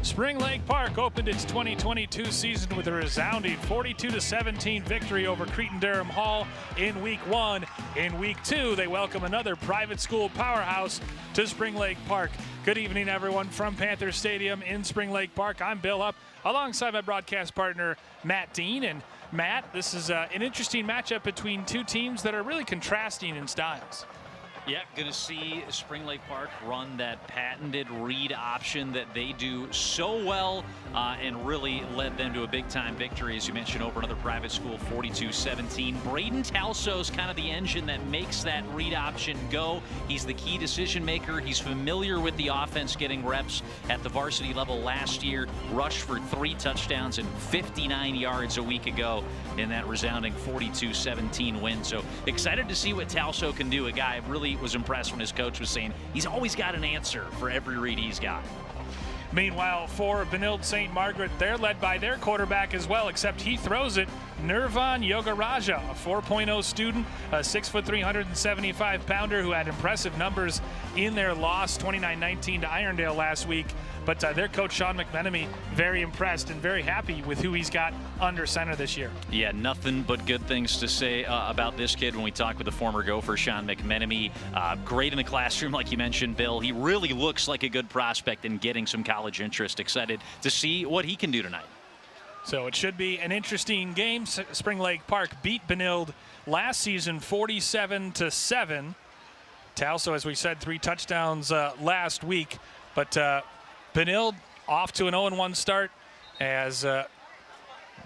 Spring Lake Park opened its 2022 season with a resounding 42-17 victory over Cretin-Derham Hall in Week 1. In Week 2, they welcome another private school powerhouse to Spring Lake Park. Good evening, everyone, from Panther Stadium in Spring Lake Park. I'm Bill Hupp, alongside my broadcast partner, Matt Dean. And Matt, this is an interesting matchup between two teams that are really contrasting in styles. Yeah, going to see Spring Lake Park run that patented read option that they do so well and really led them to a big-time victory, as you mentioned, over another private school, 42-17. Braden Tauso's kind of the engine that makes that read option go. He's the key decision maker. He's familiar with the offense, getting reps at the varsity level last year, rushed for 3 touchdowns and 59 yards a week ago in that resounding 42-17 win. So excited to see what Tauso can do. A guy really was impressed when his coach was saying he's always got an answer for every read he's got. Meanwhile, for Benilde-St. Margaret, they're led by their quarterback as well, except he throws it. Nirvan Yogaraja, a 4.0 student, a 6'3", 375-pounder who had impressive numbers in their loss 29-19 to Irondale last week. But their coach, Sean McMenemy, very impressed and very happy with who he's got under center this year. Yeah, nothing but good things to say about this kid when we talk with the former Gopher, Sean McMenemy. Great in the classroom, like you mentioned, Bill. He really looks like a good prospect and getting some college interest. Excited to see what he can do tonight. So it should be an interesting game. Spring Lake Park beat Benilde last season 47-7. Tauso, as we said, 3 touchdowns last week. But Benilde off to an 0-1 start, as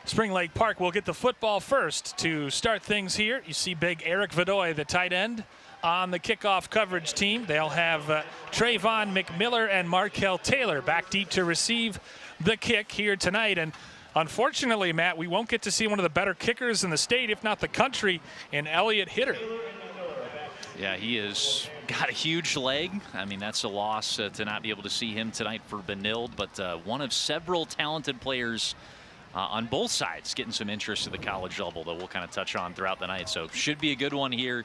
Spring Lake Park will get the football first to start things here. You see big Eric Vadoy, the tight end, on the kickoff coverage team. They'll have Trayvon McMiller and Markel Taylor back deep to receive the kick here tonight. And unfortunately, Matt, we won't get to see one of the better kickers in the state, if not the country, in Elliot Hitter. Yeah, he has got a huge leg. I mean, that's a loss to not be able to see him tonight for Benilde, but one of several talented players on both sides getting some interest at the college level that we'll kind of touch on throughout the night. So should be a good one here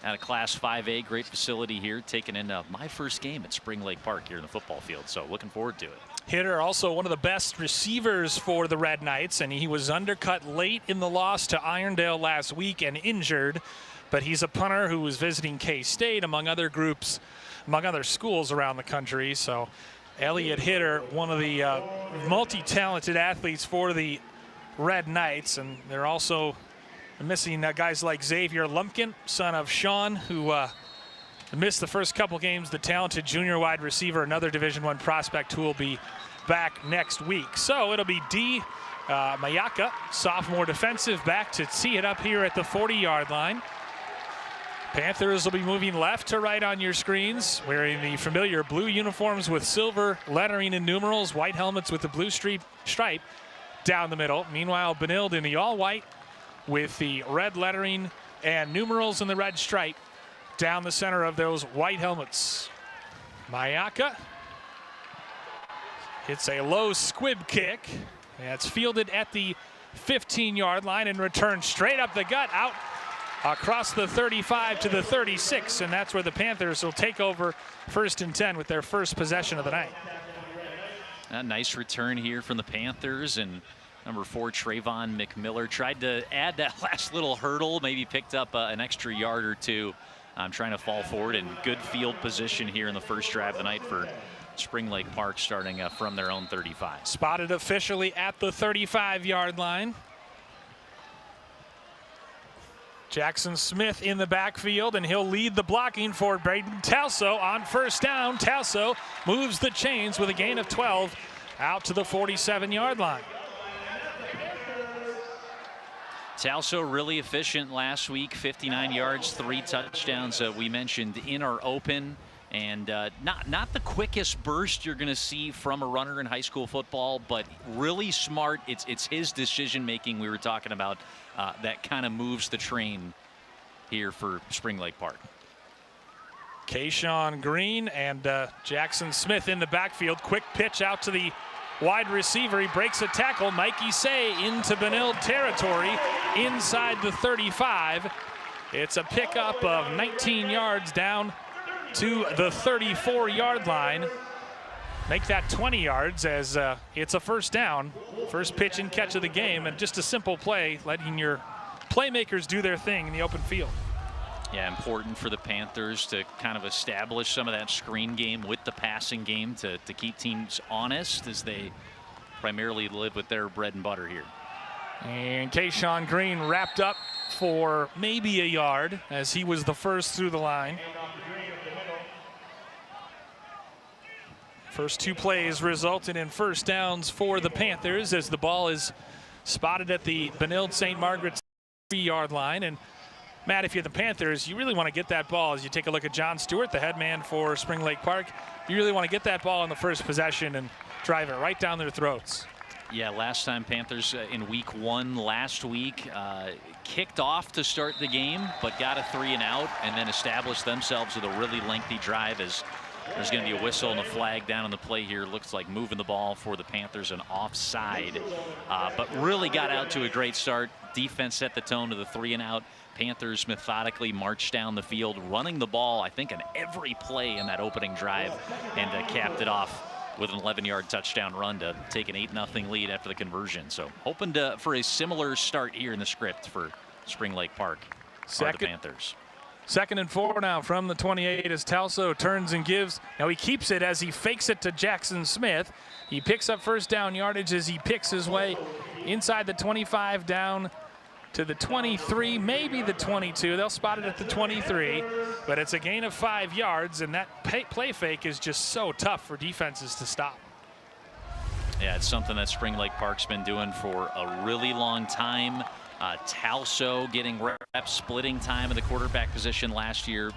at a Class 5A. Great facility here, taking in my first game at Spring Lake Park here in the football field. So looking forward to it. Hitter, also one of the best receivers for the Red Knights, and he was undercut late in the loss to Irondale last week and injured. But he's a punter who was visiting K-State, among other groups, among other schools around the country. So Elliot Hitter, one of the multi-talented athletes for the Red Knights. And they're also missing guys like Xavier Lumpkin, son of Sean, who missed the first couple games, the talented junior wide receiver, another Division I prospect who will be back next week. So it'll be D. Mayaka, sophomore defensive back, to tee it up here at the 40-yard line. Panthers will be moving left to right on your screens, wearing the familiar blue uniforms with silver lettering and numerals, white helmets with the blue stripe down the middle. Meanwhile, Benilde in the all-white with the red lettering and numerals and the red stripe down the center of those white helmets. Mayaka hits a low squib kick. That's fielded at the 15-yard line and returned straight up the gut, out across the 35 to the 36, and that's where the Panthers will take over 1st and 10 with their first possession of the night. A nice return here from the Panthers, and number 4, Trayvon McMiller, tried to add that last little hurdle, maybe picked up an extra yard or two. Trying to fall forward in good field position here in the first drive of the night for Spring Lake Park, starting from their own 35. Spotted officially at the 35-yard line. Jackson Smith in the backfield, and he'll lead the blocking for Braden Tauso on first down. Tauso moves the chains with a gain of 12 out to the 47-yard line. Tauso really efficient last week, 59 yards, 3 touchdowns. We mentioned in our open, and not the quickest burst you're going to see from a runner in high school football, but really smart. It's his decision making we were talking about that kind of moves the train here for Spring Lake Park. Kayshawn Green and Jackson Smith in the backfield. Quick pitch out to the wide receiver. He breaks a tackle. Mikey Say into Benilde territory inside the 35. It's a pickup of 19 yards down to the 34-yard line. make that 20 yards as it's a first down. First pitch and catch of the game, and just a simple play, letting your playmakers do their thing in the open field. Yeah, important for the Panthers to kind of establish some of that screen game with the passing game to keep teams honest as they primarily live with their bread and butter here. And Kayshawn Green wrapped up for maybe a yard as he was the first through the line. First two plays resulted in first downs for the Panthers as the ball is spotted at the Benilde-St. Margaret 3-yard line. And Matt, if you're the Panthers, you really want to get that ball. As you take a look at John Stewart, the head man for Spring Lake Park, you really want to get that ball in the first possession and drive it right down their throats. Yeah, last time Panthers in week 1 last week kicked off to start the game, but got a 3-and-out and then established themselves with a really lengthy drive as there's going to be a whistle and a flag down on the play here. Looks like moving the ball for the Panthers and offside, but really got out to a great start. Defense set the tone to the 3-and-out. Panthers methodically marched down the field, running the ball, I think, on every play in that opening drive, and capped it off with an 11-yard touchdown run to take an 8-0 lead after the conversion. So hoping for a similar start here in the script for Spring Lake Park. The Panthers. 2nd and 4 now from the 28 as Tauso turns and gives. Now he keeps it as he fakes it to Jackson Smith. He picks up first down yardage as he picks his way inside the 25 down to the 23, maybe the 22. They'll spot it at the 23, but it's a gain of 5 yards, and that play fake is just so tough for defenses to stop. Yeah, it's something that Spring Lake Park's been doing for a really long time. Tauso getting reps, splitting time in the quarterback position last year,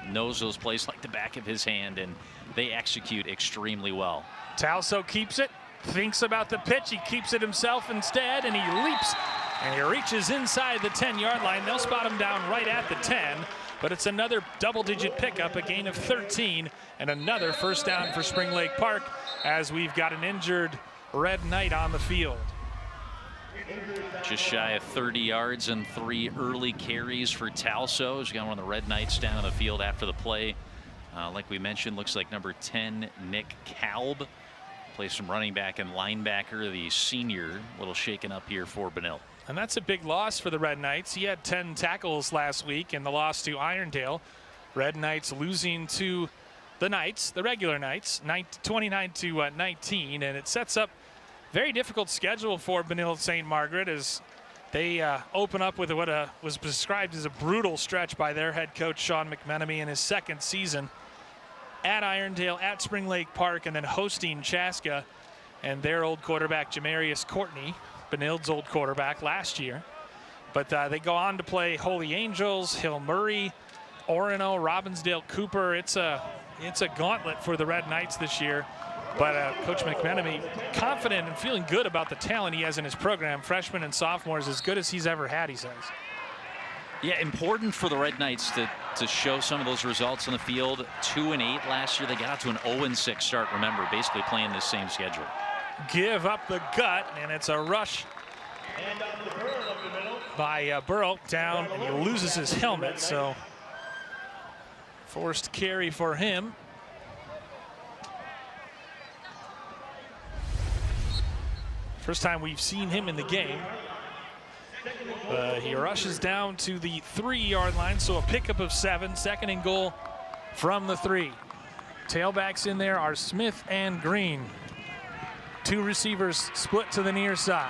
knows those plays like the back of his hand, and they execute extremely well. Tauso keeps it, thinks about the pitch, he keeps it himself instead, and he leaps, and he reaches inside the 10-yard line. They'll spot him down right at the 10, but it's another double-digit pickup, a gain of 13, and another first down for Spring Lake Park as we've got an injured Red Knight on the field. Just shy of 30 yards and 3 early carries for Tauso. He's got one of the Red Knights down on the field after the play. Like we mentioned, looks like number 10, Nick Kalb, plays some running back and linebacker, the senior. A little shaken up here for Benilde. And that's a big loss for the Red Knights. He had 10 tackles last week in the loss to Irondale. Red Knights losing to the Knights, the regular Knights, 29-19, and it sets up very difficult schedule for Benilde-St. Margaret as they open up with what was described as a brutal stretch by their head coach Sean McMenemy in his 2nd season at Irondale, at Spring Lake Park, and then hosting Chaska and their old quarterback Jamarius Courtney, Benilde's old quarterback last year. But they go on to play Holy Angels, Hill Murray, Orono, Robbinsdale, Cooper. It's a gauntlet for the Red Knights this year. But Coach McMenemy confident and feeling good about the talent he has in his program. Freshmen and sophomores as good as he's ever had, he says. Yeah, important for the Red Knights to show some of those results on the field. 2-8 last year. They got out to an 0-6 start, remember, basically playing this same schedule. Give up the gut, and it's a rush by Burrow down, and he loses his helmet, so forced carry for him. First time we've seen him in the game. He rushes down to the 3-yard line, so a pickup of 7, 2nd and goal from the 3. Tailbacks in there are Smith and Green. 2 receivers split to the near side.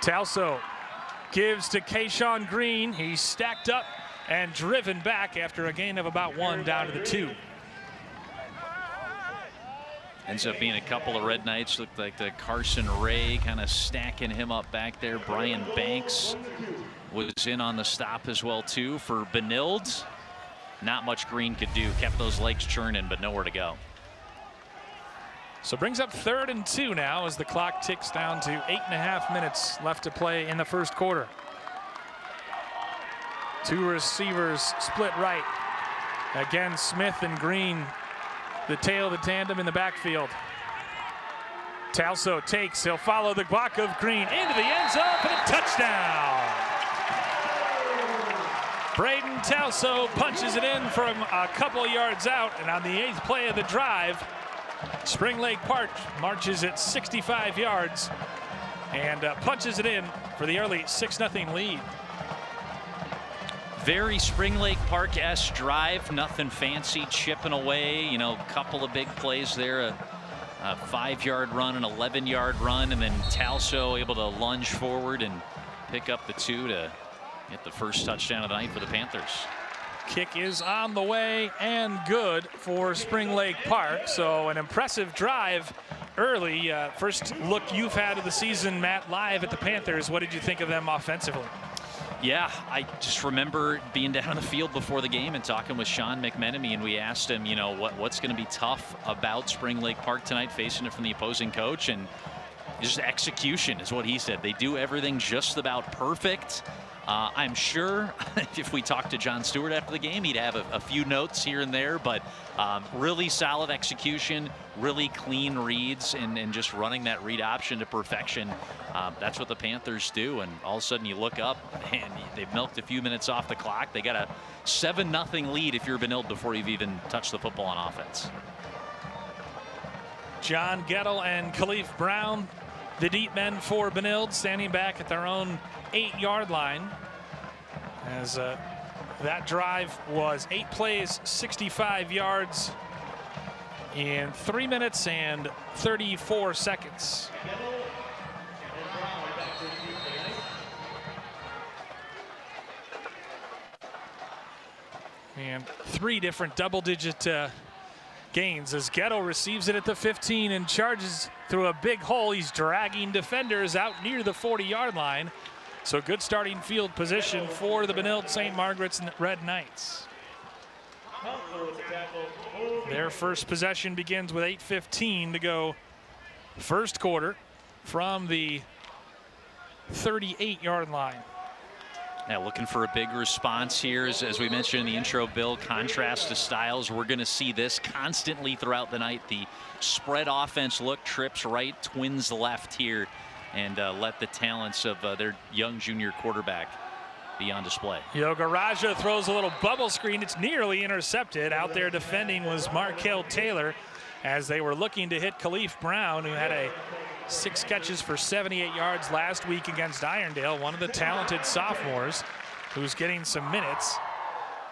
Tauso gives to Kayshawn Green. He's stacked up and driven back after a gain of about 1 down to the 2. Ends up being a couple of Red Knights. Looked like the Carson Ray kind of stacking him up back there. Brian Banks was in on the stop as well too for Benilde. Not much Green could do. Kept those legs churning, but nowhere to go. So brings up 3rd and 2 now as the clock ticks down to 8.5 minutes left to play in the first quarter. 2 receivers split right. Again, Smith and Green, the tail of the tandem in the backfield. Tauso takes, he'll follow the block of Green into the end zone for the touchdown. Braden Tauso punches it in from a couple yards out, and on the 8th play of the drive, Spring Lake Park marches it 65 yards and punches it in for the early 6-0 lead. Very Spring Lake Park-esque drive, nothing fancy, chipping away, you know, a couple of big plays there, a 5-yard run, an 11-yard run, and then Tauso able to lunge forward and pick up the 2 to get the first touchdown of the night for the Panthers. Kick is on the way and good for Spring Lake Park. So an impressive drive early. First look you've had of the season, Matt, live at the Panthers. What did you think of them offensively? Yeah, I just remember being down on the field before the game and talking with Sean McMenemy, and we asked him, you know, what's going to be tough about Spring Lake Park tonight, facing it from the opposing coach, and just execution is what he said. They do everything just about perfect. I'm sure if we talked to John Stewart after the game, he'd have a few notes here and there, but really solid execution, really clean reads, and just running that read option to perfection. That's what the Panthers do, and all of a sudden you look up and they've milked a few minutes off the clock. They got a 7-0 lead if you're Benilde before you've even touched the football on offense. John Gettle and Khalif Brown, the deep men for Benilde, standing back at their own 8-yard line, as that drive was 8 plays, 65 yards in 3 minutes and 34 seconds. And 3 different double-digit gains as Gettle receives it at the 15 and charges through a big hole. He's dragging defenders out near the 40-yard line. So good starting field position for the Benilde-St. Margaret's Red Knights. Their first possession begins with 8:15 to go first quarter from the 38-yard line. Yeah, looking for a big response here. As we mentioned in the intro, Bill, contrast to styles. We're going to see this constantly throughout the night. The spread offense look, trips right, twins left here, and let the talents of their young junior quarterback be on display. Yogaraja throws a little bubble screen. It's nearly intercepted. Out there defending was Markel Taylor as they were looking to hit Khalif Brown, who had 6 catches for 78 yards last week against Irondale, one of the talented sophomores who's getting some minutes.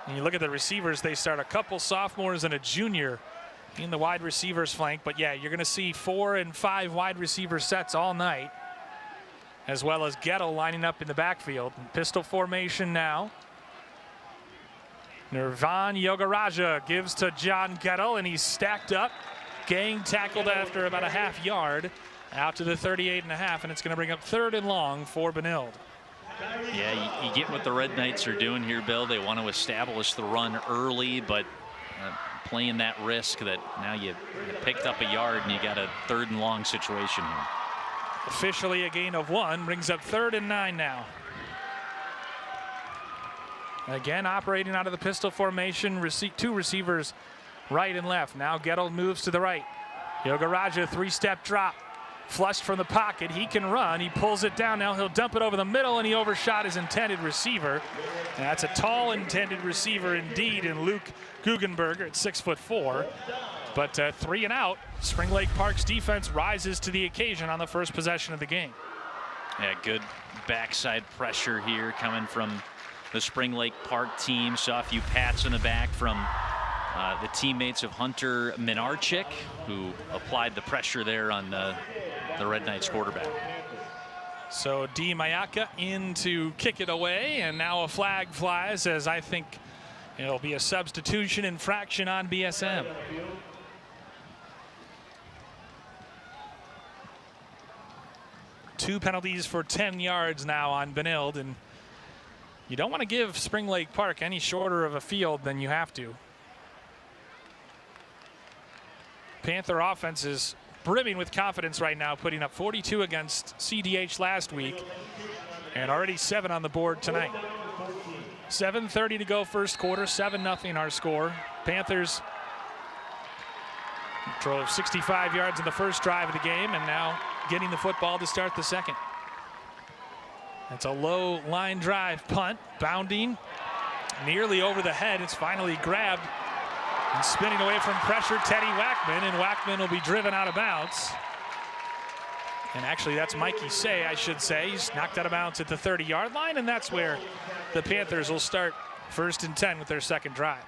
And you look at the receivers, they start a couple sophomores and a junior in the wide receivers flank. But yeah, you're going to see 4 and 5 wide receiver sets all night, as well as Gettle lining up in the backfield. Pistol formation now. Nirvan Yogaraja gives to John Gettle, and he's stacked up. Gang tackled after about a half yard out to the 38.5, and it's going to bring up 3rd and long for Benilde. Yeah, you get what the Red Knights are doing here, Bill. They want to establish the run early, but playing that risk that now you picked up a yard and you got a 3rd and long situation here. Officially a gain of 1, brings up 3rd and 9 now. Again, operating out of the pistol formation, 2 receivers right and left. Now Gettle moves to the right. Yogaraja, 3-step drop. Flushed from the pocket, he can run, he pulls it down, now he'll dump it over the middle, and he overshot his intended receiver. And that's a tall intended receiver indeed in Luke Guggenberger at 6'4". But 3 and out. Spring Lake Park's defense rises to the occasion on the first possession of the game. Yeah, good backside pressure here coming from the Spring Lake Park team. Saw a few pats in the back from the teammates of Hunter Minarchik, who applied the pressure there on the Red Knights quarterback. So D. Mayaka in to kick it away, and now a flag flies, as I think it'll be a substitution infraction on BSM. Two penalties for 10 yards now on Benilde, and you don't want to give Spring Lake Park any shorter of a field than you have to. Panther offense is brimming with confidence right now, putting up 42 against CDH last week and already 7 on the board tonight. 7:30 to go first quarter, 7-0 our score. Panthers drove 65 yards in the first drive of the game and now getting the football to start the second. That's a low line drive punt, bounding. nearly over the head. It's finally grabbed and spinning away from pressure, Teddy Wackman, and Wackman will be driven out of bounds. And actually, that's Mikey Say, I should say. He's knocked out of bounds at the 30-yard line, and that's where the Panthers will start 1st and 10 with their second drive.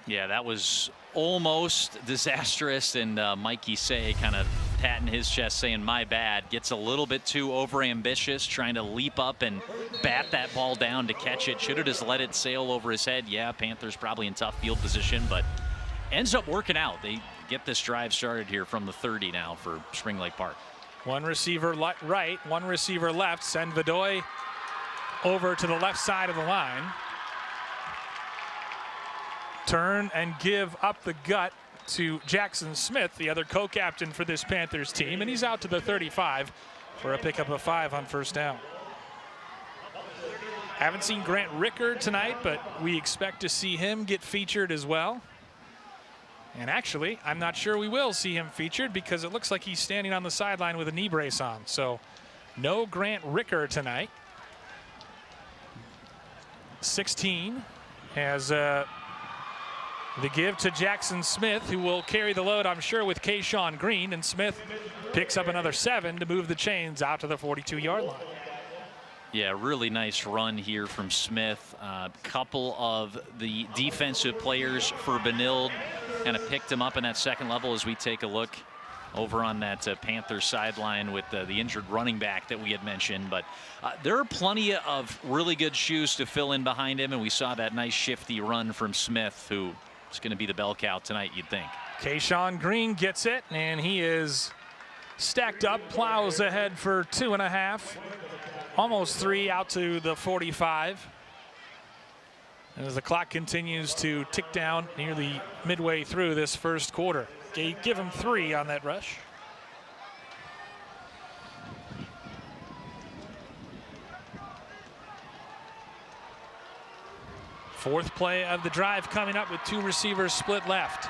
Yeah, that was almost disastrous, and Mikey Say kind of patting his chest saying, my bad. Gets a little bit too overambitious, trying to leap up and bat that ball down to catch it. Should have just let it sail over his head. Yeah, Panthers probably in tough field position, but ends up working out. They get this drive started here from the 30 now for Spring Lake Park. One receiver right, one receiver left. Send Vidoy over to the left side of the line. Turn and give up the gut to Jackson Smith, the other co-captain for this Panthers team, and he's out to the 35 for a pickup of 5 on 1st down. Haven't seen Grant Ricker tonight, but we expect to see him get featured as well. And actually, I'm not sure we will see him featured because it looks like he's standing on the sideline with a knee brace on. So no Grant Ricker tonight. 16 has the give to Jackson Smith, who will carry the load, I'm sure, with Kayshawn Green. And Smith picks up another 7 to move the chains out to the 42-yard line. Yeah, really nice run here from Smith. A couple of the defensive players for Benilde kind of picked him up in that second level as we take a look over on that Panther sideline with the injured running back that we had mentioned. But there are plenty of really good shoes to fill in behind him, and we saw that nice shifty run from Smith, who is going to be the bell cow tonight, you'd think. Kayshawn Green gets it, and he is stacked up, plows ahead for 2.5. Almost 3 out to the 45. As the clock continues to tick down nearly midway through this first quarter. Give him 3 on that rush. Fourth play of the drive coming up with 2 receivers split left.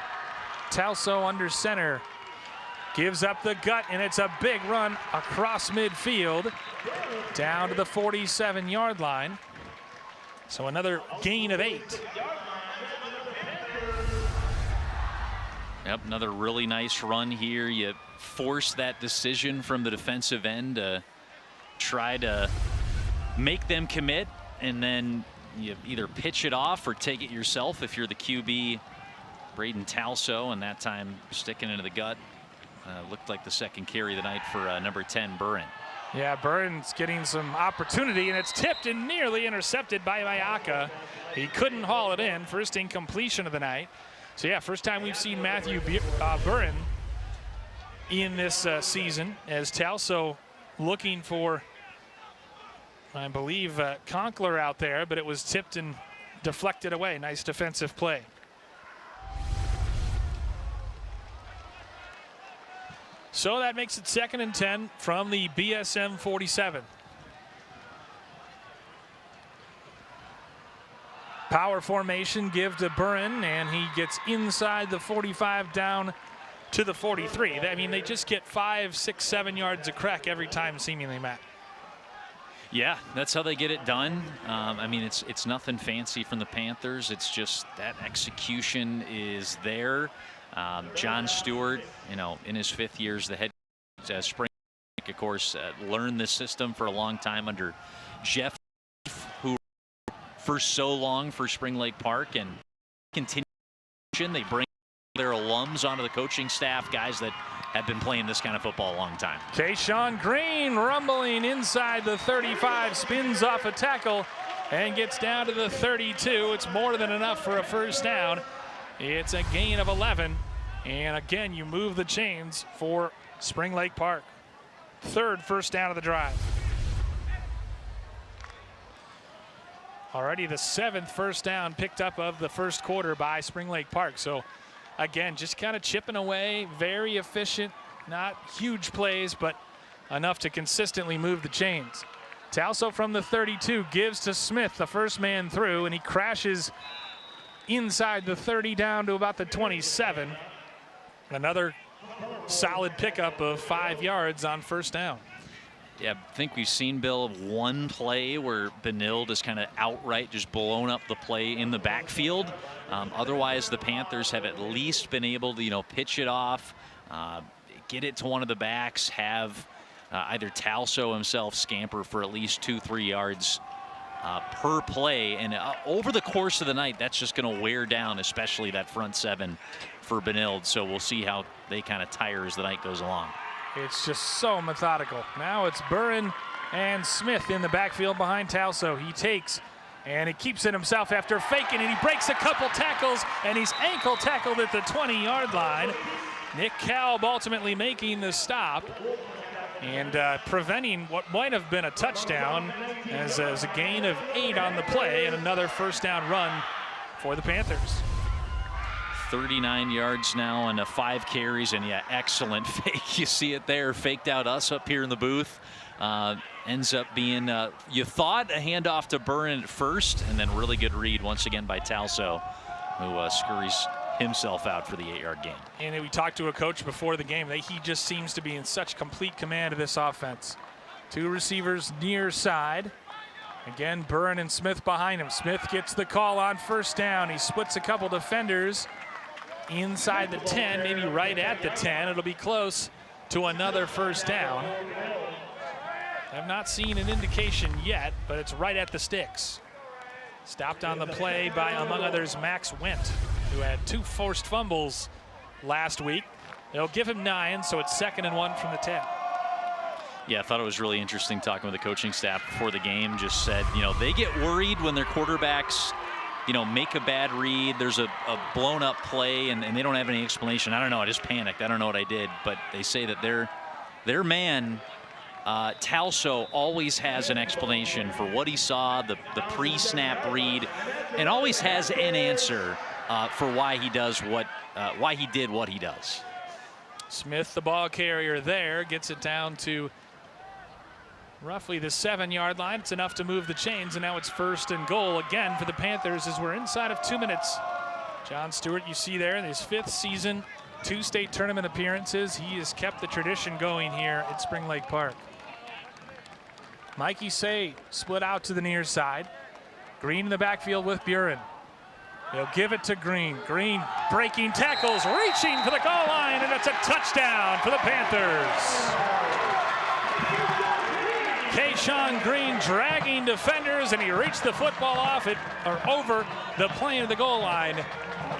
Tauso under center. Gives up the gut, and it's a big run across midfield down to the 47-yard line. So another gain of 8. Yep, another really nice run here. You force that decision from the defensive end to try to make them commit, and then you either pitch it off or take it yourself if you're the QB, Braden Tauso, and that time sticking into the gut. Looked like the second carry of the night for number 10, Burren. Yeah, Burren's getting some opportunity, and it's tipped and nearly intercepted by Mayaka. He couldn't haul it in. First incompletion of the night. So yeah, first time we've seen Matthew Burren in this season, as Tauso looking for, I believe, Conkler out there, but it was tipped and deflected away. Nice defensive play. So that makes it 2nd and 10 from the BSM 47. Power formation, give to Burren, and he gets inside the 45 down to the 43. I mean, they just get 5, 6, 7 yards a crack every time, seemingly, Matt. Yeah, that's how they get it done. I mean, it's nothing fancy from the Panthers. It's just that execution is there. John Stewart, you know, in his 5th year as the head Spring Lake, of course, learned this system for a long time under Jeff, who for so long for Spring Lake Park, and continue. They bring their alums onto the coaching staff, guys that have been playing this kind of football a long time. Kayshawn Green rumbling inside the 35, spins off a tackle and gets down to the 32. It's more than enough for a first down. It's a gain of 11, and again, you move the chains for Spring Lake Park. 3rd first down of the drive. Already the 7th first down picked up of the first quarter by Spring Lake Park. So again, just kind of chipping away, very efficient, not huge plays, but enough to consistently move the chains. Tauso from the 32 gives to Smith, the first man through, and he crashes inside the 30 down to about the 27. Another solid pickup of 5 yards on first down. Yeah, I think we've seen, Bill, one play where Benilde has kind of outright just blown up the play in the backfield. Otherwise, the Panthers have at least been able to, pitch it off, get it to one of the backs, have either Tauso himself scamper for at least 2-3 yards per play. And over the course of the night, that's just going to wear down, especially that front seven for Benilde. So we'll see how they kind of tire as the night goes along. It's just so methodical. Now it's Burren and Smith in the backfield behind Tauso. He takes, and he keeps it himself after faking, and he breaks a couple tackles, and he's ankle tackled at the 20-yard line. Nick Kalb ultimately making the stop and preventing what might have been a touchdown as a gain of 8 on the play and another first down run for the Panthers. 39 yards now and 5 carries, and yeah, excellent fake. You see it there, faked out us up here in the booth. Ends up being, you thought, a handoff to Burren at first, and then really good read once again by Tauso, who scurries himself out for the 8-yard gain. And we talked to a coach before the game. He just seems to be in such complete command of this offense. 2 receivers near side. Again, Burren and Smith behind him. Smith gets the call on first down. He splits a couple defenders inside the 10, maybe right at the 10. It'll be close to another first down. I've not seen an indication yet, but it's right at the sticks. Stopped on the play by, among others, Max Wendt, who had 2 forced fumbles last week. They'll give him 9, so it's 2nd and 1 from the 10. Yeah, I thought it was really interesting talking with the coaching staff before the game. Just said, they get worried when their quarterbacks make a bad read. There's a blown up play and they don't have any explanation. I don't know. I just panicked. I don't know what I did. But they say that their man, Tauso, always has an explanation for what he saw, the pre-snap read, and always has an answer for why he did what he does. Smith, the ball carrier there, gets it down to roughly the 7-yard line. It's enough to move the chains, and now it's 1st and goal again for the Panthers as we're inside of 2 minutes. John Stewart, you see there in his 5th season, 2 state tournament appearances. He has kept the tradition going here at Spring Lake Park. Mikey Say split out to the near side. Green in the backfield with Buren. They'll give it to Green. Green breaking tackles, reaching for the goal line, and it's a touchdown for the Panthers. Kayshawn Green dragging defenders, and he reached the football over the plane of the goal line.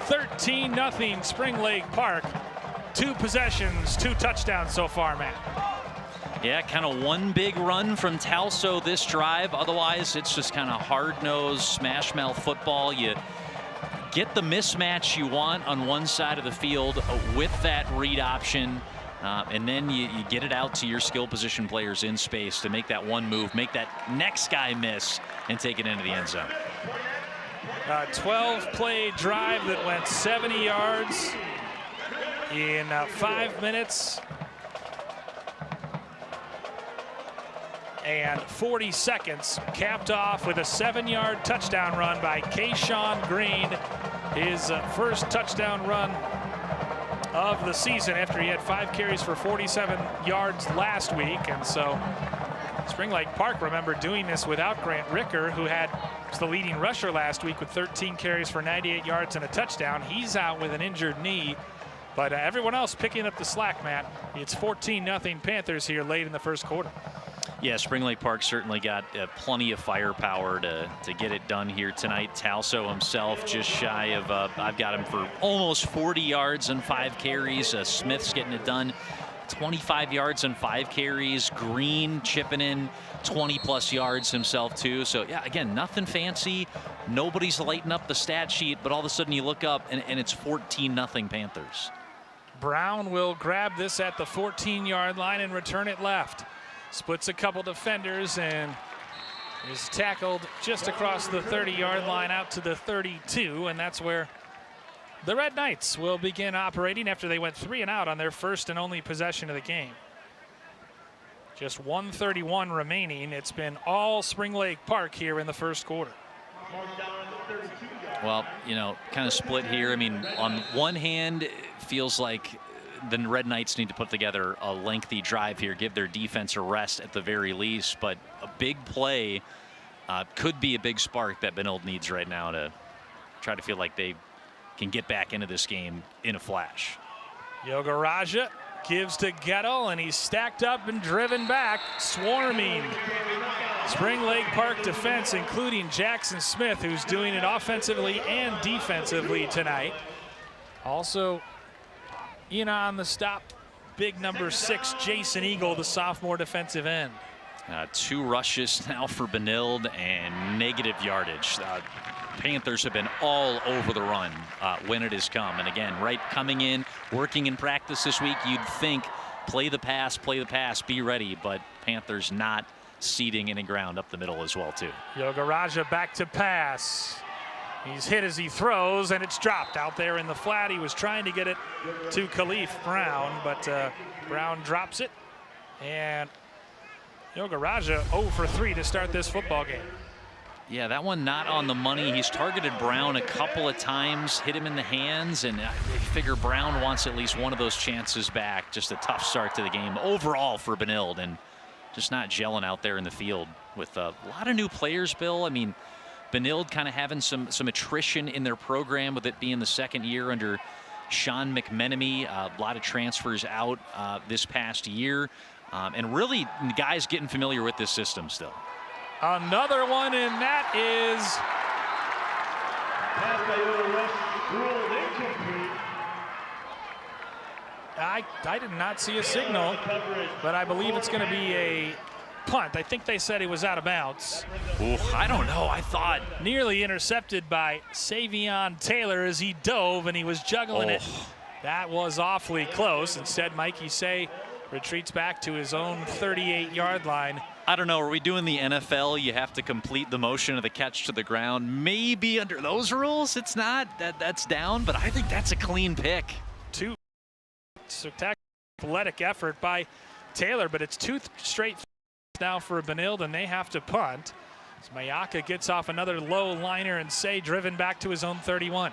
13-0 Spring Lake Park. 2 possessions, 2 touchdowns so far, Matt. Yeah, kind of one big run from Tauso this drive. Otherwise, it's just kind of hard-nosed, smash-mouth football. You get the mismatch you want on one side of the field with that read option. And then you get it out to your skill position players in space to make that one move, make that next guy miss, and take it into the end zone. 12-play drive that went 70 yards in 5 minutes and 40 seconds, capped off with a 7-yard touchdown run by Kayshawn Green, his first touchdown run of the season after he had 5 carries for 47 yards last week. And so Spring Lake Park, remember, doing this without Grant Ricker, who was the leading rusher last week with 13 carries for 98 yards and a touchdown. He's out with an injured knee, but everyone else picking up the slack, Matt. It's 14-0 Panthers here late in the first quarter. Yeah, Spring Lake Park certainly got plenty of firepower to get it done here tonight. Tauso himself just shy of, I've got him for almost 40 yards and 5 carries. Smith's getting it done, 25 yards and 5 carries. Green chipping in 20-plus yards himself, too. So, yeah, again, nothing fancy. Nobody's lighting up the stat sheet, but all of a sudden you look up and it's 14-0 Panthers. Brown will grab this at the 14-yard line and return it left. Splits a couple defenders and is tackled just across the 30-yard line out to the 32, and that's where the Red Knights will begin operating after they went 3 and out on their first and only possession of the game. Just 1:31 remaining. It's been all Spring Lake Park here in the first quarter. Well, kind of split here. I mean, on one hand, it feels like the Red Knights need to put together a lengthy drive here, give their defense a rest at the very least. But a big play could be a big spark that Benilde needs right now to try to feel like they can get back into this game in a flash. Yogaraja gives to Gettle, and he's stacked up and driven back, swarming Spring Lake Park defense, including Jackson Smith, who's doing it offensively and defensively tonight. Also in on the stop, big number 6, Jason Eagle, the sophomore defensive end. 2 rushes now for Benilde and negative yardage. Panthers have been all over the run when it has come. And again, right, coming in, working in practice this week, you'd think play the pass, be ready. But Panthers not ceding any ground up the middle as well, too. Yogaraja back to pass. He's hit as he throws, and it's dropped out there in the flat. He was trying to get it to Khalif Brown, but Brown drops it. And Yogaraja 0 for 3 to start this football game. Yeah, that one not on the money. He's targeted Brown a couple of times, hit him in the hands, and I figure Brown wants at least one of those chances back. Just a tough start to the game overall for Benilde, and just not gelling out there in the field with a lot of new players, Bill. I mean, Benilde kind of having some attrition in their program with it being the second year under Sean McMenemy. A lot of transfers out this past year, and really guys getting familiar with this system still. Another one, and that is I did not see a signal, but I believe it's going to be a punt. I think they said he was out of bounds. Ooh, I don't know. I thought nearly intercepted by Savion Taylor as he dove and he was juggling it. That was awfully close. Instead, Mikey Say retreats back to his own 38-yard line. I don't know. Are we doing the NFL? You have to complete the motion of the catch to the ground. Maybe under those rules, it's not. That's down, but I think that's a clean pick. 2 spectacular athletic effort by Taylor, but it's 2 straight now for Benilde, and they have to punt. As Mayaka gets off another low liner, and Say driven back to his own 31.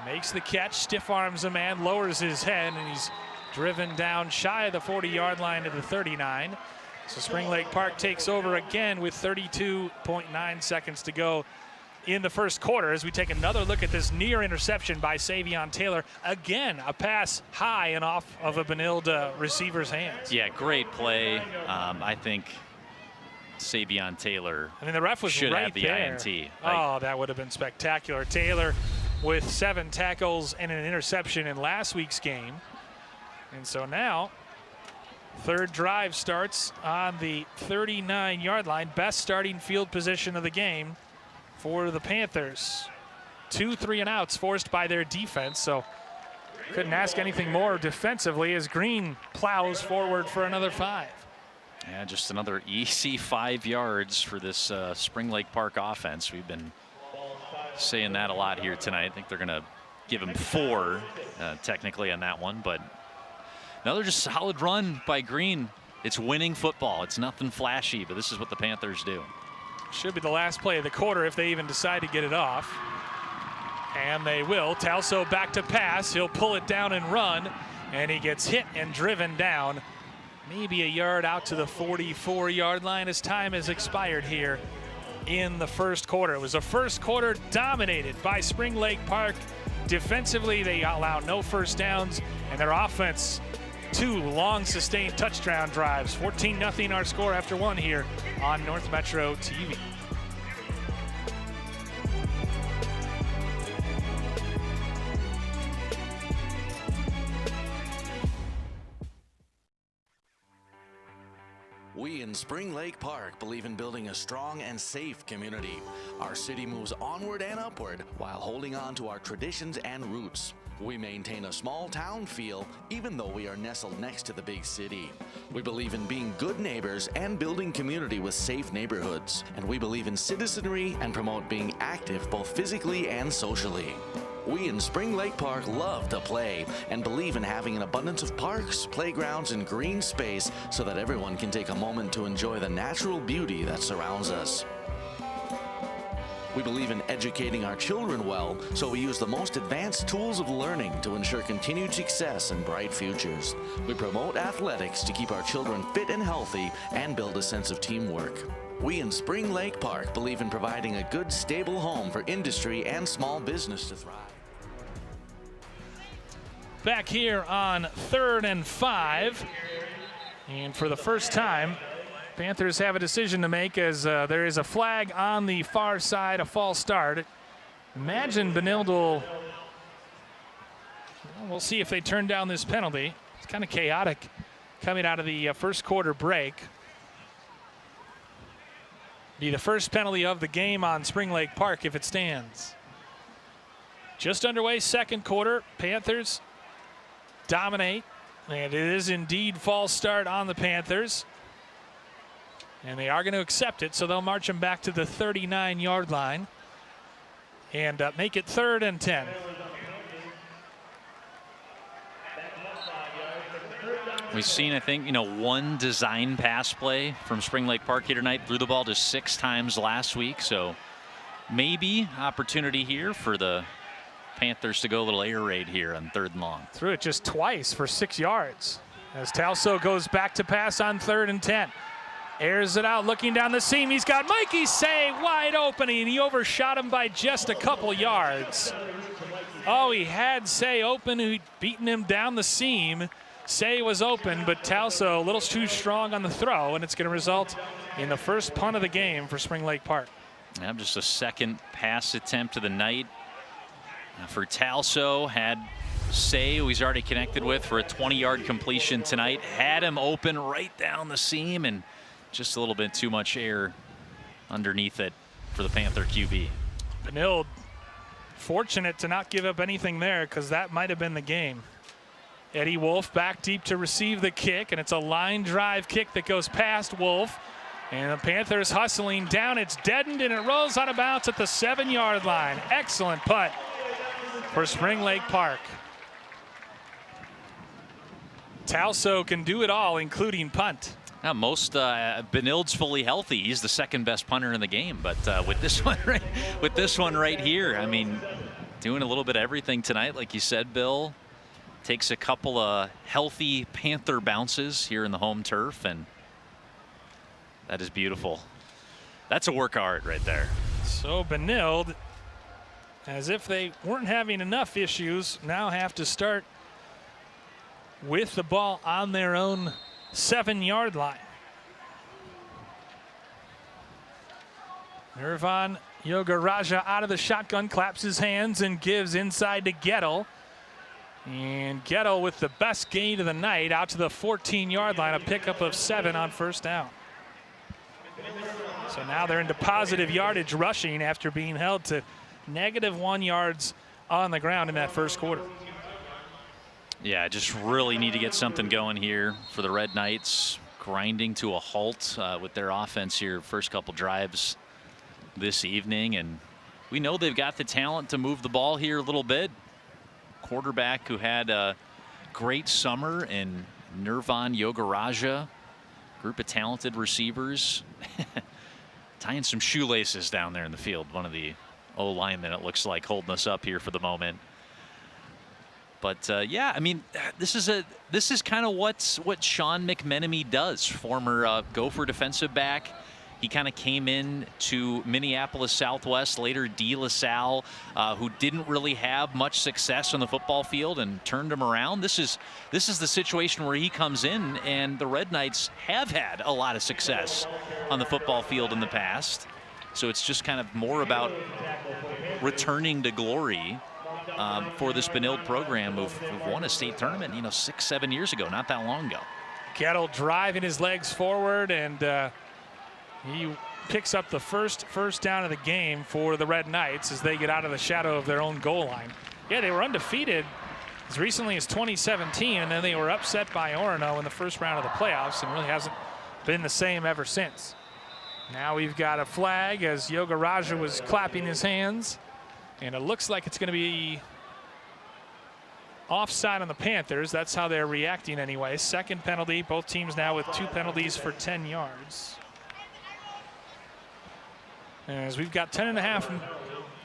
Makes the catch, stiff arms a man, lowers his head, and he's driven down shy of the 40-yard line to the 39. So Spring Lake Park takes over again with 32.9 seconds to go in the first quarter as we take another look at this near interception by Savion Taylor. Again, a pass high and off of a Benilde receiver's hands. Yeah, great play. I think Savion Taylor the ref was should right have the there. INT. Oh, that would have been spectacular. Taylor with 7 tackles and an interception in last week's game. And so now, third drive starts on the 39-yard line. Best starting field position of the game for the Panthers. 2 3-and-outs forced by their defense, so couldn't ask anything more defensively as Green plows forward for another 5. Yeah, just another easy 5 yards for this Spring Lake Park offense. We've been saying that a lot here tonight. I think they're going to give him 4 technically on that one, but another just solid run by Green. It's winning football. It's nothing flashy, but this is what the Panthers do. Should be the last play of the quarter if they even decide to get it off. And they will. Tauso back to pass. He'll pull it down and run, and he gets hit and driven down. Maybe a yard out to the 44-yard line as time has expired here in the first quarter. It was a first quarter dominated by Spring Lake Park. Defensively, they allow no first downs, and their offense, 2 long sustained touchdown drives. 14-0 our score after 1 here on North Metro TV. We in Spring Lake Park believe in building a strong and safe community. Our city moves onward and upward while holding on to our traditions and roots. We maintain a small town feel even though we are nestled next to the big city. We believe in being good neighbors and building community with safe neighborhoods. And we believe in citizenry and promote being active both physically and socially. We in Spring Lake Park love to play and believe in having an abundance of parks, playgrounds, and green space so that everyone can take a moment to enjoy the natural beauty that surrounds us. We believe in educating our children well, so we use the most advanced tools of learning to ensure continued success and bright futures. We promote athletics to keep our children fit and healthy and build a sense of teamwork. We in Spring Lake Park believe in providing a good, stable home for industry and small business to thrive. Back here on 3rd and 5. And for the first time, Panthers have a decision to make as there is a flag on the far side, a false start. Imagine Benilde will, we'll see if they turn down this penalty. It's kind of chaotic coming out of the first quarter break. Be the first penalty of the game on Spring Lake Park if it stands. Just underway, second quarter. Panthers dominate, and it is indeed false start on the Panthers. And they are going to accept it, so they'll march them back to the 39-yard line and make it 3rd and 10. We've seen, I think, one design pass play from Spring Lake Park here tonight. Threw the ball just 6 times last week, so maybe opportunity here for the Panthers to go a little air raid here on 3rd and long. Threw it just twice for 6 yards as Tauso goes back to pass on 3rd and 10. Airs it out, looking down the seam. He's got Mikey Say wide open, and he overshot him by just a couple yards. Oh, he had Say open, who'd beaten him down the seam. Say was open, but Tauso a little too strong on the throw, and it's going to result in the first punt of the game for Spring Lake Park. Yeah, just a second pass attempt of the night for Tauso. Had Say, who he's already connected with, for a 20-yard completion tonight. Had him open right down the seam, and just a little bit too much air underneath it for the Panther QB. Benilde fortunate to not give up anything there, because that might have been the game. Eddie Wolf back deep to receive the kick, and it's a line drive kick that goes past Wolf. And the Panthers hustling down. It's deadened, and it rolls out of bounds at the 7-yard line. Excellent putt for Spring Lake Park. Tauso can do it all, including punt. Now, Benilde's fully healthy. He's the 2nd best punter in the game. But with this one right here, I mean, doing a little bit of everything tonight, like you said, Bill. Takes a couple of healthy Panther bounces here in the home turf, and that is beautiful. That's a work of art right there. So Benilde, as if they weren't having enough issues, now have to start with the ball on their own 7-yard line. Nirvan Yogaraja out of the shotgun, claps his hands and gives inside to Gettle. And Gettle with the best gain of the night out to the 14-yard line, a pickup of 7 on first down. So now they're into positive yardage rushing after being held to -1 yards on the ground in that first quarter. Yeah, just really need to get something going here for the Red Knights, grinding to a halt with their offense here first couple drives this evening. And we know they've got the talent to move the ball here a little bit. Quarterback who had a great summer in Nirvan Yogaraja, group of talented receivers. Tying some shoelaces down there in the field. One of the O-linemen, it looks like, holding us up here for the moment. But yeah, I mean, this is kind of what Sean McMenemy does. Former Gopher defensive back. He kind of came in to Minneapolis Southwest, later De La Salle, who didn't really have much success on the football field, and turned him around. This is the situation where he comes in, and the Red Knights have had a lot of success on the football field in the past. So it's just kind of more about returning to glory for this Benilde program who've won a state tournament, 6-7 years ago, not that long ago. Gettle driving his legs forward, and he picks up the first down of the game for the Red Knights as they get out of the shadow of their own goal line. Yeah, they were undefeated as recently as 2017, and then they were upset by Orono in the first round of the playoffs, and really hasn't been the same ever since. Now we've got a flag as Yogaraja was clapping his hands, and it looks like it's going to be offside on the Panthers. That's how they're reacting anyway. Second penalty, both teams now with 2 penalties for 10 yards. as we've got 10.5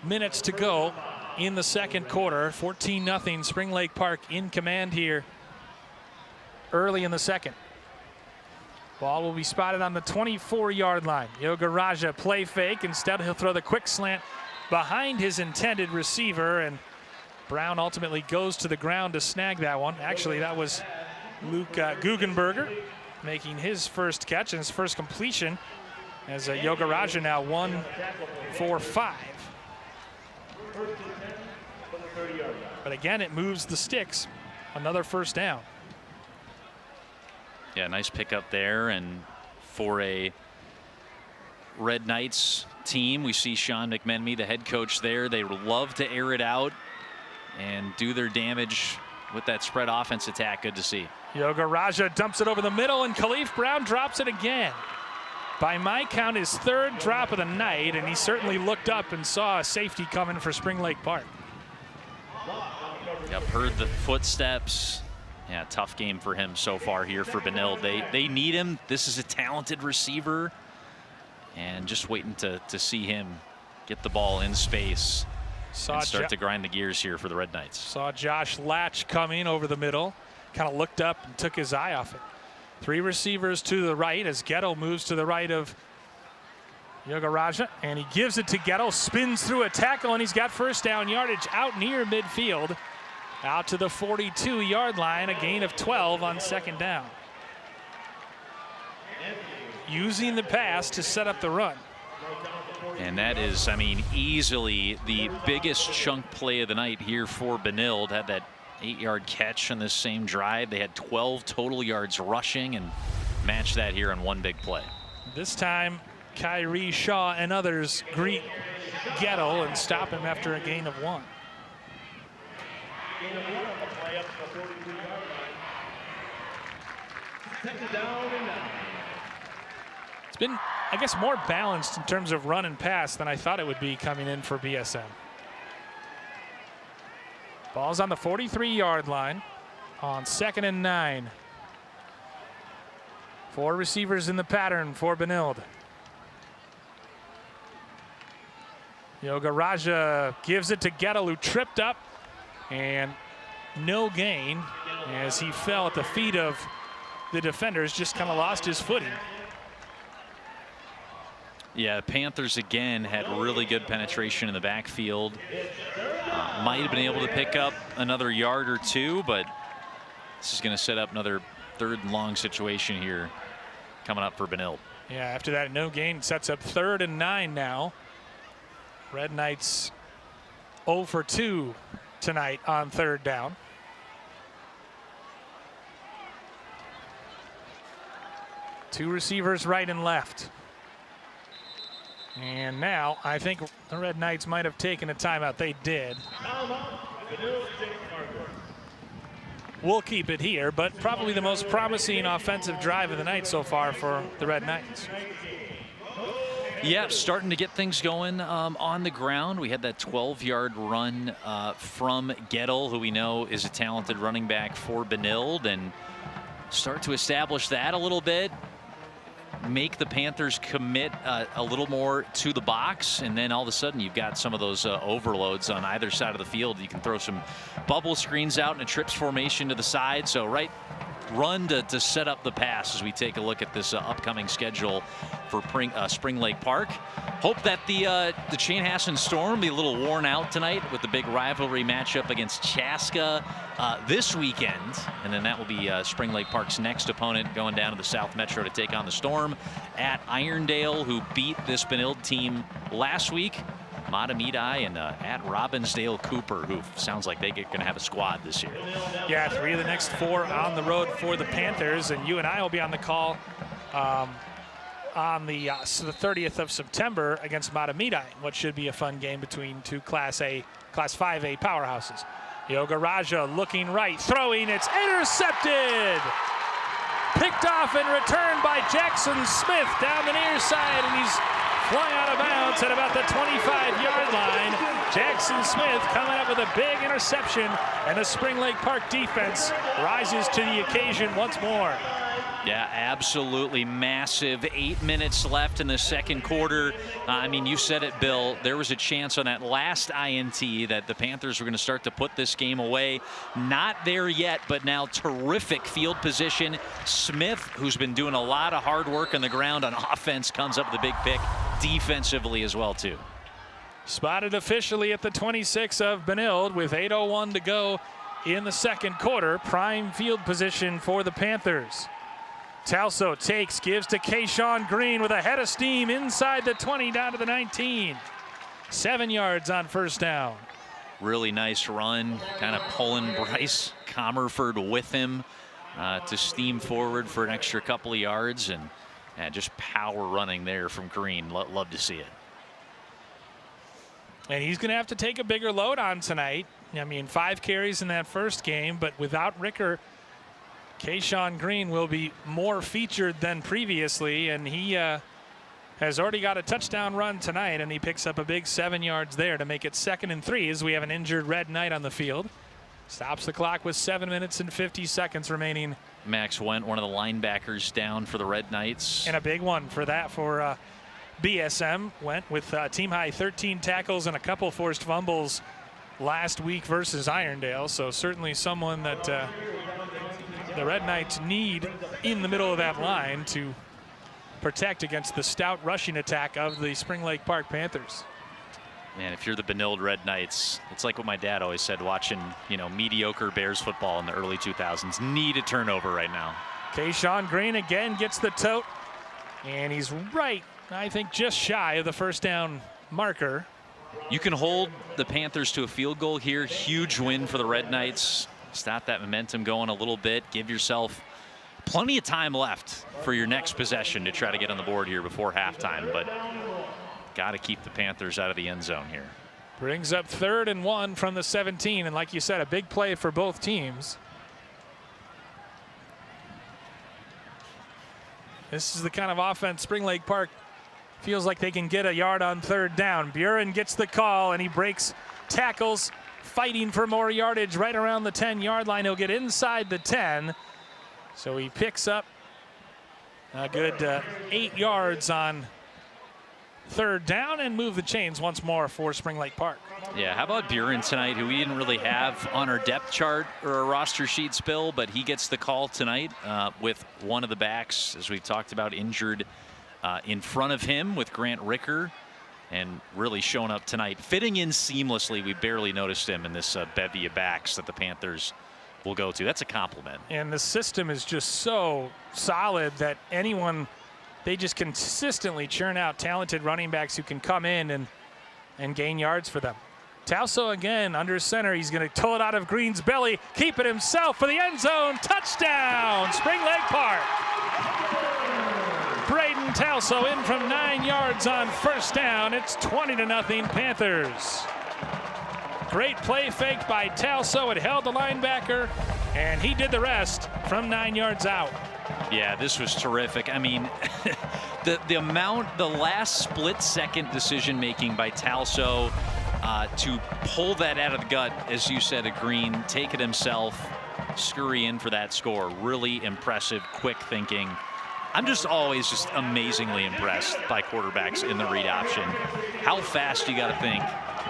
minutes to go in the second quarter. 14-0 Spring Lake Park in command here early in the second. Ball will be spotted on the 24-yard line. Yoga Raja play fake. Instead, he'll throw the quick slant behind his intended receiver, and Brown ultimately goes to the ground to snag that one. Actually, that was Luke Guggenberger making his first catch and his first completion, as Yoga Raja now 1 for 5. But again, it moves the sticks. Another first down. Yeah, nice pickup there. And for a Red Knights team, we see Sean McMenemy, the head coach there. They love to air it out and do their damage with that spread offense attack. Good to see. Yoga Raja dumps it over the middle, and Khalif Brown drops it again. By my count, his third drop of the night, and he certainly looked up and saw a safety coming for Spring Lake Park. Yep, heard the footsteps. Yeah, tough game for him so far here for Benilde. They need him. This is a talented receiver, and just waiting to see him get the ball in space and start to grind the gears here for the Red Knights. Saw Josh Latch coming over the middle, kind of looked up and took his eye off it. 3 receivers to the right as Gettle moves to the right of Yoga Raja, and he gives it to Gettle, spins through a tackle, and he's got first down yardage out near midfield, out to the 42-yard line, a gain of 12 on second down. Using the pass to set up the run. And that is, I mean, easily the biggest chunk play of the night here for Benilde. Had that 8-yard catch on this same drive. They had 12 total yards rushing and matched that here on one big play. This time, Kyrie Shaw and others greet Gettle and stop him after a gain of 1. It's been, I guess, more balanced in terms of run and pass than I thought it would be coming in for BSM. Ball's on the 43-yard line on 2nd and 9. 4 receivers in the pattern for Benilde. Yoga Raja gives it to Gettle, who tripped up, and no gain as he fell at the feet of the defenders, just kind of lost his footing. Yeah, Panthers again had really good penetration in the backfield. Might have been able to pick up another yard or 2, but this is going to set up another 3rd and long situation here coming up for Benilde. Yeah, after that no gain, sets up 3rd and 9 now. Red Knights 0 for 2 tonight on 3rd down. Two receivers right and left. And now I think the Red Knights might have taken a timeout. They did. We'll keep it here, but probably the most promising offensive drive of the night so far for the Red Knights. Yeah, starting to get things going on the ground. We had that 12-yard run from Gettle, who we know is a talented running back for Benilde, and start to establish that a little bit. Make the Panthers commit a little more to the box, and then all of a sudden you've got some of those overloads on either side of the field. You can throw some bubble screens out in a trips formation to the side. So right run to set up the pass as we take a look at this upcoming schedule for Spring Lake Park. Hope that the Chanhassen Storm be a little worn out tonight with the big rivalry matchup against Chaska this weekend, and then that will be Spring Lake Park's next opponent, going down to the South Metro to take on the Storm at Irondale, who beat this Benilde team last week. Matamidi and at Robbinsdale Cooper, who sounds like they're going to have a squad this year. Yeah, 3 of the next 4 on the road for the Panthers, and you and I will be on the call on the 30th of September against Matamidi, what should be a fun game between 2 Class 5A powerhouses. Yoga Raja looking right, throwing, it's intercepted! Picked off and returned by Jackson Smith down the near side, and he's flung out of bounds at about the 25-yard line. Jackson Smith coming up with a big interception, and the Spring Lake Park defense rises to the occasion once more. Yeah, absolutely massive. 8 minutes left in the second quarter. I mean, you said it, Bill. There was a chance on that last INT that the Panthers were going to start to put this game away. Not there yet, but now terrific field position. Smith, who's been doing a lot of hard work on the ground on offense, comes up with a big pick defensively as well, too. Spotted officially at the 26 of Benilde with 8:01 to go in the second quarter. Prime field position for the Panthers. Tauso takes, gives to Kayshawn Green with a head of steam inside the 20 down to the 19. 7 yards on first down. Really nice run, kind of pulling Bryce Comerford with him to steam forward for an extra couple of yards, and just power running there from Green. Love to see it. And he's going to have to take a bigger load on tonight. I mean, 5 carries in that first game, but without Ricker, Kayshawn Green will be more featured than previously, and he has already got a touchdown run tonight, and he picks up a big 7 yards there to make it 2nd and 3 as we have an injured Red Knight on the field. Stops the clock with 7 minutes and 50 seconds remaining. Max Went, one of the linebackers, down for the Red Knights. And a big one for that for BSM. Went with team-high 13 tackles and a couple forced fumbles last week versus Irondale, so certainly someone that the Red Knights need in the middle of that line to protect against the stout rushing attack of the Spring Lake Park Panthers. Man, if you're the Benilde Red Knights, it's like what my dad always said, watching, mediocre Bears football in the early 2000s. Need a turnover right now. Kayshawn Green again gets the tote, and he's right, I think, just shy of the first down marker. You can hold the Panthers to a field goal here. Huge win for the Red Knights. Stop that momentum going a little bit. Give yourself plenty of time left for your next possession to try to get on the board here before halftime, but got to keep the Panthers out of the end zone here. Brings up 3rd and 1 from the 17, and like you said, a big play for both teams. This is the kind of offense Spring Lake Park feels like they can get a yard on 3rd down. Buren gets the call, and he breaks tackles, fighting for more yardage right around the 10-yard line. He'll get inside the 10. So he picks up a good 8 yards on 3rd down and move the chains once more for Spring Lake Park. Yeah, how about Buren tonight, who we didn't really have on our depth chart or our roster sheet, Bill, but he gets the call tonight with one of the backs, as we've talked about, injured in front of him with Grant Ricker, and really showing up tonight, fitting in seamlessly. We barely noticed him in this bevy of backs that the Panthers will go to. That's a compliment. And the system is just so solid that they just consistently churn out talented running backs who can come in and gain yards for them. Tauso again under center. He's going to pull it out of Green's belly, keep it himself for the end zone. Touchdown, Spring Lake Park. Braden Tauso in from 9 yards on first down. It's 20-0 Panthers. Great play fake by Tauso. It held the linebacker, and he did the rest from 9 yards out. Yeah, this was terrific. I mean, the last split-second decision-making by Tauso to pull that out of the gut, as you said, at Green, take it himself, scurry in for that score. Really impressive, quick thinking. I'm just always just amazingly impressed by quarterbacks in the read option. How fast you got to think,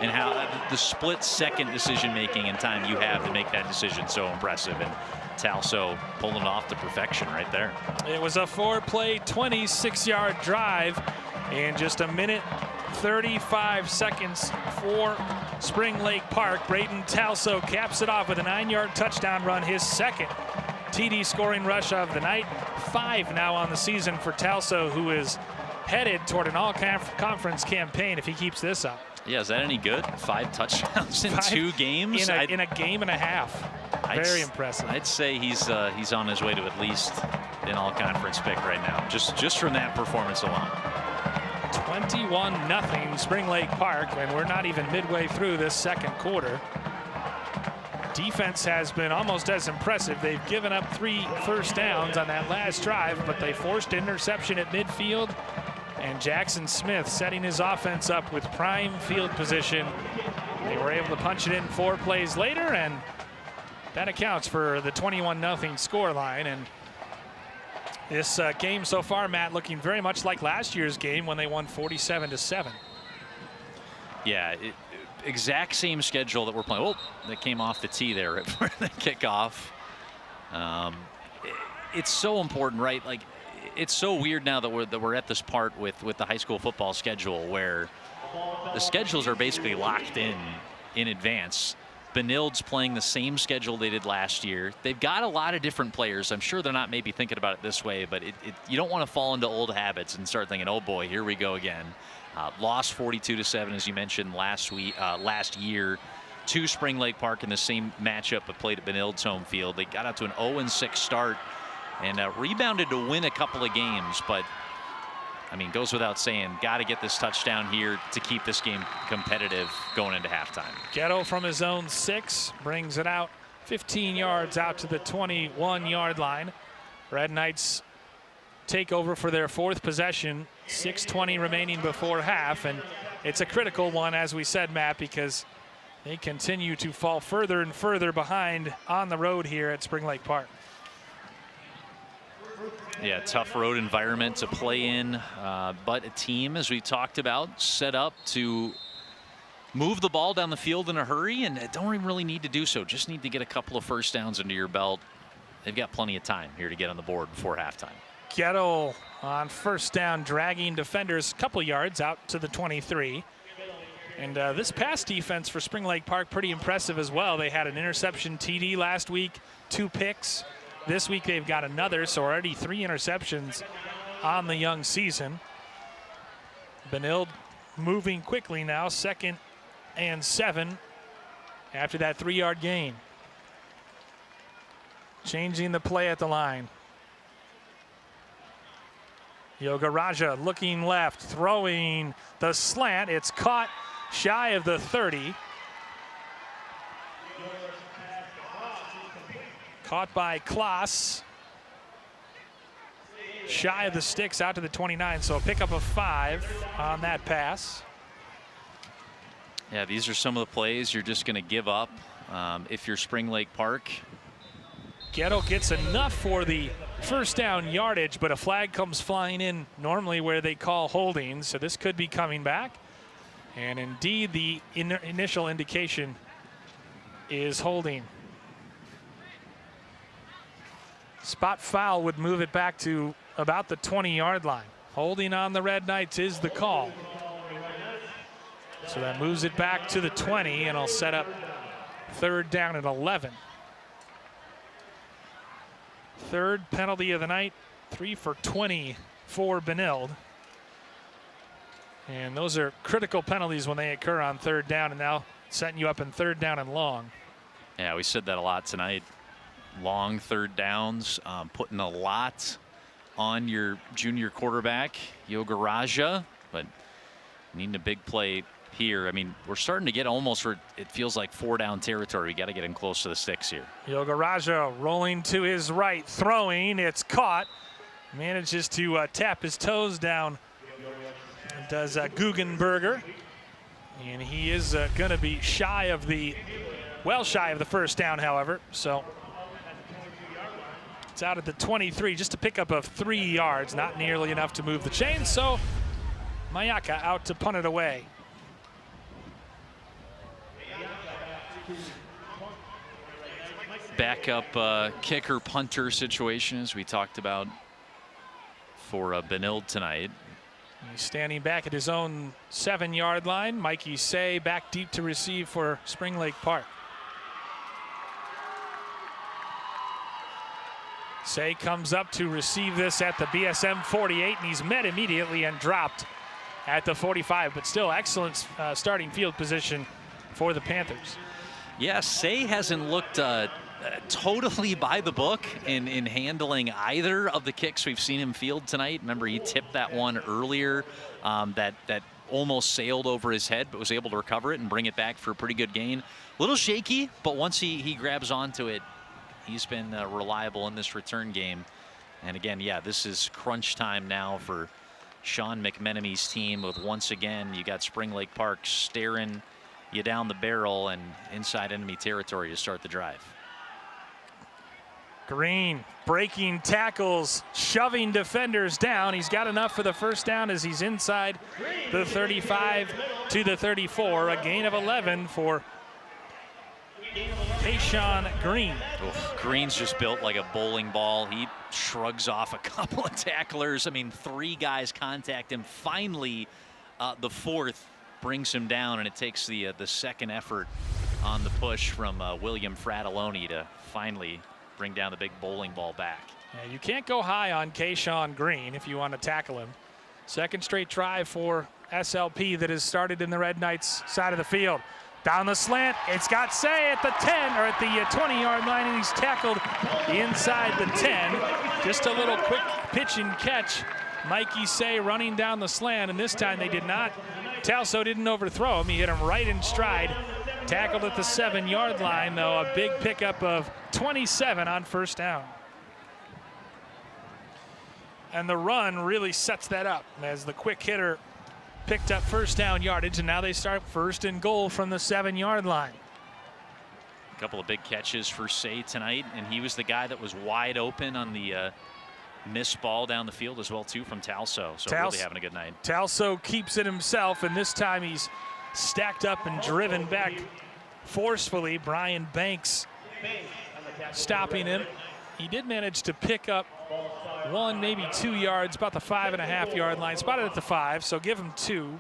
and how the split-second decision-making and time you have to make that decision so impressive. And Tauso pulling it off to perfection right there. It was a 4-play, 26-yard drive in just a minute 35 seconds for Spring Lake Park. Braden Tauso caps it off with a 9-yard touchdown run, his second TD scoring rush of the night. 5 now on the season for Tauso, who is headed toward an all-conference campaign if he keeps this up. Yeah, is that any good? 5 touchdowns in 2 games? In a game and a half. Very impressive. I'd say he's on his way to at least an all-conference pick right now, just from that performance alone. 21-0 Spring Lake Park, and we're not even midway through this second quarter. Defense has been almost as impressive. They've given up 3 first downs on that last drive, but they forced interception at midfield. And Jackson Smith setting his offense up with prime field position. They were able to punch it in 4 plays later, and that accounts for the 21-0 scoreline. And This game so far, Matt, looking very much like last year's game when they won 47-7. Yeah, exact same schedule that we're playing. Oh, that came off the tee there for the kickoff. It's so important, right? Like, it's so weird now that we're at this part with the high school football schedule where the schedules are basically locked in advance. Benilde's playing the same schedule they did last year. They've got a lot of different players. I'm sure they're not maybe thinking about it this way, but you don't want to fall into old habits and start thinking, oh boy, here we go again. Lost 42-7, as you mentioned, last year to Spring Lake Park in the same matchup, but played at Benilde's home field. They got out to an 0-6 start and rebounded to win a couple of games, but I mean, goes without saying, got to get this touchdown here to keep this game competitive going into halftime. Ghetto from his own 6 brings it out 15 yards out to the 21-yard line. Red Knights take over for their 4th possession, 6:20 remaining before half, and it's a critical one, as we said, Matt, because they continue to fall further and further behind on the road here at Spring Lake Park. Yeah, tough road environment to play in, but a team, as we talked about, set up to move the ball down the field in a hurry, and don't even really need to do so. Just need to get a couple of first downs under your belt. They've got plenty of time here to get on the board before halftime. Ghetto on first down, dragging defenders a couple yards out to the 23. And this pass defense for Spring Lake Park, pretty impressive as well. They had an interception TD last week, 2 picks. This week they've got another, so already 3 interceptions on the young season. Benilde moving quickly now, 2nd and 7 after that 3-yard gain. Changing the play at the line. Yogaraja looking left, throwing the slant. It's caught shy of the 30. Caught by Klaas. Shy of the sticks out to the 29, so a pickup of 5 on that pass. Yeah, these are some of the plays you're just going to give up if you're Spring Lake Park. Ghetto gets enough for the first down yardage, but a flag comes flying in normally where they call holding, so this could be coming back. And indeed, the initial indication is holding. Spot foul would move it back to about the 20-yard line. Holding on the Red Knights is the call. So that moves it back to the 20, and I'll set up 3rd down at 11. 3rd penalty of the night, 3 for 20 for Benilde. And those are critical penalties when they occur on 3rd down, and now setting you up in 3rd down and long. Yeah, we said that a lot tonight. Long 3rd downs, putting a lot on your junior quarterback, Yogaraja, but needing a big play here. I mean, we're starting to get almost where it feels like 4-down territory. We got to get him close to the sticks here. Yogaraja rolling to his right, throwing. It's caught. Manages to tap his toes down. Does Guggenberger. And he is going to be shy of the first down, however. So it's out at the 23, just a pickup of 3 yards, not nearly enough to move the chain. So Mayaka out to punt it away. Backup kicker punter situation, as we talked about for Benilde tonight. He's standing back at his own 7-yard line. Mikey Say back deep to receive for Spring Lake Park. Say comes up to receive this at the BSM 48, and he's met immediately and dropped at the 45, but still excellent starting field position for the Panthers. Yeah, Say hasn't looked totally by the book in handling either of the kicks we've seen him field tonight. Remember, he tipped that one earlier that almost sailed over his head, but was able to recover it and bring it back for a pretty good gain. A little shaky, but once he grabs onto it, he's been reliable in this return game. And again, yeah, this is crunch time now for Sean McMenemy's team, with once again you got Spring Lake Park staring you down the barrel and inside enemy territory to start the drive. Green breaking tackles, shoving defenders down. He's got enough for the first down as he's inside the 35 to the 34. A gain of 11 for Kayshawn Green. Oof, Green's just built like a bowling ball. He shrugs off a couple of tacklers. I mean, 3 guys contact him. Finally, the 4th brings him down, and it takes the second effort on the push from William Fratelloni to finally bring down the big bowling ball back. Yeah, you can't go high on Kayshawn Green if you want to tackle him. Second straight drive for SLP that has started in the Red Knights side of the field. Down the slant, it's got Say at the 10 or at the 20-yard line, and he's tackled inside the 10. Just a little quick pitch and catch. Mikey Say running down the slant, and this time they did not. Tauso didn't overthrow him. He hit him right in stride. Tackled at the 7-yard line, though. A big pickup of 27 on first down. And the run really sets that up as the quick hitter picked up first down yardage, and now they start first and goal from the 7-yard line. A couple of big catches for Say tonight, and he was the guy that was wide open on the missed ball down the field as well, too, from Tauso. So really having a good night. Tauso keeps it himself, and this time he's stacked up and driven back forcefully. Brian Banks stopping him. He did manage to pick up 1, maybe 2 yards, about the 5.5-yard line. Spotted at the 5, so give him 2.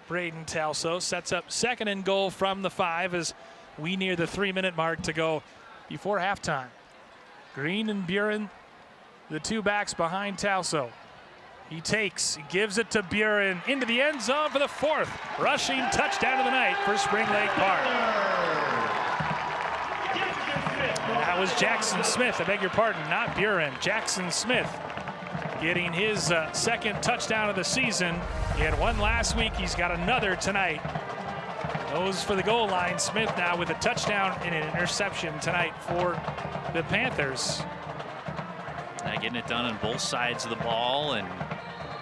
Braden Tauso sets up second and goal from the 5 as we near the 3-minute mark to go before halftime. Green and Buren, the 2 backs behind Tauso. He gives it to Buren into the end zone for the 4th rushing touchdown of the night for Spring Lake Park. And that was Jackson Smith, I beg your pardon, not Buren. Jackson Smith getting his second touchdown of the season. He had 1 last week. He's got another tonight. Goes for the goal line. Smith now with a touchdown and an interception tonight for the Panthers. Getting it done on both sides of the ball, and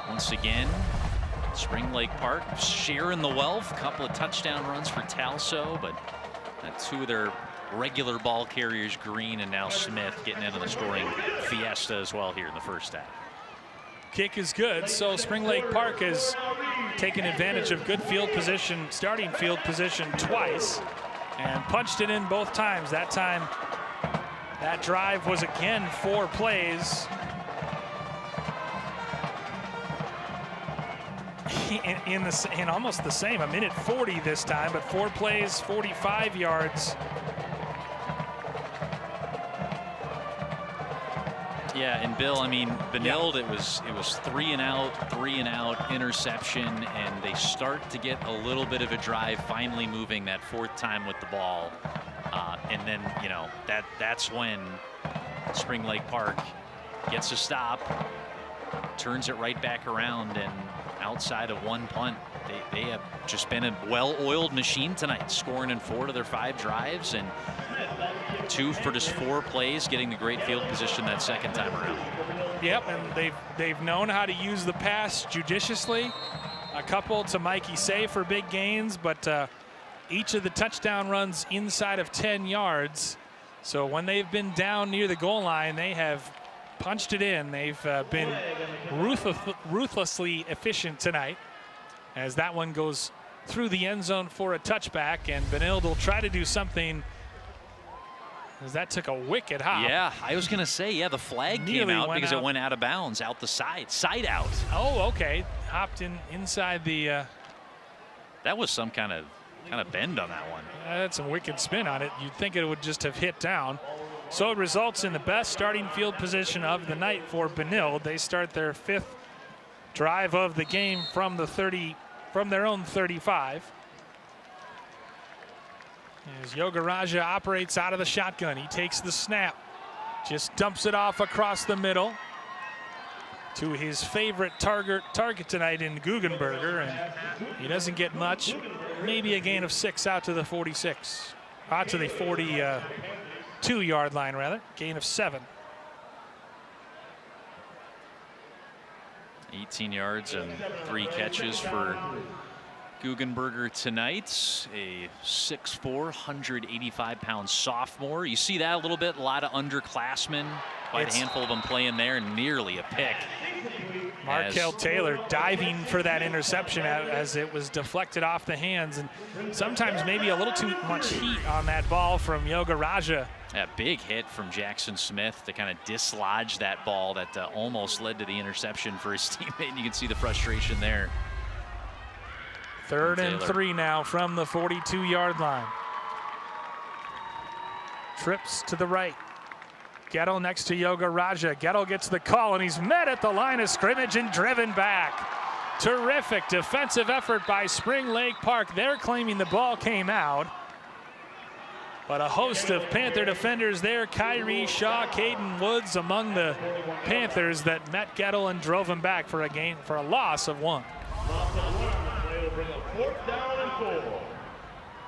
once again, Spring Lake Park sharing the wealth. A couple of touchdown runs for Tauso, but 2 of their regular ball carriers, Green and now Smith, getting into the scoring fiesta as well here in the first half. Kick is good, so Spring Lake Park has taken advantage of good field position, starting field position twice, and punched it in both times. That time, that drive was again 4 plays. In almost the same, 1:40 this time, but 4 plays, 45 yards. Yeah, and Bill, I mean, Benilde, it was 3 and out, interception, and they start to get a little bit of a drive finally moving that 4th time with the ball. And then, you know, that's when Spring Lake Park gets a stop, turns it right back around, and outside of 1 punt, they have just been a well-oiled machine tonight, scoring in 4 of their 5 drives, and 2 for just 4 plays, getting the great field position that second time around. Yep, and they've known how to use the pass judiciously. A couple to Mikey Say for big gains, but each of the touchdown runs inside of 10 yards. So when they've been down near the goal line, they have punched it in. They've been ruthlessly efficient tonight, as that one goes through the end zone for a touchback, and Benilde will try to do something, as that took a wicked hop. Yeah, I was going to say, yeah, the flag came out because it went out of bounds, out the side out. Oh, okay. Hopped inside the... That was some kind of bend on that one. That's some wicked spin on it. You'd think it would just have hit down. So it results in the best starting field position of the night for Benilde. They start their 5th drive of the game from their own 35. As Yogaraja operates out of the shotgun, he takes the snap, just dumps it off across the middle to his favorite target tonight in Guggenberger, and he doesn't get much. Maybe a gain of 6 out to the 46, out to the 42-yard line rather. Gain of 7. 18 yards and 3 catches for Guggenberger tonight, a 6'4", 185-pound sophomore. You see that a little bit, a lot of underclassmen. Quite a handful of them playing there, and nearly a pick. Markel Taylor diving for that interception as it was deflected off the hands, and sometimes maybe a little too much heat on that ball from Yoga Raja. A big hit from Jackson Smith to kind of dislodge that ball that almost led to the interception for his teammate. And you can see the frustration there. 3rd and 3 now from the 42-yard line. Trips to the right. Gettle next to Yoga Raja. Gettle gets the call, and he's met at the line of scrimmage and driven back. Terrific defensive effort by Spring Lake Park. They're claiming the ball came out. But a host of Panther defenders there, Kyrie Shaw, Caden Woods among the Panthers that met Gettle and drove him back for a loss of 1.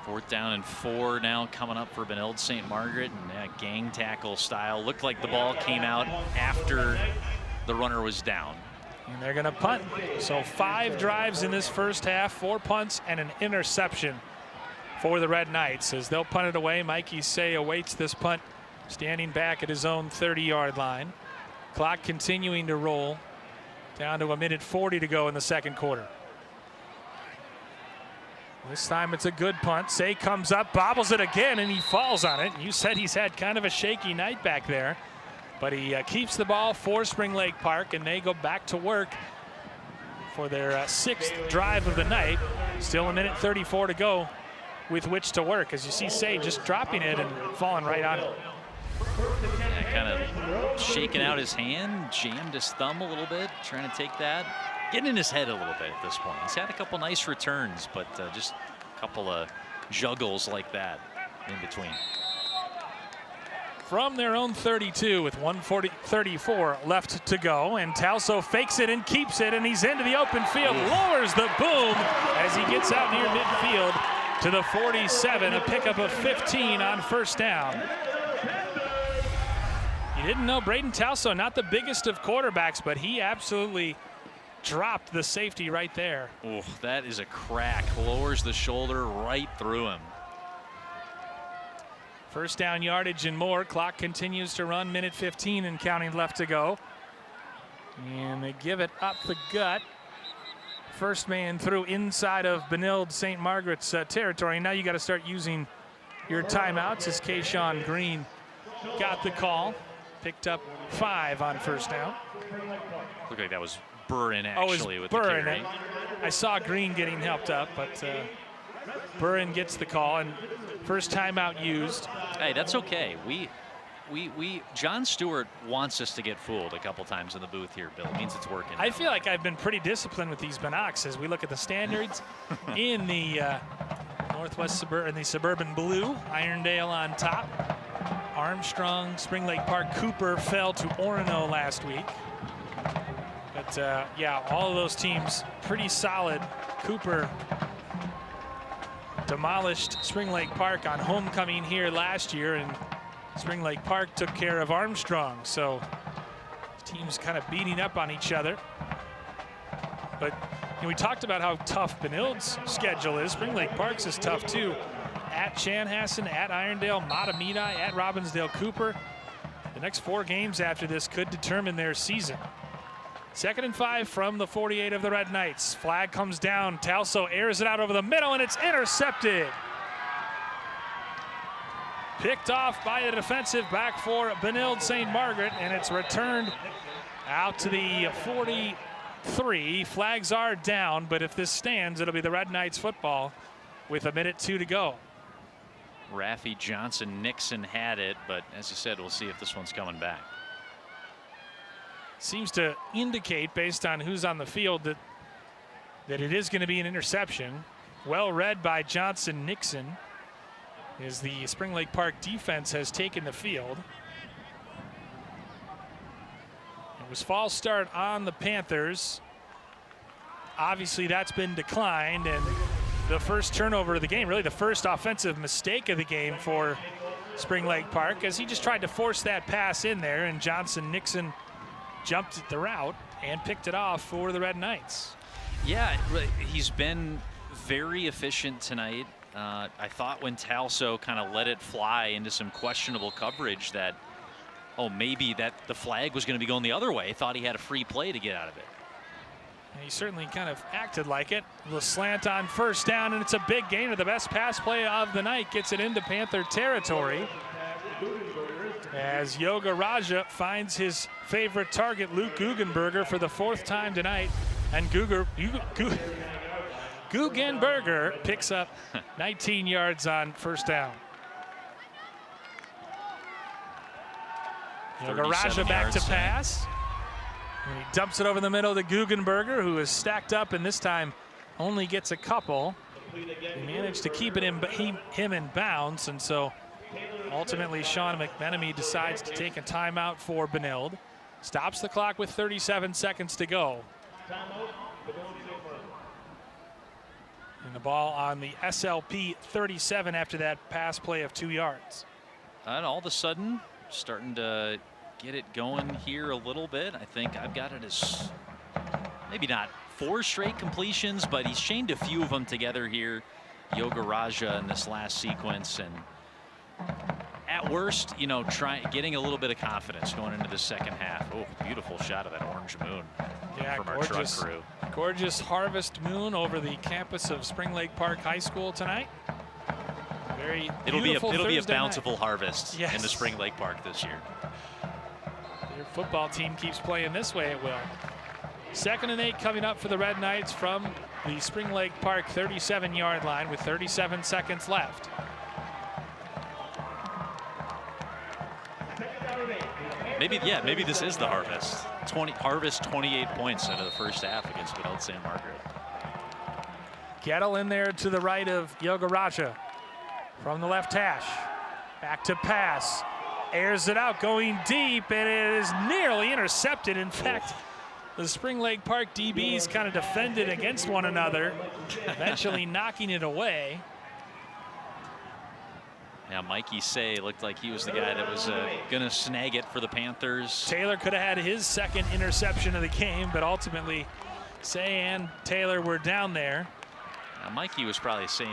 4th down and 4 now coming up for Benilde-St. Margaret, and that gang tackle style. Looked like the ball came out after the runner was down. And they're going to punt. So 5 drives in this first half, 4 punts and an interception for the Red Knights as they'll punt it away. Mikey Say awaits this punt, standing back at his own 30-yard line. Clock continuing to roll, down to 1:40 to go in the second quarter. This time it's a good punt. Say comes up, bobbles it again, and he falls on it. You said he's had kind of a shaky night back there, but he keeps the ball for Spring Lake Park, and they go back to work for their 6th drive of the night. Still 1:34 to go with which to work, as you see Say just dropping it and falling right on it. Yeah, kind of shaking out his hand, jammed his thumb a little bit, trying to take that. Getting in his head a little bit at this point. He's had a couple nice returns, but just a couple of juggles like that in between. From their own 32 with 1:34 left to go, and Tauso fakes it and keeps it, and he's into the open field, lowers the boom as he gets out near midfield to the 47, a pickup of 15 on 1st down. You didn't know Braden Tauso, not the biggest of quarterbacks, but he absolutely dropped the safety right there. Oh, that is a crack. Lowers the shoulder right through him. 1st down yardage and more. Clock continues to run, 1:15 and counting left to go. And they give it up the gut. First man through inside of Benilde-St. Margaret's territory. Now you got to start using your timeouts as Kayshawn Green got the call. Picked up 5 on 1st down. Looked like that was Burren actually with Burren. the carry. I saw Green getting helped up, but Burren gets the call, and first timeout used. Hey, that's okay. John Stewart wants us to get fooled a couple times in the booth here, Bill. It means it's working. I feel like I've been pretty disciplined with these Benaks as we look at the standards in the suburban blue. Irondale on top. Armstrong, Spring Lake Park, Cooper fell to Orono last week. But yeah, all of those teams pretty solid. Cooper demolished Spring Lake Park on homecoming here last year, and Spring Lake Park took care of Armstrong. So teams kind of beating up on each other. But we talked about how tough Benilde's schedule is. Spring Lake Park's is tough too. At Chanhassen, at Irondale, Matamidi, at Robbinsdale Cooper. The next 4 games after this could determine their season. 2nd and 5 from the 48 of the Red Knights. Flag comes down. Tauso airs it out over the middle, and it's intercepted. Picked off by the defensive back for Benilde-St. Margaret, and it's returned out to the 43. Flags are down, but if this stands, it'll be the Red Knights football with 1:02 to go. Raffy Johnson Nixon had it, but as you said, we'll see if this one's coming back. Seems to indicate, based on who's on the field, that it is going to be an interception. Well read by Johnson Nixon as the Spring Lake Park defense has taken the field. It was false start on the Panthers. Obviously that's been declined, and the first turnover of the game, really the first offensive mistake of the game for Spring Lake Park, as he just tried to force that pass in there, and Johnson Nixon jumped the route and picked it off for the Red Knights. Yeah, he's been very efficient tonight. I thought when Tauso kind of let it fly into some questionable coverage that, oh, maybe that the flag was going to be going the other way. Thought he had a free play to get out of it. He certainly kind of acted like it. The slant on first down, and it's a big gainer. The best pass play of the night gets it into Panther territory as Yoga Raja finds his favorite target, Luke Guggenberger, for the 4th time tonight. And Guggenberger picks up 19 yards on first down. Yoga Raja back to pass. And he dumps it over the middle to Guggenberger, who is stacked up and this time only gets a couple. He managed to keep it him in bounds, and so ultimately Sean McMenemy decides to take a timeout for Benilde. Stops the clock with 37 seconds to go. And the ball on the SLP 37 after that pass play of 2 yards. And all of a sudden, starting to get it going here a little bit. I think I've got it as maybe not 4 straight completions, but he's chained a few of them together here, Yoga Raja, in this last sequence. And at worst, you know, getting a little bit of confidence going into the second half. Oh, beautiful shot of that orange moon from our truck crew. Gorgeous harvest moon over the campus of Spring Lake Park High School tonight. Very beautiful. It'll be a bountiful harvest in the Spring Lake Park this year. Your football team keeps playing this way, it will. 2nd and 8 coming up for the Red Knights from the Spring Lake Park 37-yard line with 37 seconds left. Maybe this is the harvest. Harvest 28 points out of the first half against Benilde-St. Margaret. Gettle in there to the right of Yoga Raja from the left hash. Back to pass. Airs it out, going deep, and it is nearly intercepted. In fact, the Spring Lake Park DBs kind of defended against one another, eventually knocking it away. Yeah, Mikey Say looked like he was the guy that was going to snag it for the Panthers. Taylor could have had his 2nd interception of the game, but ultimately Say and Taylor were down there. Mikey was probably saying,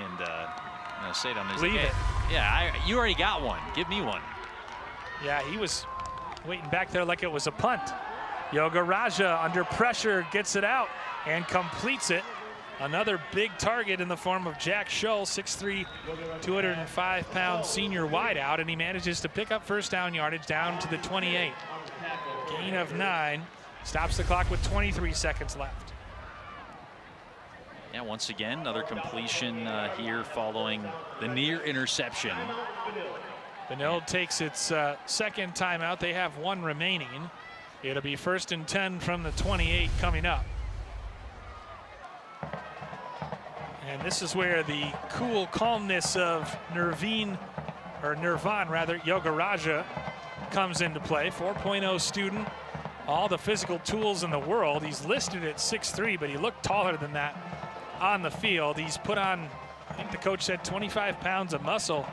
say it on his Leave it. Yeah, you already got one. Give me one. Yeah, he was waiting back there like it was a punt. Yoga Raja under pressure gets it out and completes it. Another big target in the form of Jack Shull, 6'3", 205-pound senior wideout, and he manages to pick up first down yardage down to the 28. Gain of 9. Stops the clock with 23 seconds left. Yeah, once again, another completion here following the near interception. Benilde takes its 2nd timeout. They have 1 remaining. It'll be 1st and 10 from the 28 coming up. And this is where the cool calmness of Nirvan Yoga Raja comes into play. 4.0 student, all the physical tools in the world. He's listed at 6'3", but he looked taller than that on the field. He's put on, I think the coach said, 25 pounds of muscle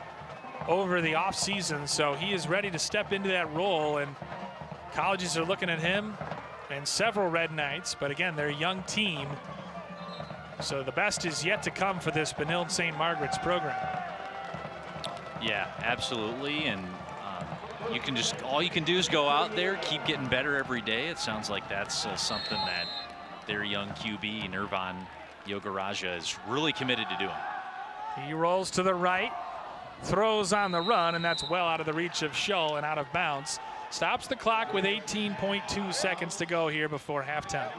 over the offseason, so he is ready to step into that role, and colleges are looking at him and several Red Knights, but again, they're a young team, so the best is yet to come for this Benilde-St. Margaret's program. Yeah, absolutely, and you can just, all you can do is go out there, keep getting better every day. It sounds like that's something that their young QB, Nirvan Yoga Raja, is really committed to doing. He rolls to the right, throws on the run, and that's well out of the reach of Shull and out of bounds. Stops the clock with 18.2 seconds to go here before halftime.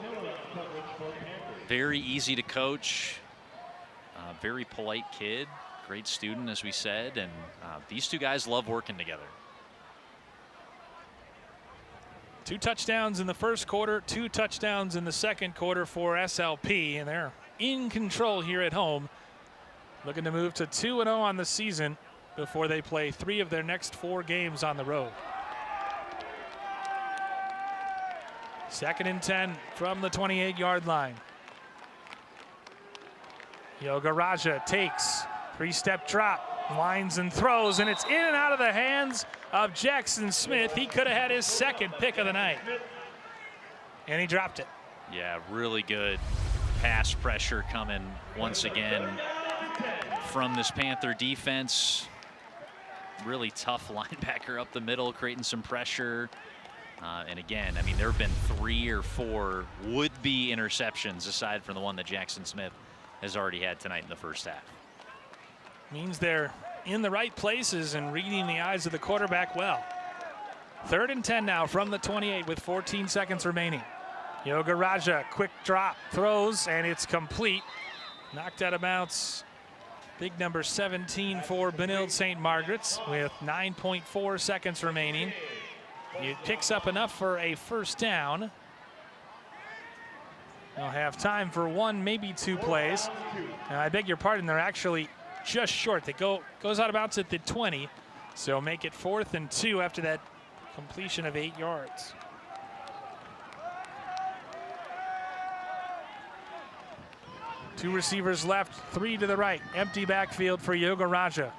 Very easy to coach, very polite kid, great student, as we said, and these two guys love working together. 2 touchdowns in the first quarter, 2 touchdowns in the second quarter for SLP, and they're in control here at home. Looking to move to 2-0 on the season before they play 3 of their next 4 games on the road. 2nd and 10 from the 28-yard line. Yoga Raja takes 3-step drop, lines and throws, and it's in and out of the hands of Jackson Smith. He could have had his 2nd pick of the night, and he dropped it. Yeah, really good pass pressure coming once again from this Panther defense. Really tough linebacker up the middle, creating some pressure. And again, I mean, there have been 3 or 4 would-be interceptions aside from the one that Jackson Smith has already had tonight in the first half. Means they're in the right places and reading the eyes of the quarterback well. 3rd and 10 now from the 28 with 14 seconds remaining. Yoga Raja, quick drop, throws, and it's complete. Knocked out of bounds. Big number 17 for Benilde-St. Margaret's with 9.4 seconds remaining. It picks up enough for a first down. They'll have time for 1, maybe 2 plays. Now, I beg your pardon, they're actually just short. They goes out of bounds at the 20, so make it 4th and 2 after that completion of 8 yards. Two receivers left, 3 to the right. Empty backfield for Yoga Raja.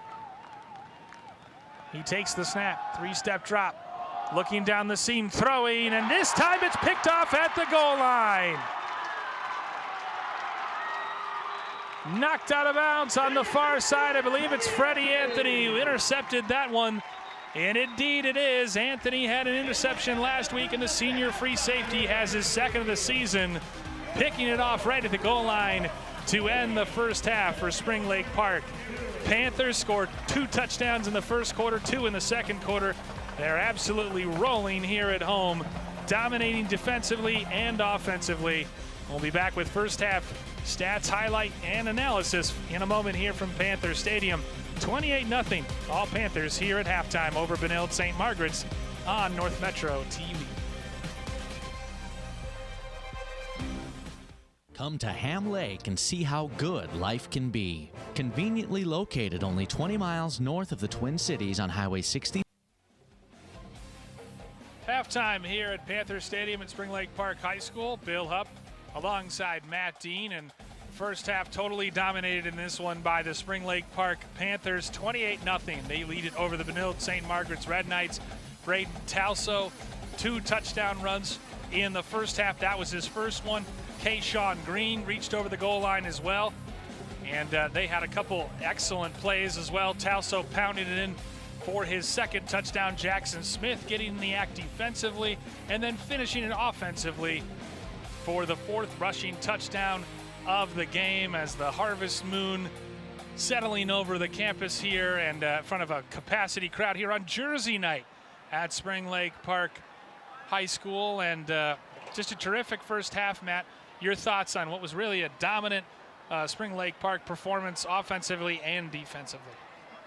He takes the snap, 3-step drop. Looking down the seam, throwing, and this time it's picked off at the goal line. Knocked out of bounds on the far side. I believe it's Freddie Anthony who intercepted that one. And indeed it is. Anthony had an interception last week, and the senior free safety has his 2nd of the season, picking it off right at the goal line to end the first half for Spring Lake Park. Panthers scored 2 touchdowns in the first quarter, 2 in the second quarter. They're absolutely rolling here at home, dominating defensively and offensively. We'll be back with first half stats, highlight, and analysis in a moment here from Panther Stadium. 28-0, all Panthers here at halftime over Benilde-St. Margaret's on North Metro TV. Come to Ham Lake and see how good life can be. Conveniently located only 20 miles north of the Twin Cities on Highway 60. Halftime here at Panther Stadium at Spring Lake Park High School. Bill Hupp alongside Matt Dean, and first half totally dominated in this one by the Spring Lake Park Panthers, 28-0. They lead it over the Benilde-St. Margaret's Red Knights. Braden Tauso, 2 touchdown runs in the first half. That was his first one. Kayshawn Green reached over the goal line as well. And they had a couple excellent plays as well. Tauso pounding it in for his 2nd touchdown. Jackson Smith getting in the act defensively and then finishing it offensively for the 4th rushing touchdown of the game as the harvest moon settling over the campus here and in front of a capacity crowd here on Jersey night at Spring Lake Park High School. And just a terrific first half, Matt. Your thoughts on what was really a dominant Spring Lake Park performance offensively and defensively?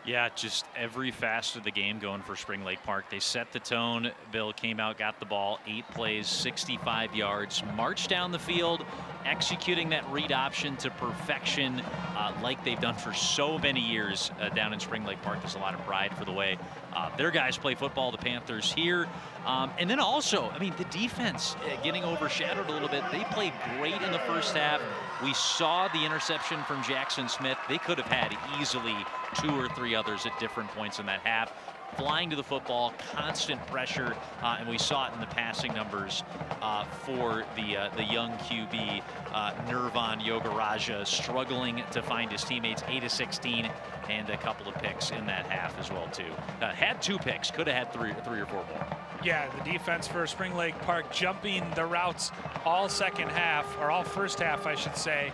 Yeah, just every facet of the game going for Spring Lake Park. They set the tone. Bill came out, got the ball, 8 plays, 65 yards, marched down the field, executing that read option to perfection like they've done for so many years down in Spring Lake Park. There's a lot of pride for the way their guys play football, the Panthers here. And then also, I mean, the defense getting overshadowed a little bit. They played great in the first half. We saw the interception from Jackson Smith. They could have had easily 2 or 3 others at different points in that half. Flying to the football, constant pressure, and we saw it in the passing numbers for the young QB, Nirvan Yogaraja, struggling to find his teammates, 8 of 16, and a couple of picks in that half as well too. Had 2 picks, could have had 3 or 4 more. Yeah, the defense for Spring Lake Park jumping the routes all second half, or all first half, I should say.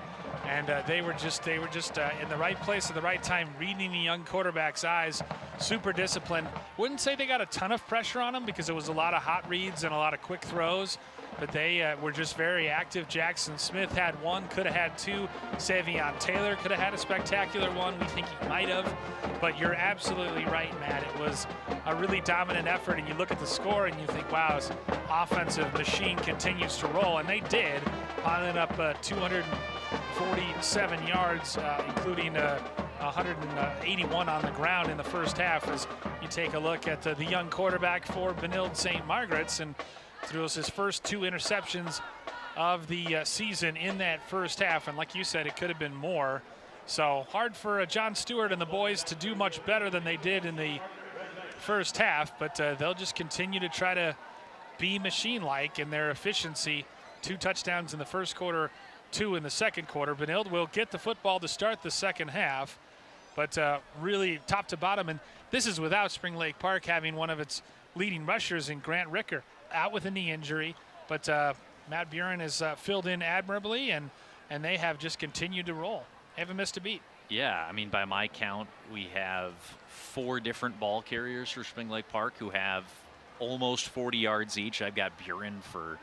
And they were just in the right place at the right time, reading the young quarterback's eyes. Super disciplined. Wouldn't say they got a ton of pressure on them because it was a lot of hot reads and a lot of quick throws, but they were just very active. Jackson Smith had 1, could have had 2. Savion Taylor could have had a spectacular one. We think he might have, but you're absolutely right, Matt. It was a really dominant effort, and you look at the score and you think, wow, this offensive machine continues to roll, and they did, piling up 247 yards, including 181 on the ground in the first half. As you take a look at the young quarterback for Benilde-St. Margaret's, and throws his first 2 interceptions of the season in that first half. And like you said, it could have been more. So hard for John Stewart and the boys to do much better than they did in the first half, but they'll just continue to try to be machine-like in their efficiency. 2 touchdowns in the first quarter 2 in the second quarter. Benilde will get the football to start the second half, but really top to bottom. And this is without Spring Lake Park having one of its leading rushers in Grant Ricker out with a knee injury. But Matt Buren has filled in admirably, and they have just continued to roll. They haven't missed a beat. Yeah, I mean, by my count, we have 4 different ball carriers for Spring Lake Park who have almost 40 yards each. I've got Buren for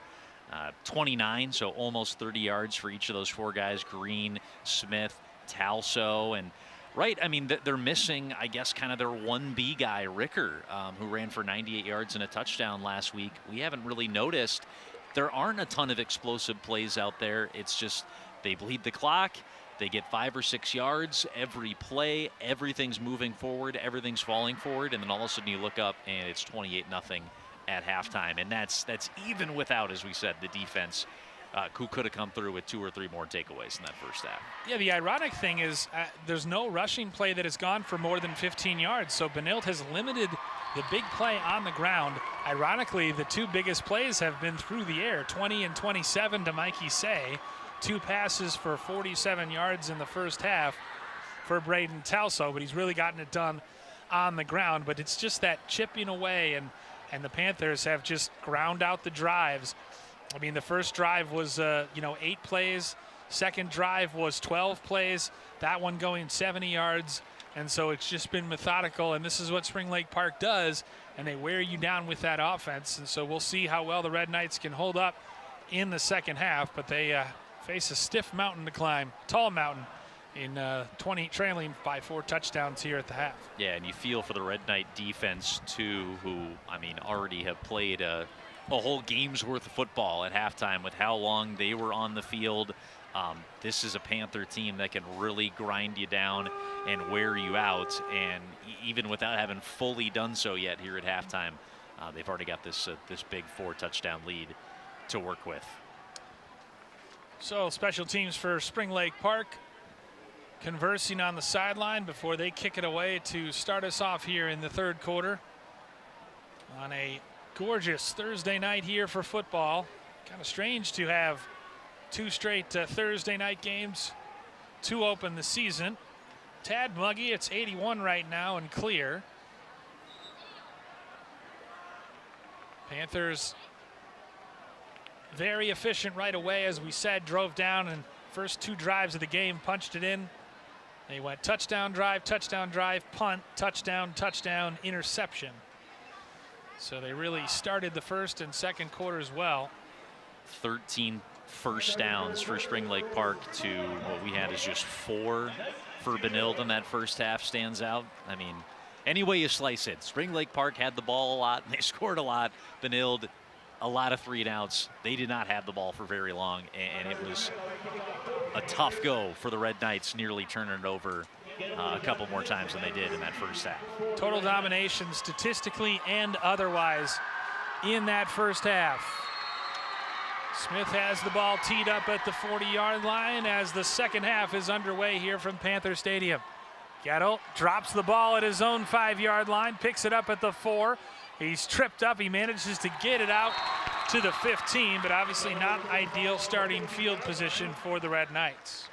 29, so almost 30 yards for each of those 4 guys. Green, Smith, Tauso, and right, I mean, they're missing, I guess, kind of their 1B guy, Ricker, who ran for 98 yards and a touchdown last week. We haven't really noticed. There aren't a ton of explosive plays out there. It's just they bleed the clock. They get 5 or 6 yards every play. Everything's moving forward. Everything's falling forward. And then all of a sudden you look up and it's 28-0 at halftime. And that's even without, as we said, the defense who could have come through with 2 or 3 more takeaways in that first half. Yeah, the ironic thing is there's no rushing play that has gone for more than 15 yards. So Benilde has limited the big play on the ground. Ironically, the 2 biggest plays have been through the air, 20 and 27 to Mikey Say. 2 passes for 47 yards in the first half for Braden Tauso, but he's really gotten it done on the ground. But it's just that chipping away, and the Panthers have just ground out the drives. I mean, the first drive was 8 plays. Second drive was 12 plays. That one going 70 yards. And so it's just been methodical, and this is what Spring Lake Park does, and they wear you down with that offense. And so we'll see how well the Red Knights can hold up in the second half, but they face a stiff mountain to climb, tall mountain, in trailing by 4 touchdowns here at the half. Yeah, and you feel for the Red Knight defense too, who, I mean, already have played a whole game's worth of football at halftime with how long they were on the field. This is a Panther team that can really grind you down and wear you out, and even without having fully done so yet here at halftime, they've already got this big 4 touchdown lead to work with. So special teams for Spring Lake Park conversing on the sideline before they kick it away to start us off here in the third quarter on a gorgeous Thursday night here for football. Kind of strange to have 2 straight Thursday night games to open the season. Tad muggy, it's 81 right now and clear. Panthers very efficient right away, as we said, drove down, and first 2 drives of the game punched it in. They went touchdown drive, punt, touchdown, touchdown, interception. So they really started the first and second quarters well. 13 first downs for Spring Lake Park to what we had is just 4 for Benilde in that first half stands out. I mean, any way you slice it, Spring Lake Park had the ball a lot and they scored a lot. Benilde, a lot of 3 and outs. They did not have the ball for very long, and it was a tough go for the Red Knights, nearly turning it over a couple more times than they did in that first half. Total domination statistically and otherwise in that first half. Smith has the ball teed up at the 40-yard line as the second half is underway here from Panther Stadium. Gettle drops the ball at his own 5-yard line, picks it up at the 4. He's tripped up. He manages to get it out to the 15, but obviously not ideal starting field position for the Red Knights.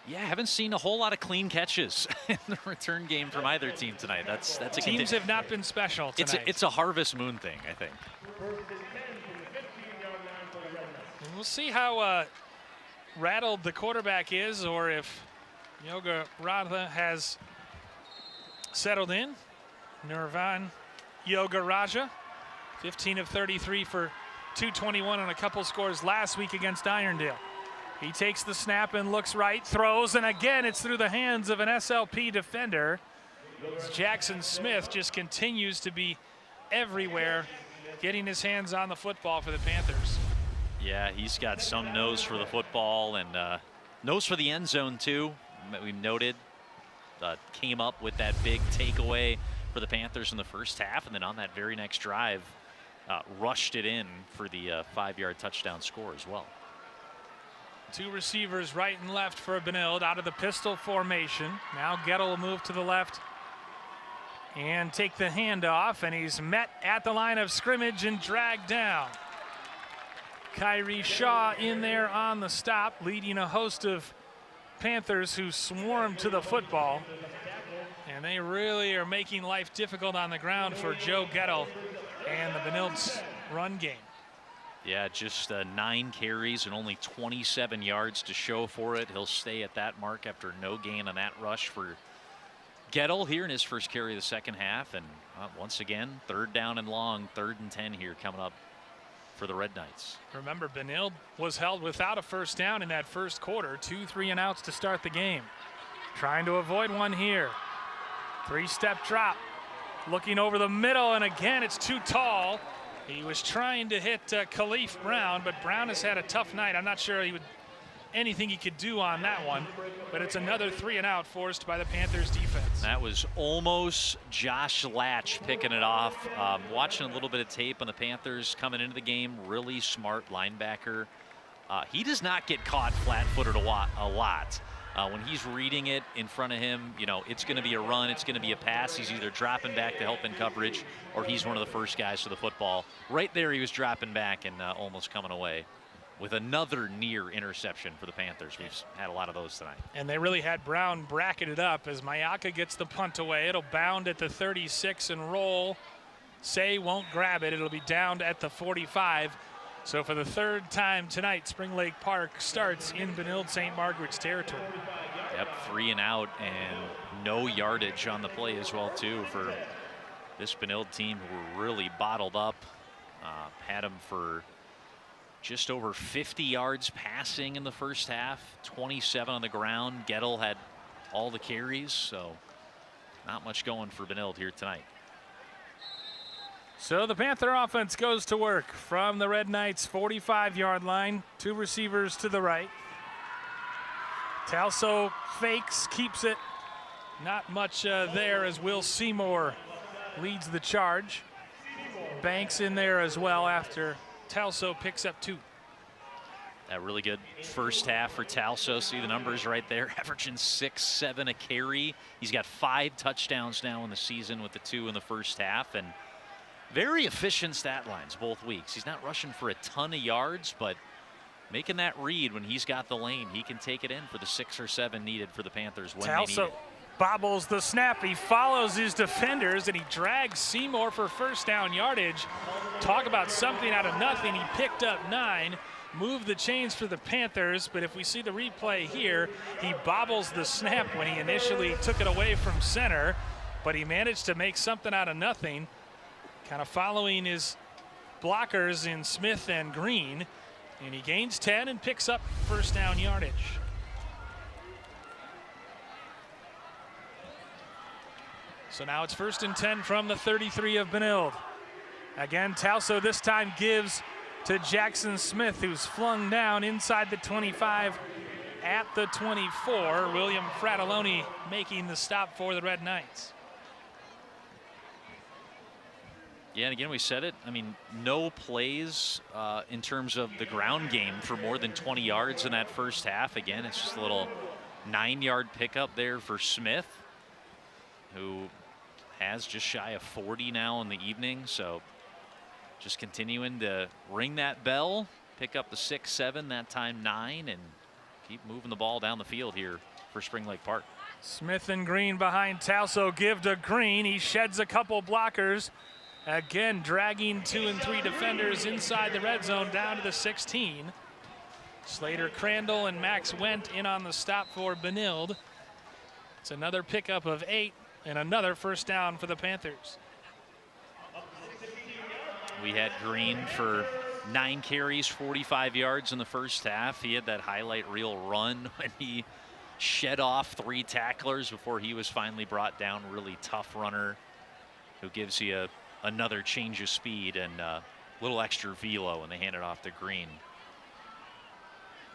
Yeah, haven't seen a whole lot of clean catches in the return game from either team tonight. That's a teams have not been special tonight. It's a Harvest Moon thing, I think. We'll see how rattled the quarterback is, or if Yoga Radha has settled in. Nirvan Yoga Raja, 15 of 33 for 221 on a couple scores last week against Irondale. He takes the snap and looks right, throws, and again it's through the hands of an SLP defender. Jackson Smith just continues to be everywhere, getting his hands on the football for the Panthers. Yeah, he's got some nose for the football and nose for the end zone too. We noted came up with that big takeaway for the Panthers in the first half, and then on that very next drive rushed it in for the 5-yard touchdown score as well. 2 receivers right and left for Benilde out of the pistol formation. Now Gettle will move to the left and take the handoff, and he's met at the line of scrimmage and dragged down. Kyrie Shaw in there on the stop, leading a host of Panthers who swarm to the football. And they really are making life difficult on the ground for Joe Gettle and the Benilde's run game. Yeah, just 9 carries and only 27 yards to show for it. He'll stay at that mark after no gain on that rush for Gettle here in his first carry of the second half. And once again, 3rd down and long, 3rd and 10 here coming up for the Red Knights. Remember, Benilde was held without a first down in that first quarter. 2 3-and-outs to start the game. Trying to avoid one here. 3-step drop. Looking over the middle, and again, it's too tall. He was trying to hit Khalif Brown, but Brown has had a tough night. I'm not sure anything he could do on that one, but it's another 3-and-out forced by the Panthers defense. That was almost Josh Latch picking it off. Watching a little bit of tape on the Panthers coming into the game, really smart linebacker. He does not get caught flat-footed a lot. When he's reading it in front of him, you know, it's going to be a run, it's going to be a pass. He's either dropping back to help in coverage, or he's one of the first guys to the football. Right there, he was dropping back and almost coming away with another near interception for the Panthers. We've had a lot of those tonight. And they really had Brown bracketed up as Mayaka gets the punt away. It'll bound at the 36 and roll. Say won't grab it. It'll be downed at the 45. So for the 3rd time tonight, Spring Lake Park starts in Benilde-St. Margaret's territory. Yep, 3-and-out and no yardage on the play as well, too, for this Benilde team who were really bottled up. Had them for just over 50 yards passing in the first half, 27 on the ground. Gettle had all the carries, so not much going for Benilde here tonight. So the Panther offense goes to work from the Red Knights' 45-yard line. 2 receivers to the right. Tauso fakes, keeps it. Not much there as Will Seymour leads the charge. Banks in there as well after Tauso picks up 2. That really good first half for Tauso. See the numbers right there, averaging 6-7 a carry. He's got 5 touchdowns now in the season with the 2 in the first half, and very efficient stat lines both weeks. He's not rushing for a ton of yards, but making that read when he's got the lane, he can take it in for the 6 or 7 needed for the Panthers when they need it. Bobbles the snap. He follows his defenders and he drags Seymour for first down yardage. Talk about something out of nothing. He picked up 9, moved the chains for the Panthers, but if we see the replay here, he bobbles the snap when he initially took it away from center, but he managed to make something out of nothing, kind of following his blockers in Smith and Green, and he gains 10 and picks up first down yardage. So now it's 1st and 10 from the 33 of Benilde. Again, Tauso this time gives to Jackson Smith, who's flung down inside the 25 at the 24. William Fratelloni making the stop for the Red Knights. Yeah, and again, we said it. I mean, no plays in terms of the ground game for more than 20 yards in that first half. Again, it's just a little 9-yard pickup there for Smith, who has just shy of 40 now in the evening. So just continuing to ring that bell, pick up the 6, 7, that time 9, and keep moving the ball down the field here for Spring Lake Park. Smith and Green behind Tauso, give to Green. He sheds a couple blockers. Again, dragging 2 and 3 defenders inside the red zone down to the 16. Slater Crandall and Max Wendt in on the stop for Benilde. It's another pickup of 8 and another first down for the Panthers. We had Green for 9 carries, 45 yards in the first half. He had that highlight reel run when he shed off 3 tacklers before he was finally brought down. Really tough runner who gives you another change of speed and a little extra velo when they hand it off to Green.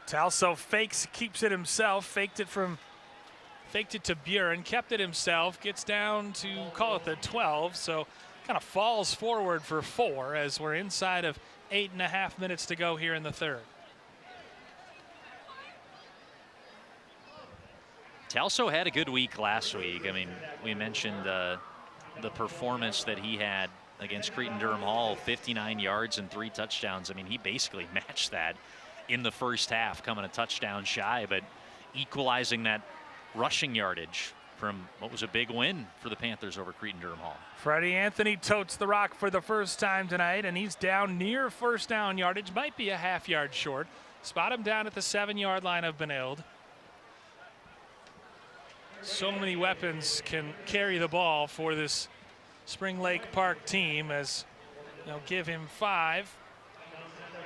Tauso fakes, keeps it himself, faked it to Buren, kept it himself, gets down to call it the 12, so kind of falls forward for 4 as we're inside of 8.5 minutes to go here in the third. Tauso had a good week last week. I mean, we mentioned the performance that he had against Cretin-Durham Hall, 59 yards and 3 touchdowns. I mean, he basically matched that in the first half, coming a touchdown shy, but equalizing that rushing yardage from what was a big win for the Panthers over Cretin-Durham Hall. Freddie Anthony totes the rock for the first time tonight, and he's down near first down yardage, might be a half-yard short. Spot him down at the 7-yard line of Benilde. So many weapons can carry the ball for this Spring Lake Park team, as they'll give him 5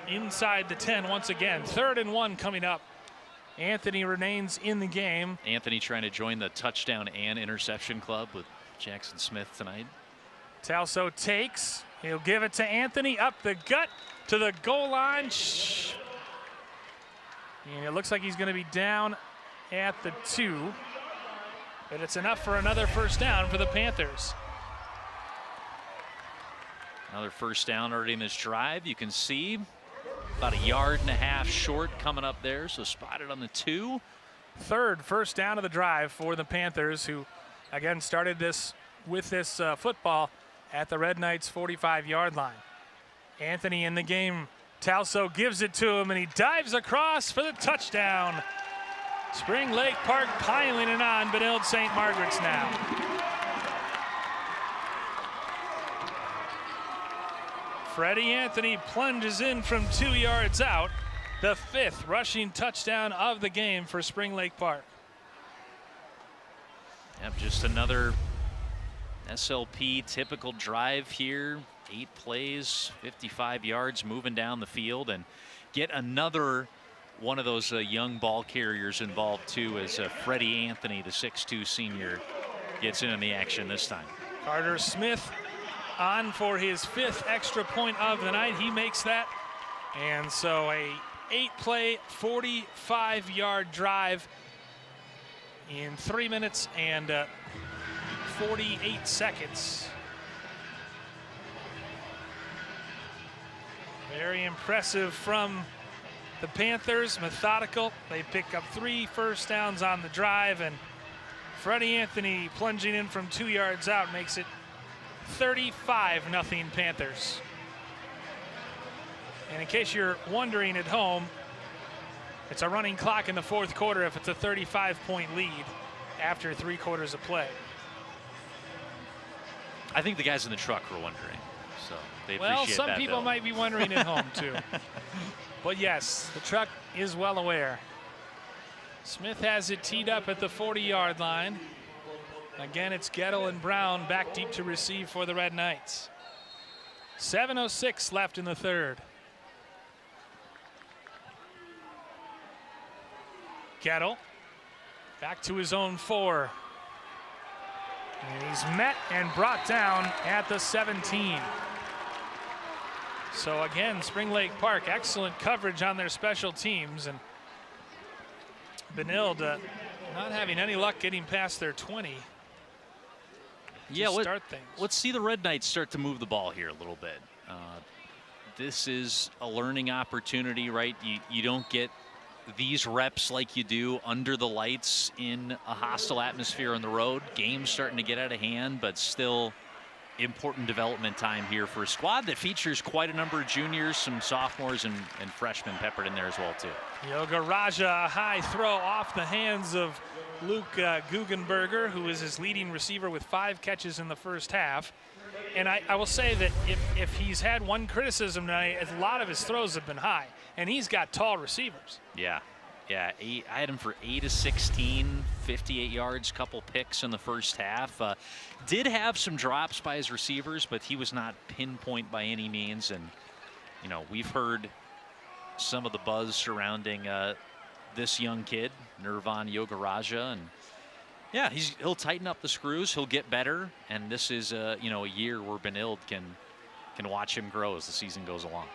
inside the 10 once again. 3rd and 1 coming up. Anthony remains in the game. Anthony trying to join the touchdown and interception club with Jackson Smith tonight. Tauso takes. He'll give it to Anthony up the gut to the goal line. And it looks like he's going to be down at the 2. But it's enough for another first down for the Panthers. Another first down already in this drive. You can see about 1.5 yards short coming up there, so spotted on the 2. 3rd first down of the drive for the Panthers, who again started this with this football at the Red Knights' 45-yard line. Anthony in the game. Tauso gives it to him, and he dives across for the touchdown. Spring Lake Park piling it on Benilde-St. Margaret's now. Freddie Anthony plunges in from 2 yards out. The 5th rushing touchdown of the game for Spring Lake Park. Yep, just another SLP typical drive here. 8 plays, 55 yards moving down the field, and get another one of those young ball carriers involved too, as Freddie Anthony, the 6'2" senior, gets in on the action this time. Carter Smith on for his 5th extra point of the night. He makes that. And so a 8-play, 45-yard drive in 3 minutes and 48 seconds. Very impressive from the Panthers. Methodical. They pick up 3 first downs on the drive, and Freddie Anthony plunging in from 2 yards out makes it 35-0 Panthers. And in case you're wondering at home, it's a running clock in the 4th quarter if it's a 35-point lead after 3 quarters of play. I think the guys in the truck were wondering, so they appreciate that. Well, some people Bill. might be wondering at home too. But yes, the truck is well aware. Smith has it teed up at the 40-yard line. Again, it's Gettle and Brown back deep to receive for the Red Knights. 7:06 left in the 3rd. Gettle back to his own 4. And he's met and brought down at the 17. So again, Spring Lake Park, excellent coverage on their special teams, and Benilde not having any luck getting past their 20. Yeah, start things. Let's see the Red Knights start to move the ball here a little bit. This is a learning opportunity, right? You don't get these reps like you do under the lights in a hostile atmosphere on the road. Game's starting to get out of hand, but still important development time here for a squad that features quite a number of juniors, some sophomores and freshmen peppered in there as well too. Yoga Raja, a high throw off the hands of Luke Guggenberger, who is his leading receiver with 5 catches in the first half. And I will say that if he's had one criticism tonight, a lot of his throws have been high, and he's got tall receivers. Yeah. I had him for 8 of 16, 58 yards, couple picks in the first half. Did have some drops by his receivers, but he was not pinpoint by any means. And, you know, we've heard some of the buzz surrounding this young kid, Nirvan Yogaraja, and yeah, he'll tighten up the screws. He'll get better, and this is a year where Benilde can watch him grow as the season goes along.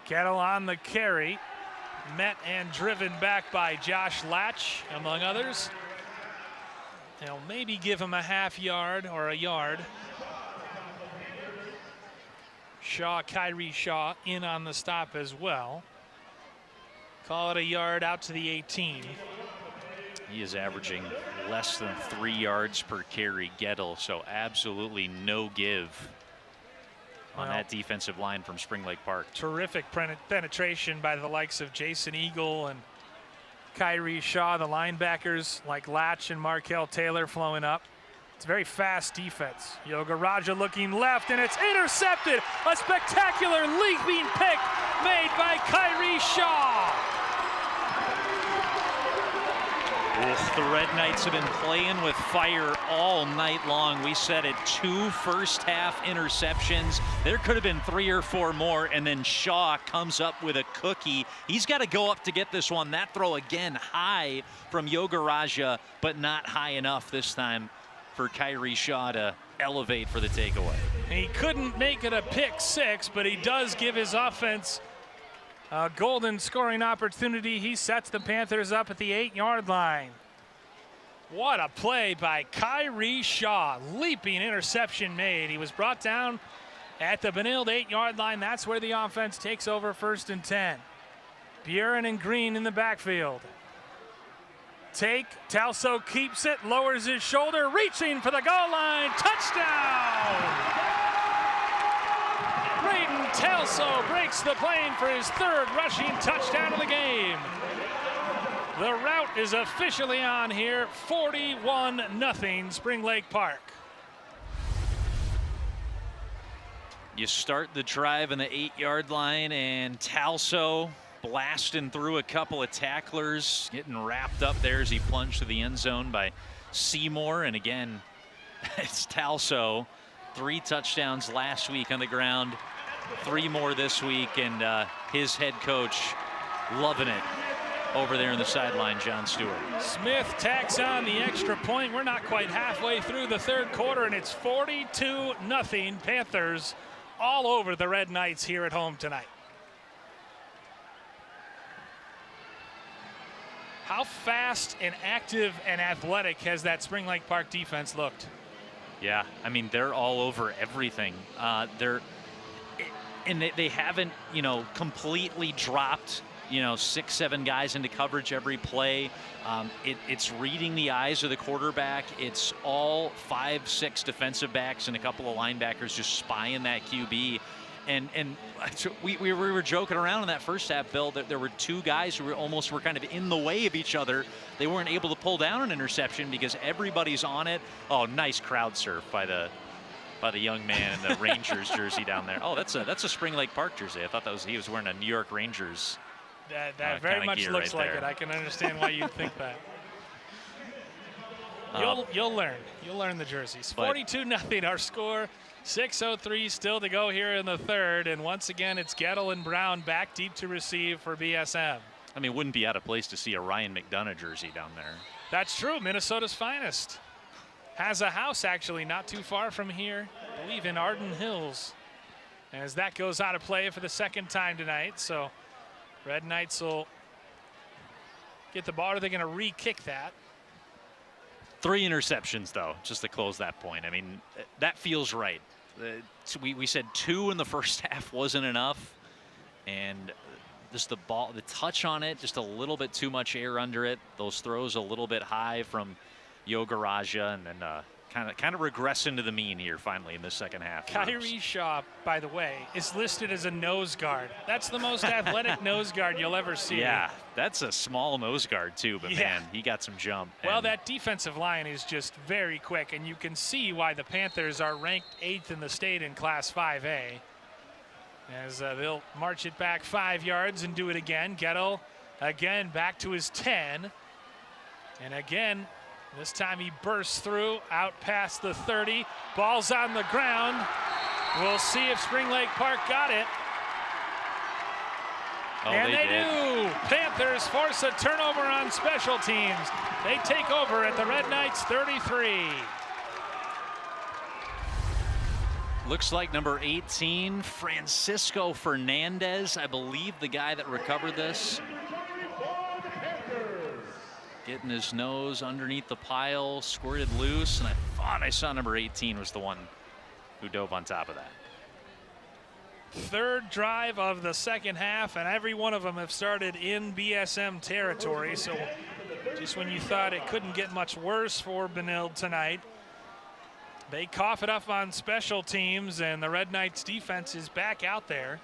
Kettle on the carry, met and driven back by Josh Latch, among others. They'll maybe give him a half yard or a yard. Kyrie Shaw in on the stop as well. Call it a yard out to the 18. He is averaging less than 3 yards per carry, Gettle, so absolutely no give on that defensive line from Spring Lake Park. Terrific penetration by the likes of Jason Eagle and Kyrie Shaw, the linebackers like Latch and Markel Taylor flowing up. It's a very fast defense. Yoga Raja looking left, and it's intercepted. A spectacular leaping pick made by Kyrie Shaw. The Red Knights have been playing with fire all night long. We said it, 2 first-half interceptions. There could have been 3 or 4 more, and then Shaw comes up with a cookie. He's got to go up to get this one. That throw again high from Yoga Raja, but not high enough this time for Kyrie Shaw to elevate for the takeaway. He couldn't make it a pick 6, but he does give his offense a golden scoring opportunity. He sets the Panthers up at the 8-yard line. What a play by Kyrie Shaw. Leaping interception made. He was brought down at the Benilde 8-yard line. That's where the offense takes over 1st and 10. Buren and Green in the backfield. Take, Tauso keeps it, lowers his shoulder, reaching for the goal line. Touchdown! Braden Tauso breaks the plane for his 3rd rushing touchdown of the game. The route is officially on here, 41-0 Spring Lake Park. You start the drive on the 8-yard line, and Tauso blasting through a couple of tacklers, getting wrapped up there as he plunged to the end zone by Seymour. And again, it's Tauso. 3 touchdowns last week on the ground, 3 more this week, and his head coach loving it over there in the sideline, John Stewart. Smith tacks on the extra point. We're not quite halfway through the 3rd quarter, and it's 42-0 Panthers all over the Red Knights here at home tonight. How fast and active and athletic has that Spring Lake Park defense looked? Yeah, I mean, they're all over everything. They haven't, completely dropped, 6-7 guys into coverage every play. It's reading the eyes of the quarterback. It's all 5-6 defensive backs and a couple of linebackers just spying that QB. And we were joking around in that first half, Bill, that there were 2 guys who were kind of in the way of each other. They weren't able to pull down an interception because everybody's on it. Oh, nice crowd surf by the young man in the Rangers jersey down there. Oh, that's a Spring Lake Park jersey. I thought he was wearing a New York Rangers. That very much looks like it. I can understand why you think that. You'll learn. You'll learn the jerseys. 42-0 our score. 6:03 still to go here in the 3rd, and once again it's Gettle and Brown back deep to receive for BSM. I mean, it wouldn't be out of place to see a Ryan McDonough jersey down there. That's true. Minnesota's finest has a house actually not too far from here, I believe in Arden Hills, as that goes out of play for the 2nd time tonight. So Red Knights will get the ball. Are they going to re-kick that? 3 interceptions, though, just to close that point. I mean, that feels right. We said 2 in the first half wasn't enough, and just the touch on it, just a little bit too much air under it. Those throws a little bit high from Yoga Raja, and then kind of regress into the mean here finally in the 2nd half. Kyrie Shaw, by the way, is listed as a nose guard. That's the most athletic nose guard you'll ever see. Yeah, that's a small nose guard too, but man, he got some jump. Well, that defensive line is just very quick, and you can see why the Panthers are ranked 8th in the state in Class 5A. As they'll march it back 5 yards and do it again. Gettle again back to his 10. And again, this time he bursts through, out past the 30. Ball's on the ground. We'll see if Spring Lake Park got it. Oh, and they did. do. Panthers force a turnover on special teams. They take over at the Red Knights 33. Looks like number 18, Francisco Fernandez, I believe the guy that recovered this. Getting his nose underneath the pile, squirted loose, and I thought I saw number 18 was the one who dove on top of that. 3rd drive of the 2nd half, and every one of them have started in BSM territory. So just when you thought it couldn't get much worse for Benilde tonight, They cough it up on special teams, and the Red Knights defense is back out there.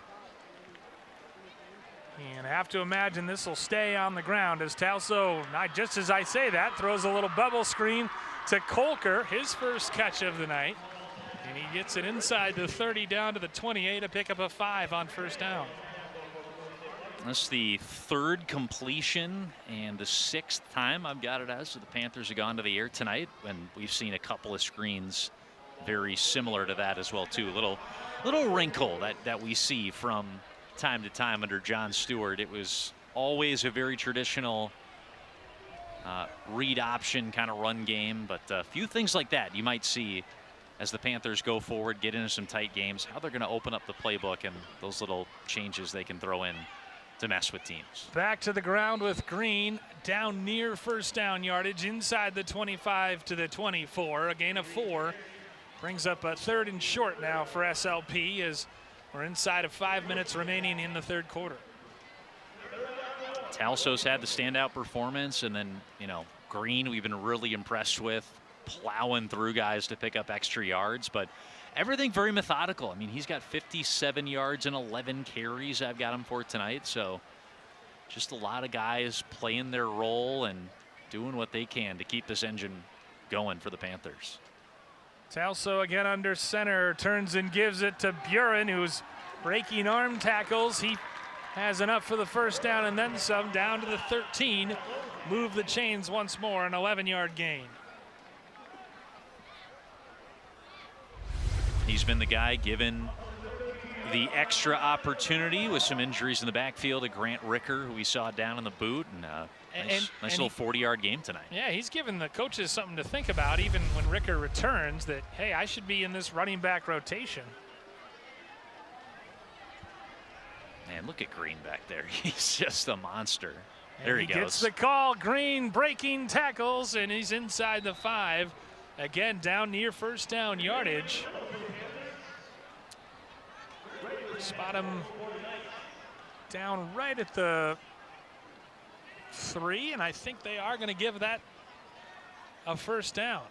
And I have to imagine this will stay on the ground as Tauso, not just as I say that, throws a little bubble screen to Kolker, his first catch of the night. And he gets it inside the 30 down to the 28 to pick up a 5 on first down. That's the third completion and the 6th time I've got it as the Panthers have gone to the air tonight, and we've seen a couple of screens very similar to that as well too. Little wrinkle that we see from time to time under John Stewart. It was always a very traditional read option kind of run game, but a few things like that you might see as the Panthers go forward, get into some tight games, how they're going to open up the playbook and those little changes they can throw in to mess with teams. Back to the ground with Green, down near first down yardage, inside the 25 to the 24, a gain of 4. Brings up a 3rd and short now for SLP as we're inside of 5 minutes remaining in the 3rd quarter. Tauso's had the standout performance, and then, you know, Green we've been really impressed with, plowing through guys to pick up extra yards, but everything very methodical. I mean, he's got 57 yards and 11 carries I've got him for tonight, so just a lot of guys playing their role and doing what they can to keep this engine going for the Panthers. Tauso again under center, turns and gives it to Buren, who's breaking arm tackles. He has enough for the first down and then some, down to the 13. Move the chains once more, an 11-yard gain. He's been the guy given the extra opportunity with some injuries in the backfield to Grant Ricker, who we saw down in the boot, and nice little 40-yard game tonight. Yeah, he's given the coaches something to think about, even when Ricker returns, that, hey, I should be in this running back rotation. Man, look at Green back there. He's just a monster. There he goes. He gets the call. Green breaking tackles, and he's inside the 5. Again, down near first down yardage. Spot him down right at the 3, and I think they are going to give that a first down.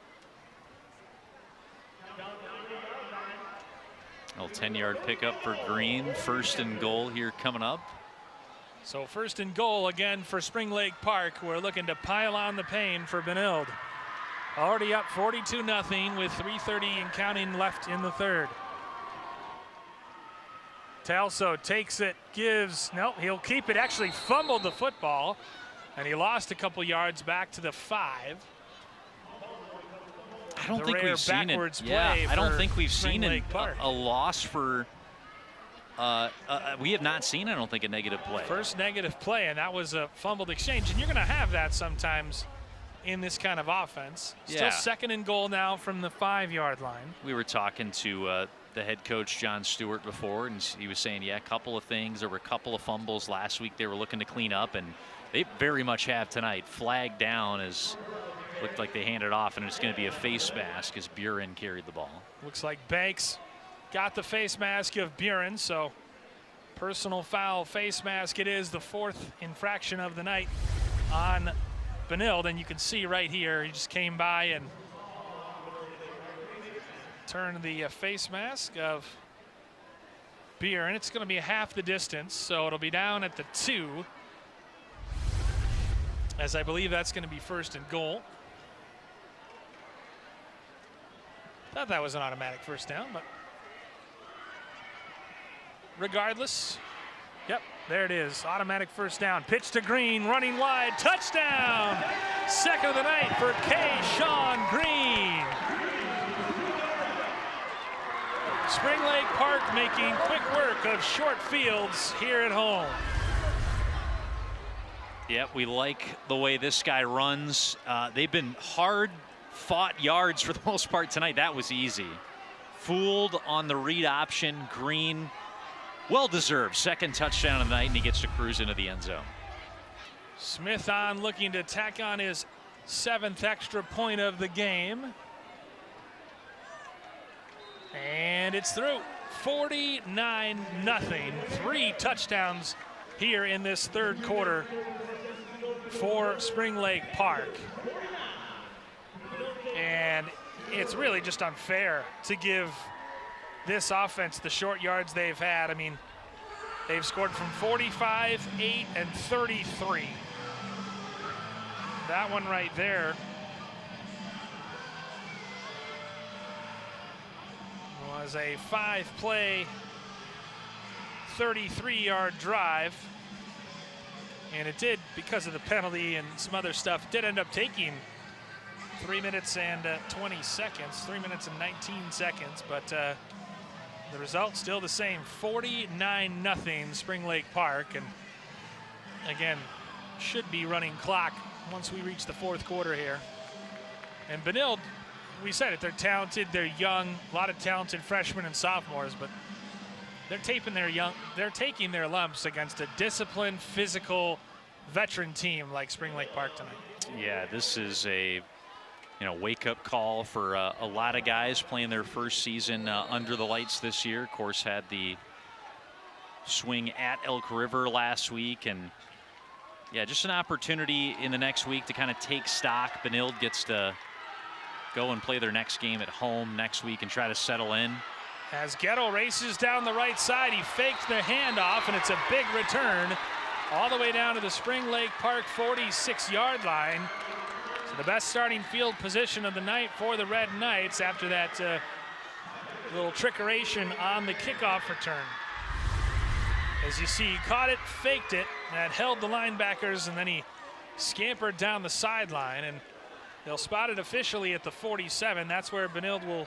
Little 10-yard pickup for Green. 1st and goal here coming up. So 1st and goal again for Spring Lake Park. We're looking to pile on the pain for Benilde. Already up 42-0 with 3:30 and counting left in the 3rd. Tauso takes it, gives, no, he'll keep it. Actually fumbled the football, and he lost a couple yards back to the 5. I don't think we've seen it. Yeah, I don't think we've seen a loss for. We have not seen, I don't think, a negative play. First negative play, and that was a fumbled exchange. And you're going to have that sometimes in this kind of offense. Still 2nd and goal now from the 5-yard line. We were talking to the head coach, John Stewart, before, and he was saying, yeah, a couple of things. There were a couple of fumbles last week they were looking to clean up, and they very much have tonight. Flag down as looked like they handed off, and it's going to be a face mask as Buren carried the ball. Looks like Banks got the face mask of Buren, so personal foul face mask it is, the 4th infraction of the night on Benilde, and you can see right here he just came by and turned the face mask of Buren. It's going to be half the distance, so it'll be down at the 2, as I believe that's going to be 1st and goal. Thought that was an automatic first down, but regardless, yep, there it is. Automatic first down. Pitch to Green, running wide, touchdown! 2nd of the night for Sean Green. Spring Lake Park making quick work of short fields here at home. Yep, we like the way this guy runs. They've been hard-fought yards for the most part tonight. That was easy. Fooled on the read option. Green, well-deserved 2nd touchdown of the night, and he gets to cruise into the end zone. Smith on, looking to tack on his 7th extra point of the game. And it's through. 49-0. 3 touchdowns here in this 3rd quarter for Spring Lake Park. And it's really just unfair to give this offense the short yards they've had. I mean, they've scored from 45, 8, and 33. That one right there was a 5-play, 33-yard drive. And it did, because of the penalty and some other stuff, did end up taking 3 minutes and 20 seconds, 3 minutes and 19 seconds. But the result still the same, 49-0 Spring Lake Park. And again, should be running clock once we reach the fourth quarter here. And Benilde, we said it, they're talented, they're young, a lot of talented freshmen and sophomores, but they're taking their lumps against a disciplined, physical, veteran team like Spring Lake Park tonight. Yeah, this is a wake-up call for a lot of guys playing their first season under the lights this year. Of course, had the swing at Elk River last week, and yeah, just an opportunity in the next week to kind of take stock. Benilde gets to go and play their next game at home next week and try to settle in. As Gettle races down the right side, he faked the handoff, and it's a big return all the way down to the Spring Lake Park 46-yard line. So the best starting field position of the night for the Red Knights after that little trickeration on the kickoff return. As you see, he caught it, faked it, and held the linebackers, and then he scampered down the sideline, and they'll spot it officially at the 47. That's where Benilde will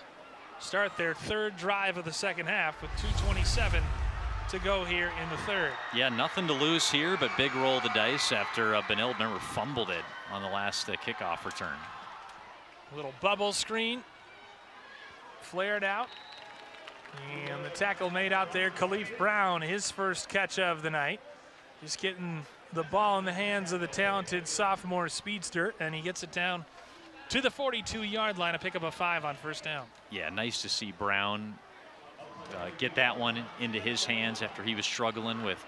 start their third drive of the second half with 2:27 to go here in the third. Yeah, nothing to lose here, but big roll of the dice after Benilde never fumbled it on the last kickoff return. A little bubble screen, flared out. And the tackle made out there, Khalif Brown, his first catch of the night. Just getting the ball in the hands of the talented sophomore speedster, and he gets it down to the 42-yard line, a pick up a 5 on first down. Yeah, nice to see Brown get that one into his hands after he was struggling with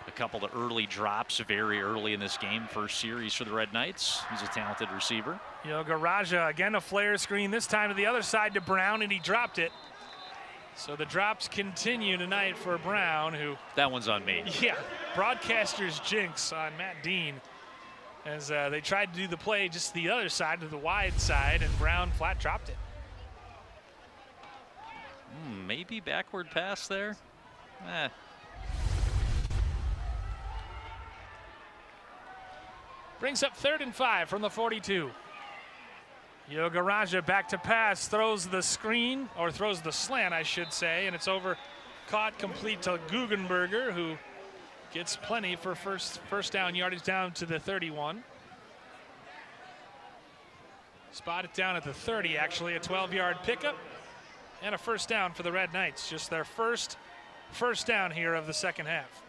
a couple of early drops very early in this game. First series for the Red Knights. He's a talented receiver. Garaja, again a flare screen, this time to the other side to Brown, and he dropped it. So the drops continue tonight for Brown, who... That one's on me. Yeah, broadcaster's jinx on Matt Dean as they tried to do the play just the other side to the wide side, and Brown flat dropped it. Maybe backward pass there. Brings up 3rd and 5 from the 42. Garaja back to pass, throws the screen, or throws the slant, I should say, and it's over, caught complete to Guggenberger, who gets plenty for first down yardage down to the 31. Spotted down at the 30, actually, a 12-yard pickup and a first down for the Red Knights. Just their first down here of the second half.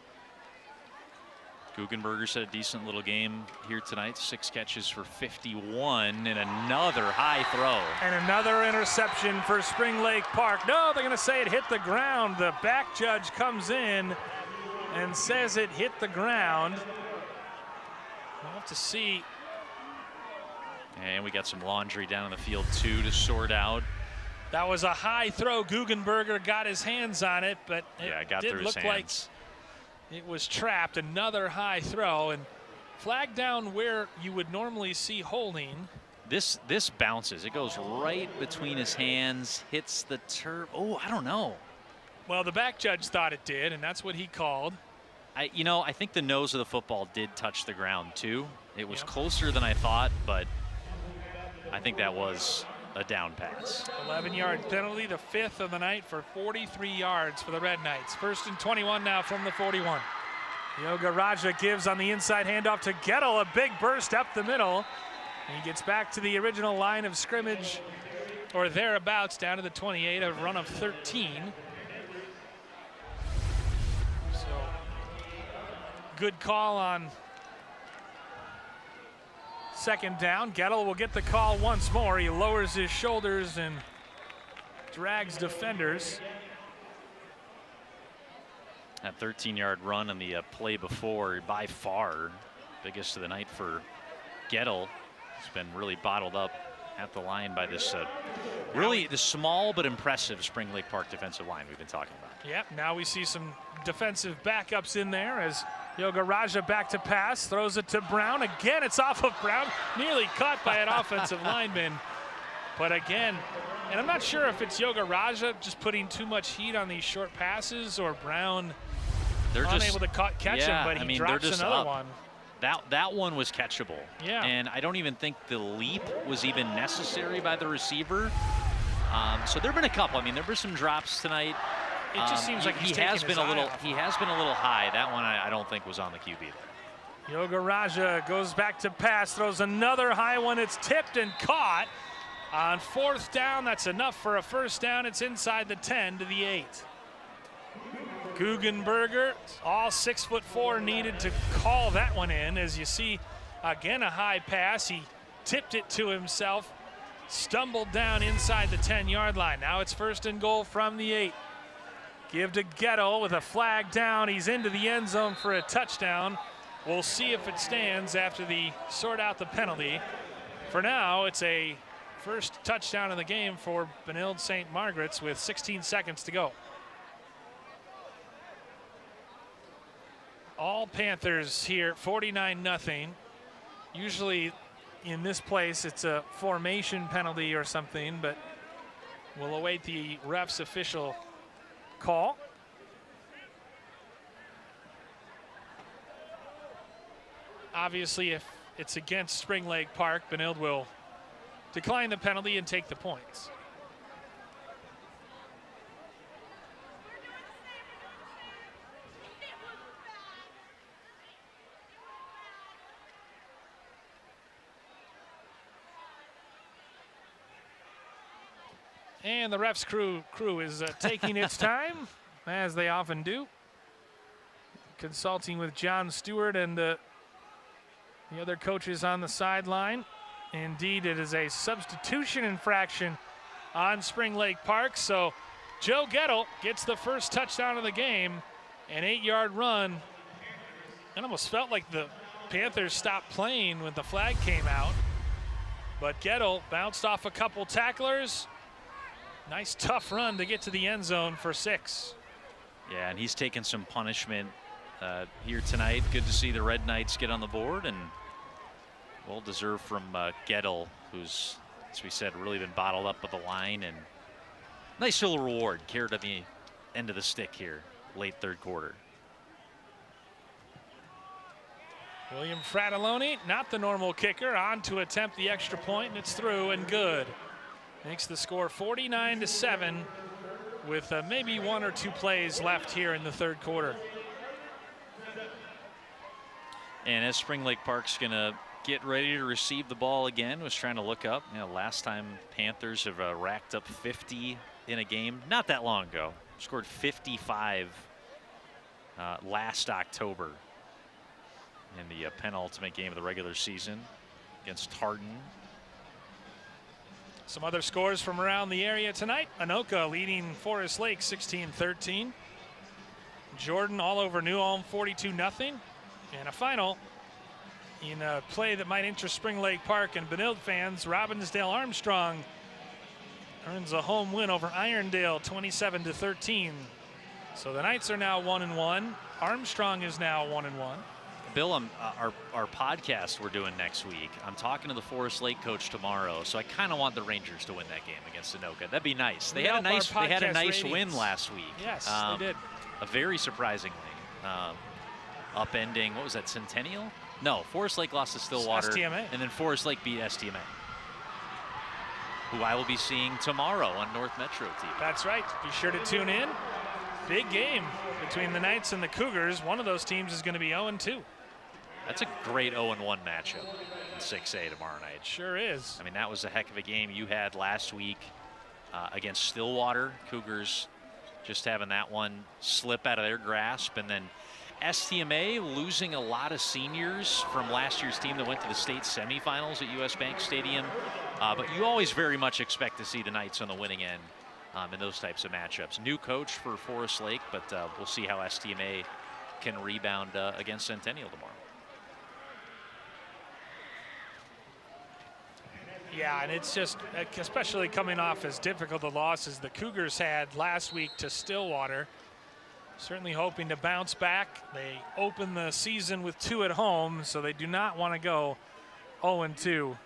Guggenberger's had a decent little game here tonight. 6 catches for 51 and another high throw. And another interception for Spring Lake Park. No, they're going to say it hit the ground. The back judge comes in and says it hit the ground. We'll have to see. And we got some laundry down in the field too to sort out. That was a high throw. Guggenberger got his hands on it, but it did look like it was trapped. Another high throw and flag down where you would normally see holding. This bounces. It goes right between his hands, hits the turf. Oh, I don't know. Well, the back judge thought it did, and that's what he called. I think the nose of the football did touch the ground too. It was closer than I thought, but I think that was a down pass. 11-yard penalty, the 5th of the night for 43 yards for the Red Knights. 1st and 21 now from the 41. Garaja gives on the inside handoff to Gettle, a big burst up the middle. He gets back to the original line of scrimmage or thereabouts down to the 28, a run of 13. So good call on second down. Gettle will get the call once more. He lowers his shoulders and drags defenders. That 13-yard run on the play before, by far biggest of the night for Gettle. He's been really bottled up at the line by this really the small but impressive Spring Lake Park defensive line we've been talking about. Yep, now we see some defensive backups in there as Yoga Raja back to pass, throws it to Brown. Again, it's off of Brown, nearly caught by an offensive lineman. But again, and I'm not sure if it's Yoga Raja just putting too much heat on these short passes or Brown unable to catch him, but he drops another one. That one was catchable. Yeah. And I don't even think the leap was even necessary by the receiver. So there've been a couple. I mean, there've been some drops tonight. It just seems like he has been a little high. That one I don't think was on the QB there. Yoga Raja goes back to pass, throws another high one. It's tipped and caught. On 4th down, that's enough for a first down. It's inside the 10 to the 8. Guggenberger, all 6'4", needed to call that one in. As you see, again, a high pass. He tipped it to himself, stumbled down inside the 10-yard line. Now it's 1st and goal from the 8. Give to Ghetto with a flag down. He's into the end zone for a touchdown. We'll see if it stands after the sort out the penalty. For now, it's a first touchdown of the game for Benilde-St. Margaret's with 16 seconds to go. All Panthers here, 49-0. Usually in this place it's a formation penalty or something, but we'll await the ref's official call. Obviously, if it's against Spring Lake Park, Benilde will decline the penalty and take the points. And the ref's crew is taking its time, as they often do, consulting with John Stewart and the other coaches on the sideline. Indeed, it is a substitution infraction on Spring Lake Park. So Joe Gettle gets the first touchdown of the game, an 8-yard run. It almost felt like the Panthers stopped playing when the flag came out. But Gettle bounced off a couple tacklers. Nice tough run to get to the end zone for 6. Yeah, and he's taken some punishment here tonight. Good to see the Red Knights get on the board, and well deserved from Gettle, who's, as we said, really been bottled up with the line, and nice little reward carried at the end of the stick here, late 3rd quarter. William Fratelloni, not the normal kicker, on to attempt the extra point, and it's through and good. Makes the score 49-7 with maybe 1 or 2 plays left here in the 3rd quarter. And as Spring Lake Park's gonna get ready to receive the ball again, was trying to look up, you know, last time Panthers have racked up 50 in a game, not that long ago. Scored 55 last October in the penultimate game of the regular season against Hardin. Some other scores from around the area tonight. Anoka leading Forest Lake 16-13. Jordan all over New Ulm 42-0. And a final in a play that might interest Spring Lake Park and Benilde fans. Robbinsdale Armstrong earns a home win over Irondale 27-13. So the Knights are now 1-1. Armstrong is now 1-1. Bill, our podcast we're doing next week, I'm talking to the Forest Lake coach tomorrow, so I kind of want the Rangers to win that game against Anoka. That'd be nice. They had a nice win last week. Yes, they did. A very surprisingly upending, what was that, Centennial? No, Forest Lake lost to Stillwater. STMA. And then Forest Lake beat STMA, who I will be seeing tomorrow on North Metro TV. That's right. Be sure to tune in. Big game between the Knights and the Cougars. One of those teams is going to be 0-2. That's a great 0-1 matchup in 6A tomorrow night. Sure is. I mean, that was a heck of a game you had last week against Stillwater. Cougars just having that one slip out of their grasp. And then STMA losing a lot of seniors from last year's team that went to the state semifinals at US Bank Stadium. But you always very much expect to see the Knights on the winning end in those types of matchups. New coach for Forest Lake, but we'll see how STMA can rebound against Centennial tomorrow. Yeah, and it's just, especially coming off as difficult a loss as the Cougars had last week to Stillwater. Certainly hoping to bounce back. They open the season with 2 at home, so they do not want to go 0-2.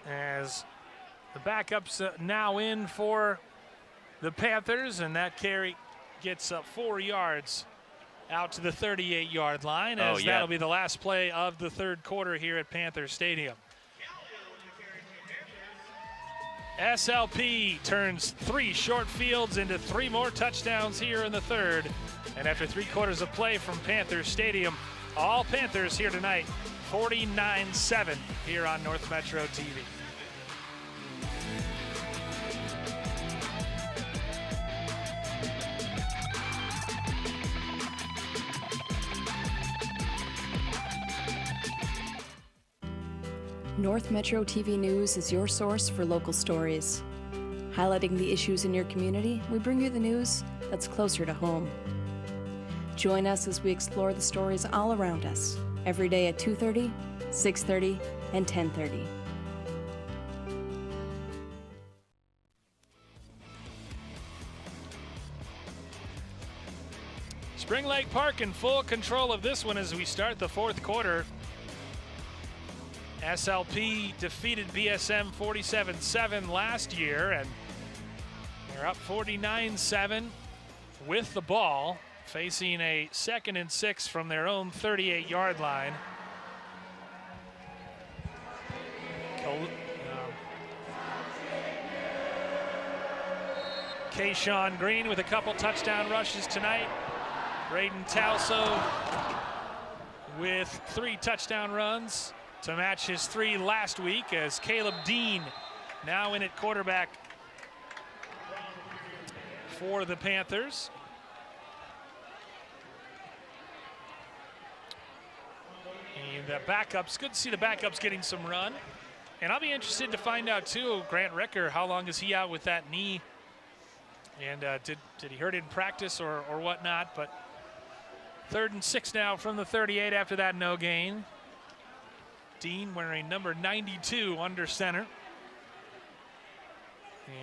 As the backup's now in for the Panthers, and that carry gets 4 yards out to the 38-yard line, as that'll be the last play of the third quarter here at Panther Stadium. SLP turns 3 short fields into 3 more touchdowns here in the third. And after 3 quarters of play from Panther Stadium, all Panthers here tonight, 49-7 here on North Metro TV. North Metro TV News is your source for local stories. Highlighting the issues in your community, we bring you the news that's closer to home. Join us as we explore the stories all around us, every day at 2:30, 6:30, and 10:30. Spring Lake Park in full control of this one as we start the fourth quarter. SLP defeated BSM 47-7 last year, and they're up 49-7 with the ball, facing a 2nd and 6 from their own 38-yard line. Kayshawn Green with a couple touchdown rushes tonight. Braden Tauso with 3 touchdown runs to match his 3 last week, as Caleb Dean now in at quarterback for the Panthers. And the backups, good to see the backups getting some run. And I'll be interested to find out too, Grant Recker, how long is he out with that knee? And did he hurt it in practice or whatnot? But 3rd and 6 now from the 38 after that no gain. Dean wearing number 92 under center.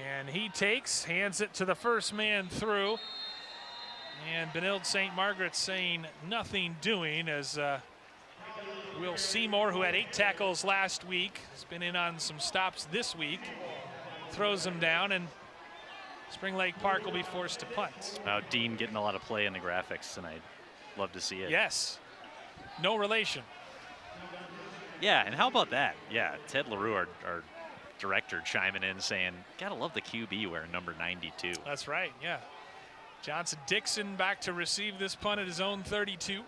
And he hands it to the first man through. And Benilde-St. Margaret saying nothing doing, as Will Seymour, who had 8 tackles last week, has been in on some stops this week, throws him down, and Spring Lake Park will be forced to punt. Dean getting a lot of play in the graphics tonight. Love to see it. Yes. No relation. Yeah, and how about that? Yeah, Ted LaRue, our director, chiming in saying, gotta love the QB wearing number 92. That's right, yeah. Johnson Dixon back to receive this punt at his own 32.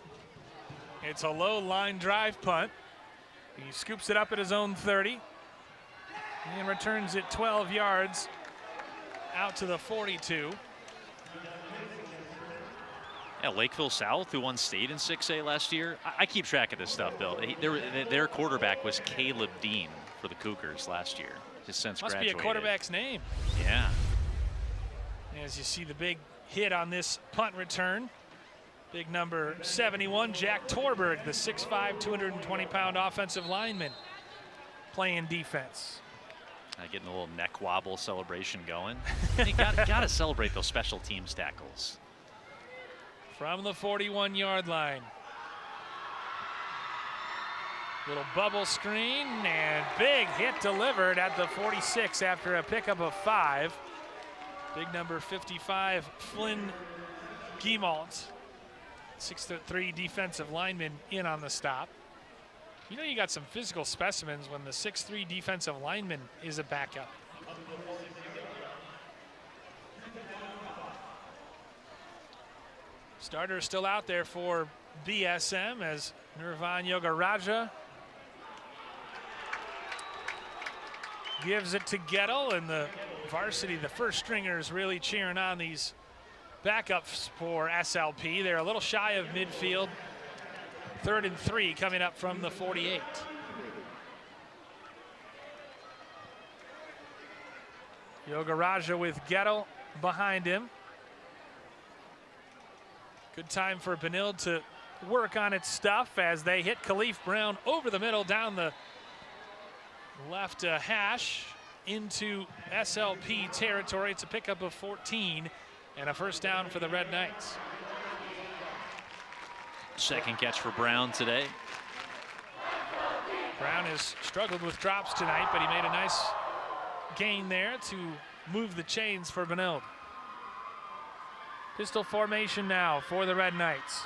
It's a low line drive punt. He scoops it up at his own 30 and returns it 12 yards out to the 42. Yeah, Lakeville South, who won state in 6A last year. I keep track of this stuff, Bill. Their quarterback was Caleb Dean for the Cougars last year. Just since Must graduated. be a quarterback's name. Yeah. As you see the big hit on this punt return. Big number 71, Jack Torberg, the 6'5", 220-pound offensive lineman, playing defense. Getting a little neck wobble celebration going. You got to celebrate those special teams tackles. From the 41-yard line. Little bubble screen, and big hit delivered at the 46 after a pickup of 5. Big number 55, Flynn Guimalt, 6'3" defensive lineman, in on the stop. You know you got some physical specimens when the 6'3" defensive lineman is a backup. Starter still out there for BSM as Nirvan Yogaraja gives it to Gettle, and the varsity, the first stringers, really cheering on these backups for SLP. They're a little shy of midfield. 3rd and 3 coming up from the 48. Yogaraja with Gettle behind him. Good time for Benilde to work on its stuff as they hit Khalif Brown over the middle down the left a hash into SLP territory. It's a pickup of 14 and a first down for the Red Knights. Second catch for Brown today. Brown has struggled with drops tonight, but he made a nice gain there to move the chains for Benilde. Pistol formation now for the Red Knights.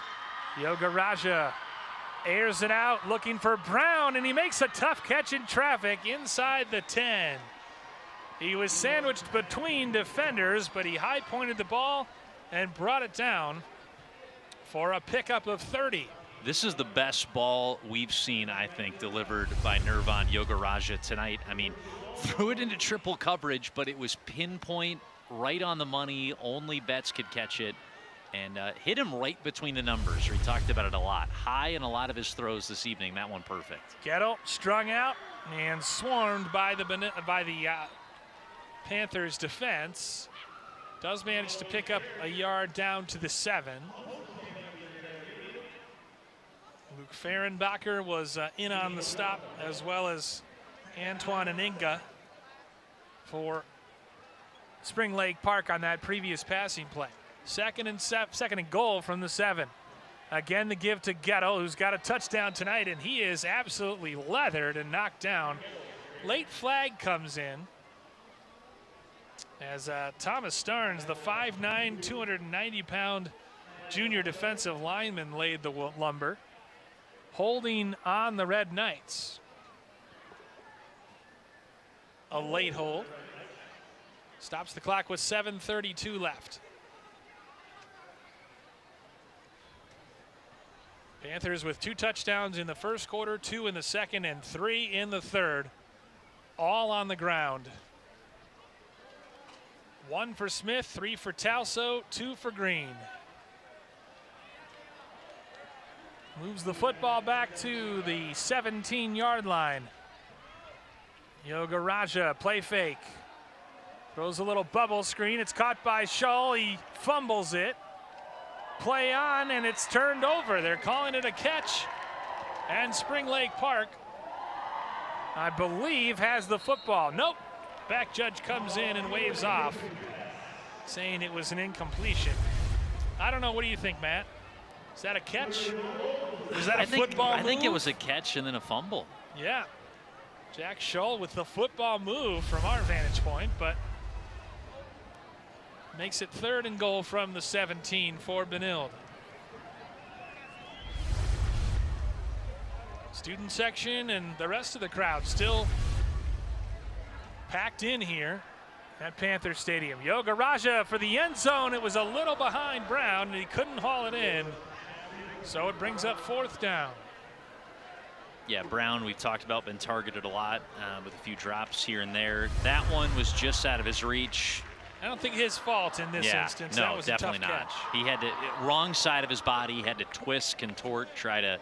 Yoga Raja airs it out, looking for Brown, and he makes a tough catch in traffic inside the 10. He was sandwiched between defenders, but he high-pointed the ball and brought it down for a pickup of 30. This is the best ball we've seen, I think, delivered by Nirvan Yogaraja tonight. I mean, threw it into triple coverage, but it was pinpoint, right on the money. Only Betts could catch it, and hit him right between the numbers. We talked about it a lot. High in a lot of his throws this evening. That one perfect. Gettle strung out and swarmed by the Panthers defense. Does manage to pick up a yard down to the 7. Luke Fehrenbacher was in on the stop, as well as Antoine Aninga for Spring Lake Park on that previous passing play. Second and goal from the 7. Again, the give to Gettle, who's got a touchdown tonight, and he is absolutely leathered and knocked down. Late flag comes in as Thomas Starnes, the 5'9", 290-pound junior defensive lineman, laid the lumber. Holding on the Red Knights. A late hold. Stops the clock with 7:32 left. Panthers with 2 touchdowns in the first quarter, 2 in the second, and 3 in the third. All on the ground. 1 for Smith, 3 for Tauso, 2 for Green. Moves the football back to the 17-yard line. Yoga Raja, play fake. Throws a little bubble screen. It's caught by Shull. He fumbles it. Play on, and it's turned over. They're calling it a catch. And Spring Lake Park, I believe, has the football. Nope. Back judge comes in and waves off, saying it was an incompletion. I don't know. What do you think, Matt? Is that a catch? Was that a football move? I think it was a catch and then a fumble. Yeah. Jack Shull with the football move from our vantage point, but makes it 3rd and goal from the 17 for Benilde. Student section and the rest of the crowd still packed in here at Panther Stadium. Yoga Raja for the end zone. It was a little behind Brown, and he couldn't haul it in. So it brings up 4th down. Yeah, Brown, we've talked about, been targeted a lot with a few drops here and there. That one was just out of his reach. I don't think his fault in this instance. No, that was definitely a tough not. catch. He had to, wrong side of his body, he had to twist, contort, try to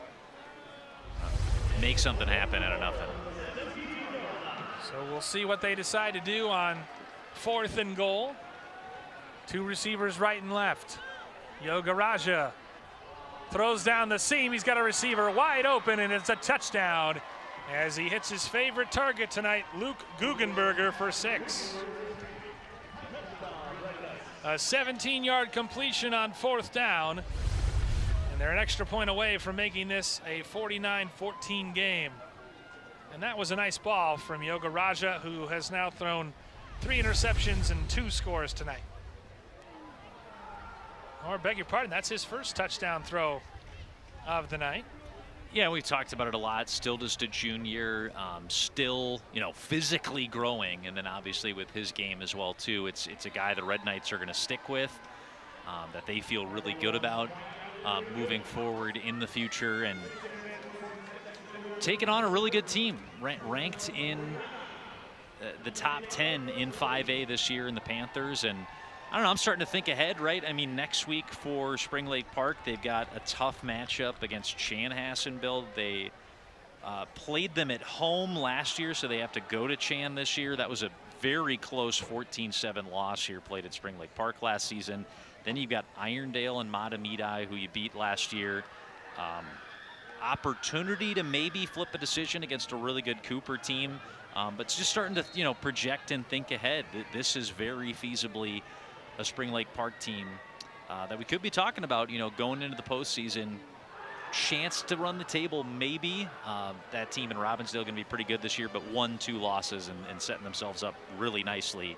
make something happen out of nothing. So we'll see what they decide to do on 4th and goal. 2 receivers right and left. Yoga Raja throws down the seam. He's got a receiver wide open, and it's a touchdown as he hits his favorite target tonight, Luke Guggenberger, for 6. A 17-yard completion on 4th down, and they're an extra point away from making this a 49-14 game. And that was a nice ball from Yoga Raja, who has now thrown 3 interceptions and 2 scores tonight. Or beg your pardon, that's his first touchdown throw of the night. Yeah, we've talked about it a lot. Still just a junior, still, physically growing, and then obviously with his game as well too. It's a guy the Red Knights are going to stick with, that they feel really good about moving forward in the future, and taking on a really good team, ranked in the top 10 in 5A this year in the Panthers. And I don't know, I'm starting to think ahead, right? I mean, next week for Spring Lake Park, they've got a tough matchup against Chanhassen. They played them at home last year, so they have to go to Chan this year. That was a very close 14-7 loss here, played at Spring Lake Park last season. Then you've got Irondale and Matamidi, who you beat last year. Opportunity to maybe flip a decision against a really good Cooper team. but just starting to, you know, project and think ahead. This is very feasibly a Spring Lake Park team that we could be talking about, you know, going into the postseason. Chance to run the table, maybe. That team in Robbinsdale going to be pretty good this year, but 1-2 losses and setting themselves up really nicely.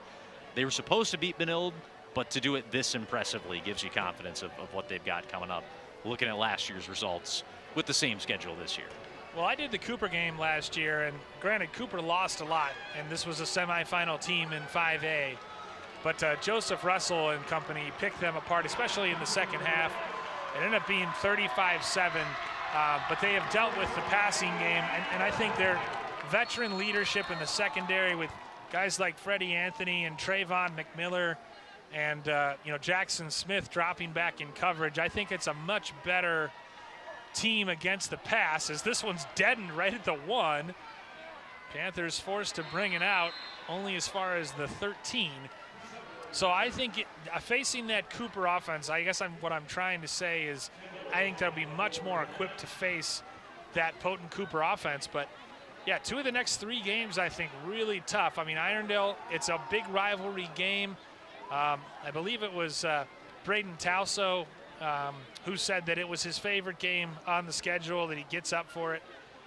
They were supposed to beat Benilde, but to do it this impressively gives you confidence of what they've got coming up, looking at last year's results with the same schedule this year. Well, I did the Cooper game last year, and granted, Cooper lost a lot, and this was a semifinal team in 5A. But Joseph Russell and company picked them apart, especially in the second half. It ended up being 35-7, but they have dealt with the passing game, and I think their veteran leadership in the secondary with guys like Freddie Anthony and Trayvon McMiller and you know, Jackson Smith dropping back in coverage. I think it's a much better team against the pass, as this one's deadened right at the 1. Panthers forced to bring it out only as far as the 13. So I think facing that Cooper offense, I guess what I'm trying to say is I think they'll be much more equipped to face that potent Cooper offense. But yeah, 2 of the next 3 games I think really tough. I mean, Irondale, it's a big rivalry game. I believe it was Braden Tauso who said that it was his favorite game on the schedule, that he gets up for it.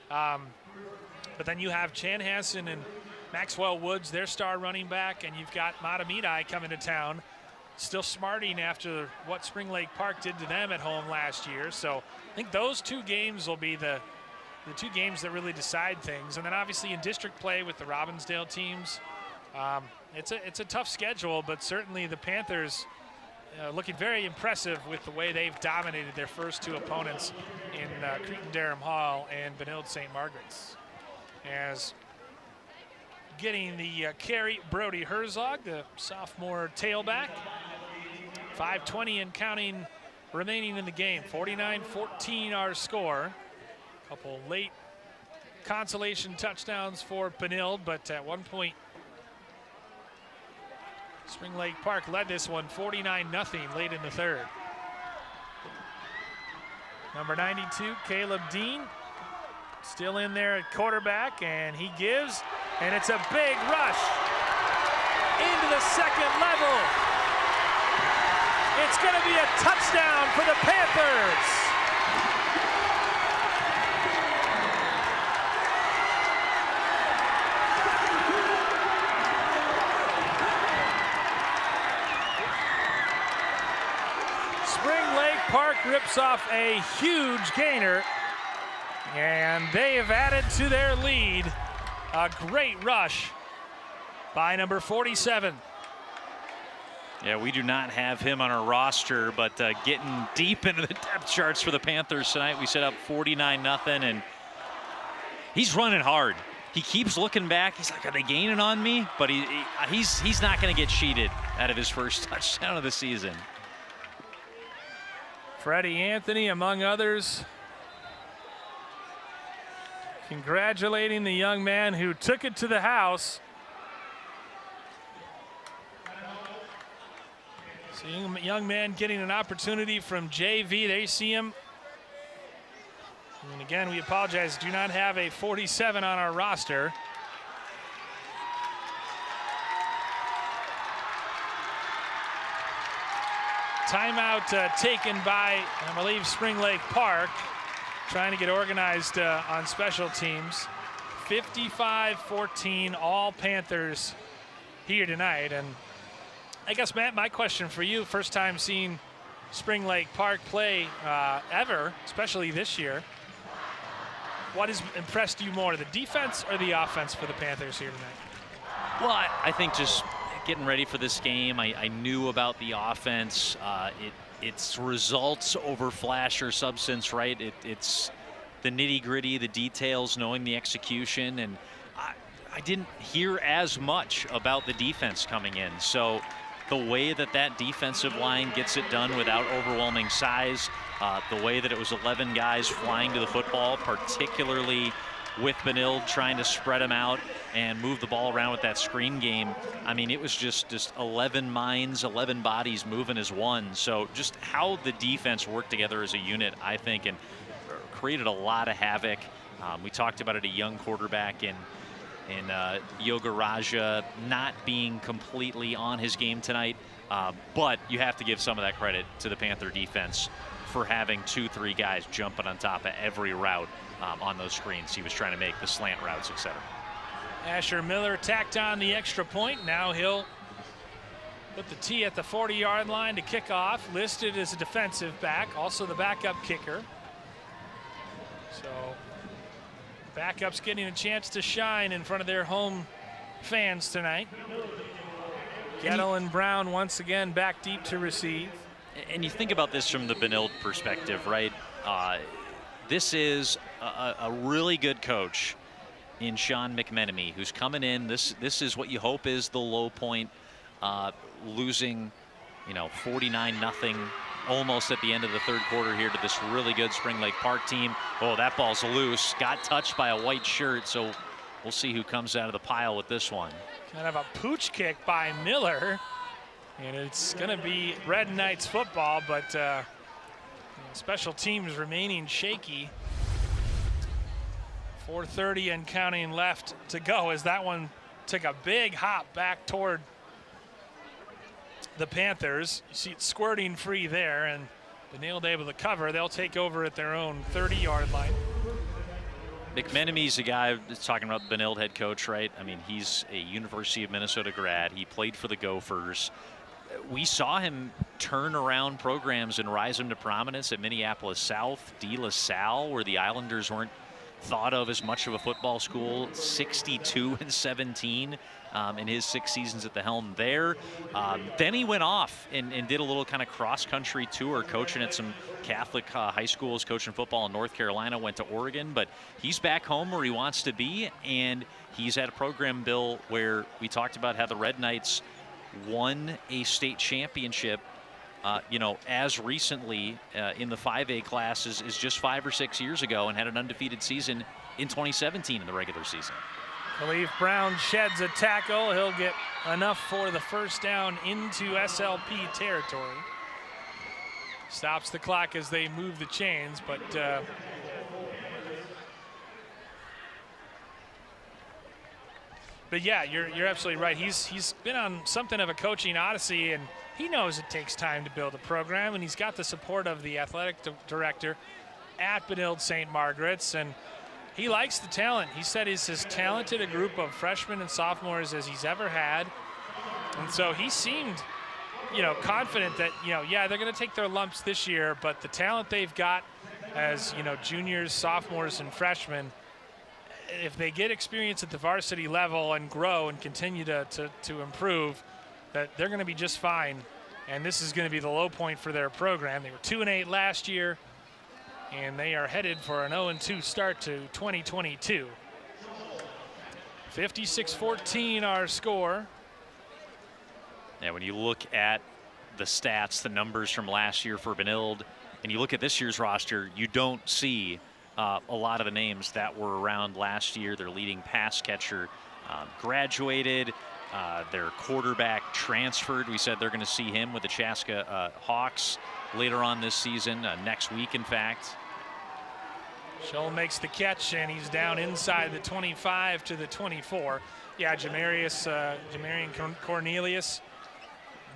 But then you have Chanhassen and Maxwell Woods, their star running back, and you've got Matamidai coming to town, still smarting after what Spring Lake Park did to them at home last year. So I think those 2 games will be the 2 games that really decide things. And then obviously in district play with the Robbinsdale teams, it's a tough schedule, but certainly the Panthers looking very impressive with the way they've dominated their first 2 opponents in Cretin-Derham Hall and Benilde-St. Margaret's. As getting the carry, Brody Herzog, the sophomore tailback. 5:20 and counting remaining in the game. 49-14 our score. A couple late consolation touchdowns for Benilde, but at one point Spring Lake Park led this one 49-0 late in the 3rd. Number 92, Caleb Dean, still in there at quarterback, and he gives, and it's a big rush into the 2nd level. It's going to be a touchdown for the Panthers. Spring Lake Park rips off a huge gainer, and they have added to their lead. A great rush by number 47. Yeah, we do not have him on our roster, but getting deep into the depth charts for the Panthers tonight. We set up 49-0, and he's running hard. He keeps looking back. He's like, are they gaining on me? But he's not going to get cheated out of his first touchdown of the season. Freddie Anthony, among others, congratulating the young man who took it to the house. Seeing a young man getting an opportunity from JV. There you see him. And again, we apologize, do not have a 47 on our roster. Timeout taken by, I believe, Spring Lake Park, trying to get organized on special teams. 55-14, all Panthers here tonight. And I guess, Matt, my question for you, first time seeing Spring Lake Park play ever, especially this year. What has impressed you more, the defense or the offense for the Panthers here tonight? Well, I think just getting ready for this game, I knew about the offense. It's results over flash or substance, right? It's the nitty-gritty, the details, knowing the execution, and I didn't hear as much about the defense coming in. So the way that defensive line gets it done without overwhelming size, the way that it was 11 guys flying to the football, particularly with Benilde trying to spread them out and move the ball around with that screen game. I mean, it was just 11 minds, 11 bodies moving as one. So just how the defense worked together as a unit, I think, and created a lot of havoc. We talked about it, a young quarterback in And Yoga Raja not being completely on his game tonight. But you have to give some of that credit to the Panther defense for having 2-3 guys jumping on top of every route on those screens he was trying to make, the slant routes, etc. Asher Miller tacked on the extra point. Now he'll put the tee at the 40-yard line to kick off, listed as a defensive back, also the backup kicker. So backups getting a chance to shine in front of their home fans tonight. Gettle and Brown once again back deep to receive. And you think about this from the Benilde perspective, right? This is a really good coach in Sean McMenemy, who's coming in. This is what you hope is the low point, losing, 49-0 almost at the end of the third quarter here to this really good Spring Lake Park team. Oh, that ball's loose. Got touched by a white shirt, so we'll see who comes out of the pile with this one. Kind of a pooch kick by Miller. And it's going to be Red Knights football, but special teams remaining shaky. 4:30 and counting left to go as that one took a big hop back toward the Panthers. You see it squirting free there, and Benilde able to cover. They'll take over at their own 30-yard line. McMenemy's a guy that's talking about the Benilde head coach, right? I mean, he's a University of Minnesota grad. He played for the Gophers. We saw him turn around programs and rise them to prominence at Minneapolis South, De La Salle, where the Islanders weren't thought of as much of a football school. 62-17 in his 6 seasons at the helm there. Then he went off and did a little kind of cross-country tour, coaching at some Catholic high schools, coaching football in North Carolina, went to Oregon, but he's back home where he wants to be, and he's at a program, Bill, where we talked about how the Red Knights won a state championship as recently in the 5A classes is just 5 or 6 years ago, and had an undefeated season in 2017 in the regular season. Khalif Brown sheds a tackle. He'll get enough for the first down into SLP territory. Stops the clock as they move the chains, but yeah, you're absolutely right. He's been on something of a coaching odyssey, and he knows it takes time to build a program, and he's got the support of the athletic director at Benilde-St. Margaret's, and he likes the talent. He said he's as talented a group of freshmen and sophomores as he's ever had, and so he seemed, confident that, yeah, they're going to take their lumps this year, but the talent they've got as, juniors, sophomores, and freshmen, if they get experience at the varsity level and grow and continue to improve, that they're going to be just fine. And this is going to be the low point for their program. They were 2-8 last year, and they are headed for an 0-2 start to 2022. 56-14 our score. Yeah, when you look at the stats, the numbers from last year for Benilde, and you look at this year's roster, you don't see a lot of the names that were around last year. Their leading pass catcher graduated. Their quarterback transferred. We said they're going to see him with the Chaska Hawks later on this season, next week, in fact. Scholl makes the catch, and he's down inside the 25 to the 24. Yeah, Jamarian Cornelius,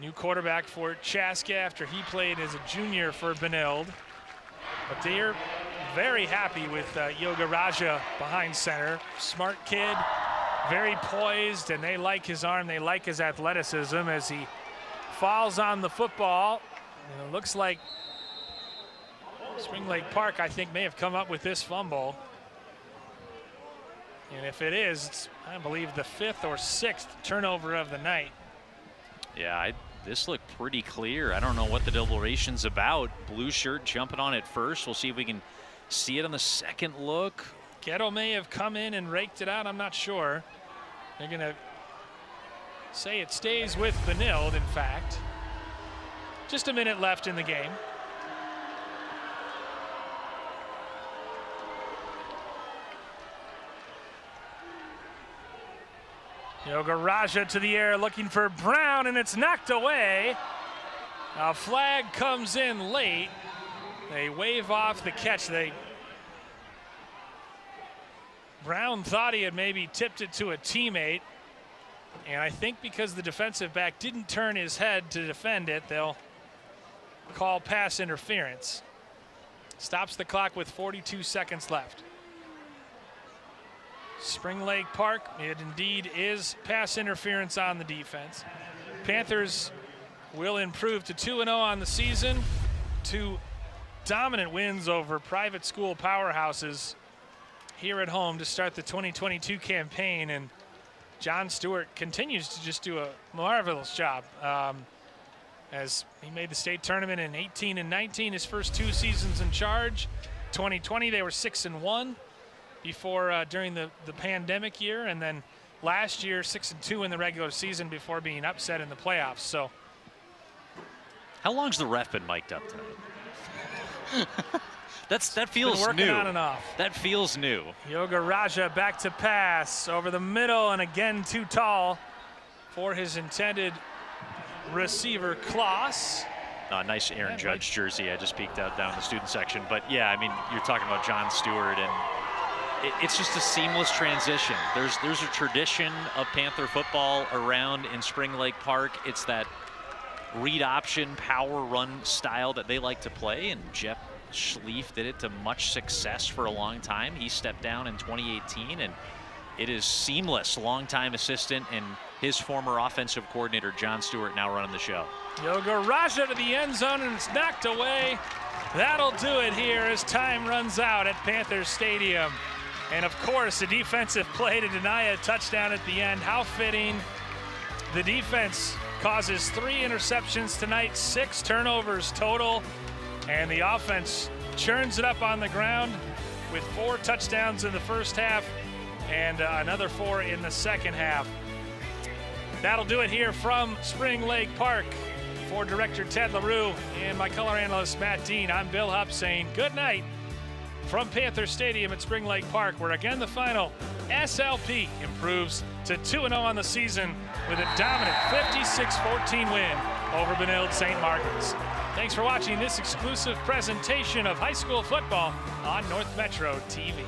new quarterback for Chaska after he played as a junior for Benilde. But they're very happy with Yoga Raja behind center. Smart kid, very poised, and they like his arm. They like his athleticism as he falls on the football. And it looks like Spring Lake Park, I think, may have come up with this fumble. And if it is, it's, I believe, the 5th or 6th turnover of the night. Yeah, this looked pretty clear. I don't know what the deliberation's about. Blue shirt jumping on it first. We'll see if we can see it on the second look. Gettle may have come in and raked it out. I'm not sure. They're going to say it stays with Benilde, in fact. Just a minute left in the game. Yoga Raja to the air looking for Brown, and it's knocked away. A flag comes in late. They wave off the catch. They Brown thought he had maybe tipped it to a teammate. And I think because the defensive back didn't turn his head to defend it, they'll call pass interference. Stops the clock with 42 seconds left. Spring Lake Park, it indeed is pass interference on the defense. Panthers will improve to 2-0 on the season. 2 dominant wins over private school powerhouses here at home to start the 2022 campaign. And John Stewart continues to just do a marvelous job. As he made the state tournament in 18 and 19, his first 2 seasons in charge. 2020, they were 6-1 before during the pandemic year, and then last year 6-2 in the regular season before being upset in the playoffs. So, how long's the ref been mic'd up tonight? that feels working new. On and off. That feels new. Yoga Raja back to pass over the middle, and again too tall for his intended receiver, Kloss. Nice Aaron Judge jersey. I just peeked out down in the student section. But yeah, I mean, you're talking about John Stewart, and it's just a seamless transition. There's a tradition of Panther football around in Spring Lake Park. It's that read option, power run style that they like to play, and Jeff Schlief did it to much success for a long time. He stepped down in 2018, and it is seamless. Longtime assistant and his former offensive coordinator, John Stewart, now running the show. Yoga Raja to the end zone, and it's knocked away. That'll do it here as time runs out at Panther Stadium. And of course, a defensive play to deny a touchdown at the end. How fitting. The defense causes 3 interceptions tonight, 6 turnovers total. And the offense churns it up on the ground with 4 touchdowns in the first half and another 4 in the second half. That'll do it here from Spring Lake Park. For Director Ted LaRue and my color analyst Matt Dean, I'm Bill Hupp saying good night from Panther Stadium at Spring Lake Park, where again the final SLP improves to 2-0 on the season with a dominant 56-14 win over Benilde-St. Margaret's. Thanks for watching this exclusive presentation of high school football on North Metro TV.